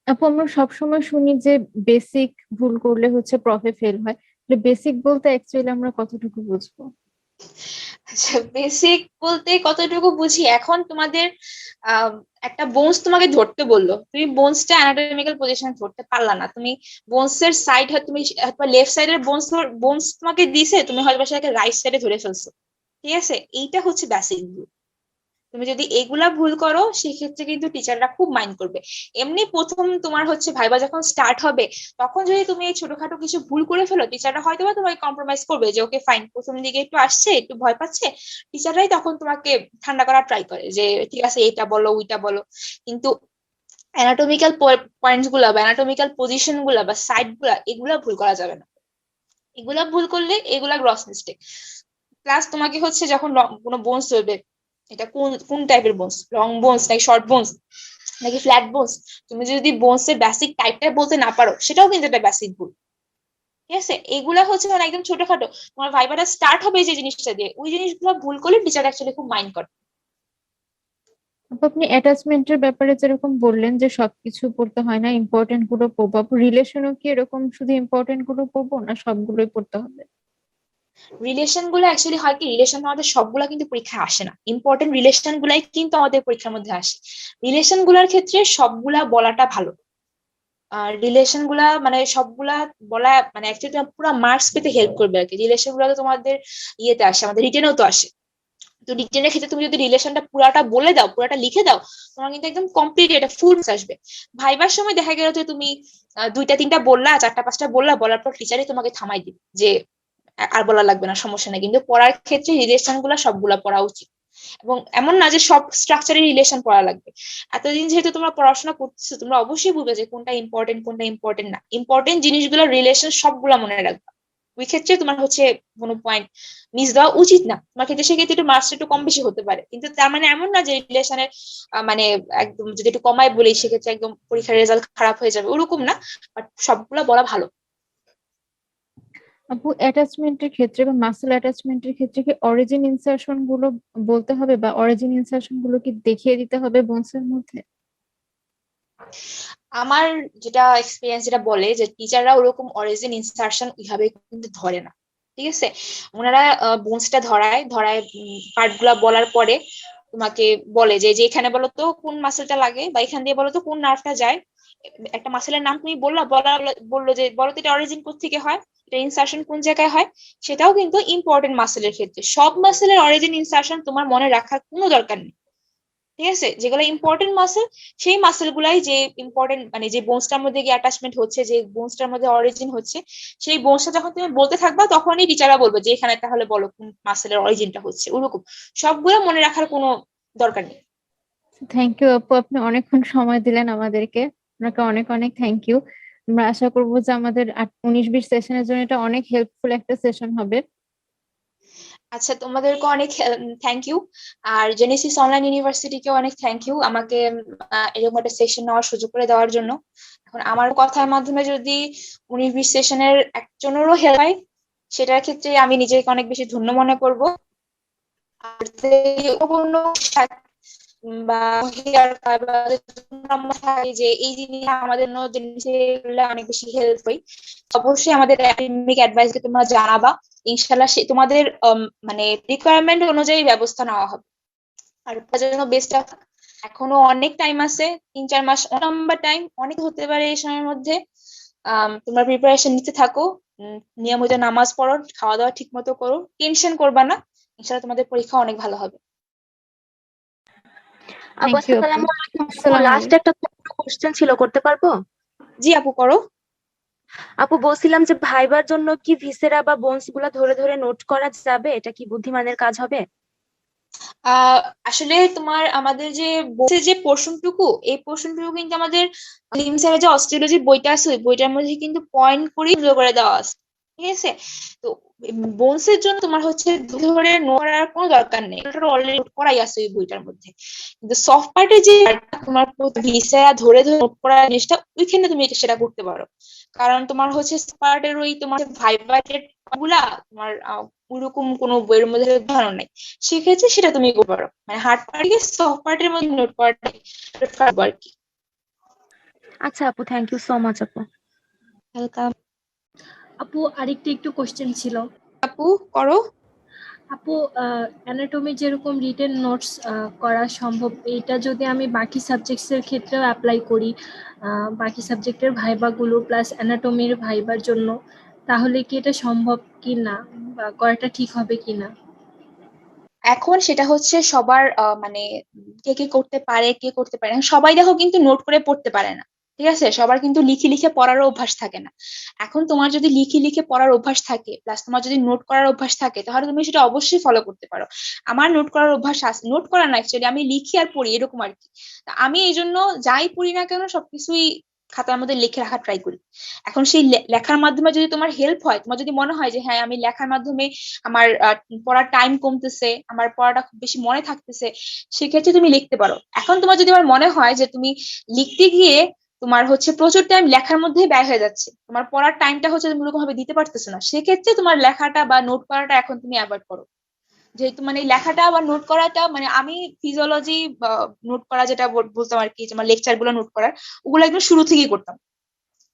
আপু আমরা সবসময় শুনি যে বেসিক ভুল করলে হচ্ছে প্রফে ফেল হয়, বেসিক বলতে অ্যাকচুয়ালি আমরা কতটুকু বুঝবো? আচ্ছা, বেসিক বলতে কতটুকু বুঝি, এখন তোমাদের আহ একটা বোনস তোমাকে ধরতে বললো, তুমি বোনসটা অ্যানাটমিক্যাল পজিশন ধরতে পারলা না, তুমি বোনস এর সাইড হয়তো তুমি হয়তো লেফট সাইডের বোনস বোনস তোমাকে দিছে, তুমি হয়তো সেটাকে রাইট সাইডে ধরে ফেলছো, ঠিক আছে, এইটা হচ্ছে বেসিক। তুমি যদি এগুলা ভুল করো সেক্ষেত্রে কিন্তু টিচাররা খুব মাইন্ড করবে। এমনি প্রথম তোমার হচ্ছে ভাইবা যখন স্টার্ট হবে, তখন যদি তুমি এই ছোটখাটো কিছু ভুল করে ফেলো, টিচাররা হয়তো বা তোমাকে কম্প্রোমাইজ করবে যে ওকে ফাইন, প্রথম দিকে একটু আসছে, একটু ভয় পাচ্ছে, টিচাররাই তখন তোমাকে ঠান্ডা করার ট্রাই করে যে ঠিক আছে এইটা বলো ওইটা বলো। কিন্তু অ্যানাটমিক্যাল পয়েন্টস গুলা বা অ্যানাটমিক্যাল পজিশন গুলা বা সাইড গুলা এগুলা ভুল করা যাবে না, এগুলা ভুল করলে এগুলা গ্রস মিস্টেক। প্লাস তোমাকে হচ্ছে যখন কোনো বোনস ধরবে, এটা কোন কোন টাইপের বোনস, লং বোনস নাকি শর্ট বোনস নাকি ফ্ল্যাট বোনস, তুমি যদি বোনস এর বেসিক টাইপটা বলতে না পারো, সেটাও কিন্তু একটা বেসিক ভুল, ঠিক আছে। এগুলা হচ্ছে মানে একদম ছোটখাটো, তোমার ভাইবাটা স্টার্ট হবে যে জিনিসটা দিয়ে, ওই জিনিসগুলো ভুল করলে টিচার অ্যাকচুয়ালি খুব মাইন্ড করে। আপু আপনি অ্যাটাচমেন্টের ব্যাপারে যেরকম বললেন যে সবকিছু পড়তে হয় না, ইম্পর্টেন্ট গুলো পড়বো, আপু রিলেশনও কি এরকম শুধু ইম্পর্টেন্ট গুলো পড়বো না সবগুলোই পড়তে হবে? রিলেশন গুলো অ্যাকচুয়ালি হয় কি, রিলেশন আমাদের সবগুলা কিন্তু পরীক্ষায় আসে না, ইম্পর্টেন্ট রিলেশন গুলাই কিন্তু আমাদের পরীক্ষার মধ্যে আসে। রিলেশন গুলার ক্ষেত্রে সবগুলা বলাটা ভালো। রিলেশন গুলা মানে সবগুলা বলা মানে অ্যাকচুয়ালি পুরো মার্কস পেতে হেল্প করবে আর কি। রিলেশন গুলা তো তোমাদের ইয়েতে আসে, আমাদের রিটেনেও তো আসে। তো রিটেনের ক্ষেত্রে তুমি যদি রিলেশনটা পুরাটা বলে দাও, পুরাটা লিখে দাও, তোমার কিন্তু একদম কমপ্লিট এটা ফুল আসবে। ভাইবার সময় দেখা গেল যে তুমি দুইটা তিনটা বললা, চারটা পাঁচটা বললা, বলার পর টিচারই তোমাকে থামাই দিবে যে আর বলা লাগবে না, সমস্যা নেই। কিন্তু পড়ার ক্ষেত্রে রিলেশন গুলা সবগুলা পড়া উচিত। এবং এমন না যে সব স্ট্রাকচারে রিলেশন পড়া লাগবে। এতদিন যেহেতু তোমরা পড়াশোনা করতেছো, তোমরা অবশ্যই বুঝবে যে কোনটা ইম্পর্টেন্ট কোনটা ইম্পর্টেন্ট না। ইম্পর্টেন্ট জিনিসগুলো রিলেশন সবগুলা মনে রাখবা, ওই ক্ষেত্রে তোমার হচ্ছে কোনো পয়েন্ট মিস দেওয়া উচিত না। তোমার ক্ষেত্রে সেক্ষেত্রে একটু মার্কস একটু কম বেশি হতে পারে, কিন্তু তার মানে এমন না যে রিলেশনের মানে একদম যদি একটু কমায় বলি সেক্ষেত্রে একদম পরীক্ষার রেজাল্ট খারাপ হয়ে যাবে, ওরকম না। বাট সবগুলা বলা ভালো। আপু অ্যাটাচমেন্টের ক্ষেত্রে বা মাসেল অ্যাটাচমেন্টের ক্ষেত্রে কি অরিজিন ইনসার্শন গুলো বলতে হবে, বা অরিজিন ইনসার্শন গুলো কি দেখিয়ে দিতে হবে বোনসের মধ্যে? আমার যেটা এক্সপিরিয়েন্স যেটা বলে যে টিচাররা ওরকম অরিজিন ইনসার্শন ওইভাবে কিন্তু ধরে না, ঠিক আছে। ওনারা বোনসটা ধরায় ধরায় পার্ট গুলা বলার পরে তোমাকে বলে যে যে এখানে বলো তো কোন মাসেলটা লাগে, বা এখান দিয়ে বলো তো কোন নার্ভটা যায়। একটা মাসেলের নাম তুমি বললা, বললো যে বলো তো এটা অরিজিন কোথেকে হয়, এটা ইনসার্শন কোন জায়গায় হয়। সেটাও কিন্তু ইম্পর্টেন্ট মাসেলের ক্ষেত্রে, সব মাসেলের অরিজিন ইনসার্শন তোমার মনে রাখার কোনো দরকার নেই, ঠিক আছে। যেগুলো ইম্পর্টেন্ট মাসেল, সেই মাসেল গুলাই যে ইম্পর্টেন্ট মানে যে বোনসটার মধ্যে গিয়ে অ্যাটাচমেন্ট হচ্ছে, যে বোনসটার মধ্যে অরিজিন হচ্ছে, সেই বোনসটা যখন তুমি বলতে থাকবা তখনই টিচাররা বলবে যে এখানে তাহলে বলো কোন মাসেলের অরিজিনটা হচ্ছে, ওরকম। সবগুলো মনে রাখার কোনো দরকার নেই। থ্যাংক ইউ আপু, আপনি অনেকক্ষণ সময় দিলেন আমাদেরকে। আপনাকে অনেক অনেক থ্যাংক ইউ। আমরা আশা করবো যে আমাদের 19-20 সেশনের জন্য এটা অনেক হেল্পফুল একটা সেশন হবে। আচ্ছা, তোমাদেরকে অনেক থ্যাংক ইউ। আর জেনেসিস অনলাইন ইউনিভার্সিটিকে অনেক থ্যাংক ইউ আমাকে এরকম একটা সেশন নেওয়ার সুযোগ করে দেওয়ার জন্য। এখন আমার কথার মাধ্যমে যদি 19-20 সেশনের একজনেরও হেল্প হয়, সেটার ক্ষেত্রে আমি নিজেকে অনেক বেশি ধন্য মনে করব। আর কোনো বা হেয়ার থাকে যে এই জিনিস আমাদের জিনিসে অনেক বেশি হেল্প হয়, অবশ্যই আমাদের একাডেমিক অ্যাডভাইস কে তোমরা জানাবা। ইনশাল্লাহ সে তোমাদের মানে রিকোয়ারমেন্ট অনুযায়ী ব্যবস্থা নেওয়া হবে। আর তার জন্য বেস্ট অফ। এখনো অনেক টাইম আছে, 3-4 মাস লম্বা টাইম, অনেক হতে পারে এই সময়ের মধ্যে। তোমরা প্রিপারেশন নিতে থাকো, নিয়মিত নামাজ পড়ো, খাওয়া দাওয়া ঠিক মতো করো, টেনশন করবা না। ইনশাল্লাহ তোমাদের পরীক্ষা অনেক ভালো হবে। আপু থ্যাংক ইউ আপু। আসসালামু আলাইকুম। আপু আসসালামু লাস্ট আলাইকুম। একটা কোশ্চেন ছিল, করতে পারবো? জি আপু, করো। আপু বলছিলাম যে ভাইবার জন্য কি ভিসেরা বা বোনস গুলা ধরে ধরে নোট করা যাবে? এটা কি বুদ্ধিমানের কাজ হবে? আহ আসলে তোমার আমাদের যে বইতে যে পোর্শনটুকু, এই পোর্শনটুকু কিন্তু আমাদের লিমসের যে অস্ট্রিওলজির বইটা আছে, ওই বইটার মধ্যে কিন্তু পয়েন্ট করে করে দেওয়া আছে। ঠিক আছে? তো বোনসের জন্য তোমার হচ্ছে ধরে নোট করার কোনো দরকার নেই, ওটা অলরেডি নোট করাই আছে ওই বইটার মধ্যে। কিন্তু সফট পার্টে যে তোমার ভিসা ধরে ধরে নোট করার জিনিসটা, ওইখানে তুমি সেটা করতে পারো। কারণ তোমার হচ্ছে পার্টের ওই তোমার ভাইবারের গুলা তোমার ওরকম কোনো বইয়ের মধ্যে ধারণা নাই। সেক্ষেত্রে সেটা তুমি করতে পারো, মানে হার্ড পার্টকে সফট পার্টের মধ্যে নোট করাটাই প্রেফার আর কি। আচ্ছা আপু, থ্যাংক ইউ সো মাচ আপু। ওয়েলকাম। আপু আরেকটি একটু কোশ্চেন ছিল। আপু, করো। আপু অ্যানাটমি যেরকম রিটেন নোটস করা সম্ভব, এটা যদি আমি বাকি সাবজেক্টসের ক্ষেত্রেও অ্যাপ্লাই করি, বাকি সাবজেক্টের ভাইবাগুলো প্লাস অ্যানাটমির ভাইবার জন্য, তাহলে কি এটা সম্ভব কি না, বা করাটা ঠিক হবে কি না? এখন সেটা হচ্ছে সবার মানে কে কে করতে পারে কে করতে পারে না, সবাই দেখো কিন্তু নোট করে পড়তে পারে না। ঠিক আছে? সবার কিন্তু লিখে লিখে পড়ারও অভ্যাস থাকে না। এখন তোমার যদি লিখে লিখে পড়ার অভ্যাস থাকে, প্লাস তোমার যদি নোট করার অভ্যাস থাকে, তাহলে তুমি সেটা অবশ্যই ফলো করতে পারো। আমার নোট করার অভ্যাস আছে, নোট করা না অ্যাকচুয়ালি, আমি লিখি আর পড়ি এরকম আর কি। তা আমি এই জন্য যাই পড়ি না কেন সবকিছুই খাতার মধ্যে লিখে রাখার ট্রাই করি। এখন সেই লেখার মাধ্যমে যদি তোমার হেল্প হয়, তোমার যদি মনে হয় যে হ্যাঁ আমি লেখার মাধ্যমে আমার পড়ার টাইম কমতেছে, আমার পড়াটা খুব বেশি মনে থাকতেছে, সেক্ষেত্রে তুমি লিখতে পারো। এখন তোমার যদি আমার মনে হয় যে তুমি লিখতে গিয়ে তোমার হচ্ছে প্রচুর টাইম লেখার মধ্যে ব্যয় হয়ে যাচ্ছে, তোমার পড়ার টাইমটা হচ্ছে তুমি ওরকম ভাবে দিতে পারতেছো না, সেক্ষেত্রে তোমার লেখাটা বা নোট করাটা এখন তুমি অ্যাভয়েড করো। যেহেতু মানে লেখাটা বা নোট করাটা, মানে আমি ফিজিওলজি বা নোট করা যেটা বলতাম আর কি, যে আমার লেকচার গুলো নোট করার, ওগুলো একদম শুরু থেকেই করতাম।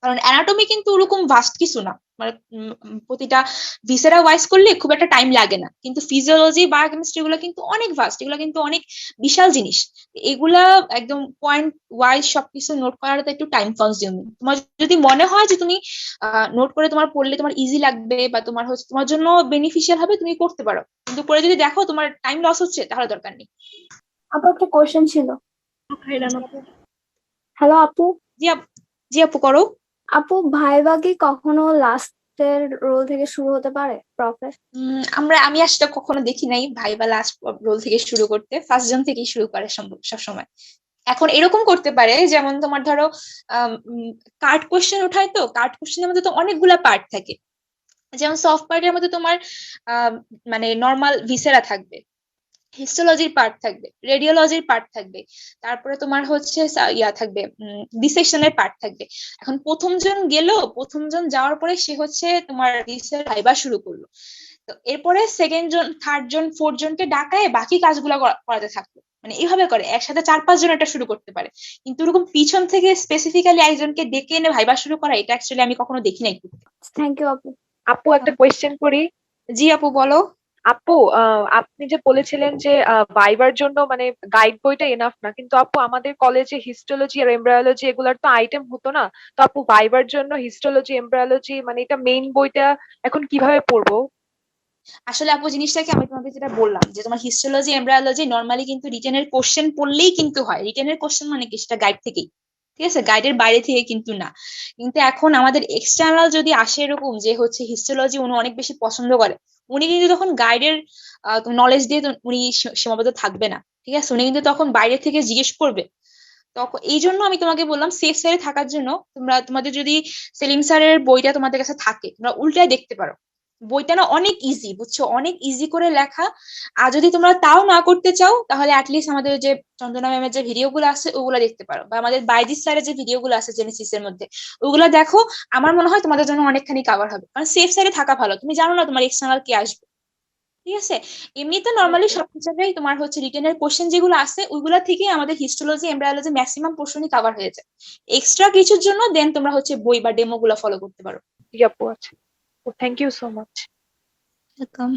কারণ অ্যানাটমি কিন্তু ওরকম ভাস্ট কিছু না, মানে প্রতিটা ভিসেরা ওয়াইজ করলে খুব একটা টাইম লাগে না, কিন্তু ফিজিওলজি বায়োকেমিস্ট্রি গুলো কিন্তু অনেক ভাস্ট, এগুলো কিন্তু অনেক বিশাল জিনিস। এগুলা একদম পয়েন্ট ওয়াইজ সবকিছু নোট করাটা একটু টাইম কনজিউমিং। তোমার যদি মনে হয় যে তুমি নোট করে তোমার পড়লে তোমার ইজি লাগবে বা তোমার হচ্ছে তোমার জন্য বেনিফিশিয়াল হবে, তুমি করতে পারো। কিন্তু পরে যদি দেখো তোমার টাইম লস হচ্ছে, তাহলে দরকার নেই। আপু একটা কোশ্চেন ছিল। খাইরান আপু। হ্যালো আপু। জি জি আপু, করো। আপু ভাইবা কি কখনো লাস্টের রোল থেকে শুরু হতে পারে প্রফেস? আমি আসলে কখনো দেখি নাই ভাইবা লাস্ট রোল থেকে শুরু করতে, ফার্স্ট জন থেকেই শুরু করে সম্ভব সবসময়। এখন এরকম করতে পারে, যেমন তোমার ধরো কার্ড কোশ্চেন উঠায়, তো কার্ড কোশ্চেনের মধ্যে তো অনেকগুলা পার্ট থাকে। যেমন সফট পার্টের মধ্যে তোমার মানে নর্মাল ভিসেরা থাকবে, হিস্টোলজির পার্ট থাকবে, রেডিওলজির পার্ট থাকবে, তারপরে তোমার হচ্ছে ইয়া থাকবে, ডিসেকশনের পার্ট থাকবে। এখন প্রথম জন গেল, প্রথম জন যাওয়ার পরে সে হচ্ছে তোমার ভাইবা শুরু করলো। তো এরপরে সেকেন্ড জন, থার্ড জন, ফোর্থ জনকে ডাকায় বাকি কাজগুলো করাতে থাকলো। মানে এইভাবে করে একসাথে 4-5 জন এটা শুরু করতে পারে। কিন্তু ওরকম পিছন থেকে স্পেসিফিক্যালি একজনকে ডেকে এনে ভাইবা শুরু করা, এটা অ্যাকচুয়ালি আমি কখনো দেখি নাই। থ্যাংক ইউ আপু। আপু একটা কোয়েশ্চেন করি। জি আপু, বলো। আপু আপনি যে বলেছিলেন যে ভাইবার জন্য মানে গাইড বইটা এনাফ না, কিন্তু আপু আমাদের কলেজে হিস্টোলজি আর এমব্রায়োলজি এগুলার তো আইটেম হতো না। তো আপু ভাইবার জন্য হিস্টোলজি এমব্রায়োলজি মানে এটা মেইন বইটা এখন কিভাবে পড়বো? আসলে আপু জিনিসটাকে আমি তোমাকে যেটা বললাম, যে তোমার হিস্টোলজি এমব্রায়োলজি নর্মালি কিন্তু রিটেনের কোশ্চেন পড়লেই কিন্তু হয়। রিটেনের কোশ্চেন মানে কি, সেটা গাইড থেকেই। ঠিক আছে? গাইডের বাইরে থেকে কিন্তু না। কিন্তু এখন আমাদের এক্সটার্নাল যদি আসে এরকম যে হচ্ছে হিস্টোলজি উনি অনেক বেশি পছন্দ করে, উনি কিন্তু তখন গাইডের নলেজ দিয়ে উনি সীমাবদ্ধ থাকবে না। ঠিক আছে? উনি কিন্তু তখন বাইরে থেকে জিজ্ঞেস করবে। তখন এই জন্য আমি তোমাকে বললাম সেফ সাইডে থাকার জন্য তোমাদের যদি সেলিম স্যারের বইটা তোমাদের কাছে থাকে তোমরা উল্টায় দেখতে পারো। বইটা না অনেক ইজি, বুঝছো, অনেক ইজি করে লেখা। আর যদি তোমরা তাও না করতে চাও তাহলে অ্যাটলিস্ট আমাদের যে চন্দনা ম্যামের যে ভিডিওগুলো আছে ওগুলো দেখতে পারো, বা আমাদের বাইজিস স্যারের যে ভিডিওগুলো আছে জেনেসিস এর মধ্যে ওগুলো দেখো। আমার মনে হয় তোমাদের জন্য অনেকখানি কভার হবে, কারণ সেফ সাইডে থাকা ভালো, তুমি জানো না তোমার এক্সটার্নাল কি আসবে। ঠিক আছে, এমনিতে নর্মালি সব জায়গায় তোমার হচ্ছে রিটেনের কোশ্চেন যেগুলো আছে ওইগুলা থেকে আমাদের হিস্টোলজি এমব্রায়োলজি ম্যাক্সিমাম পোর্শনই কভার হয়ে যায়। এক্সট্রা কিছুর জন্য দেন তোমরা হচ্ছে বই বা ডেমো গুলা ফলো করতে পারো। জি আপু, আচ্ছা, thank you so much. Welcome.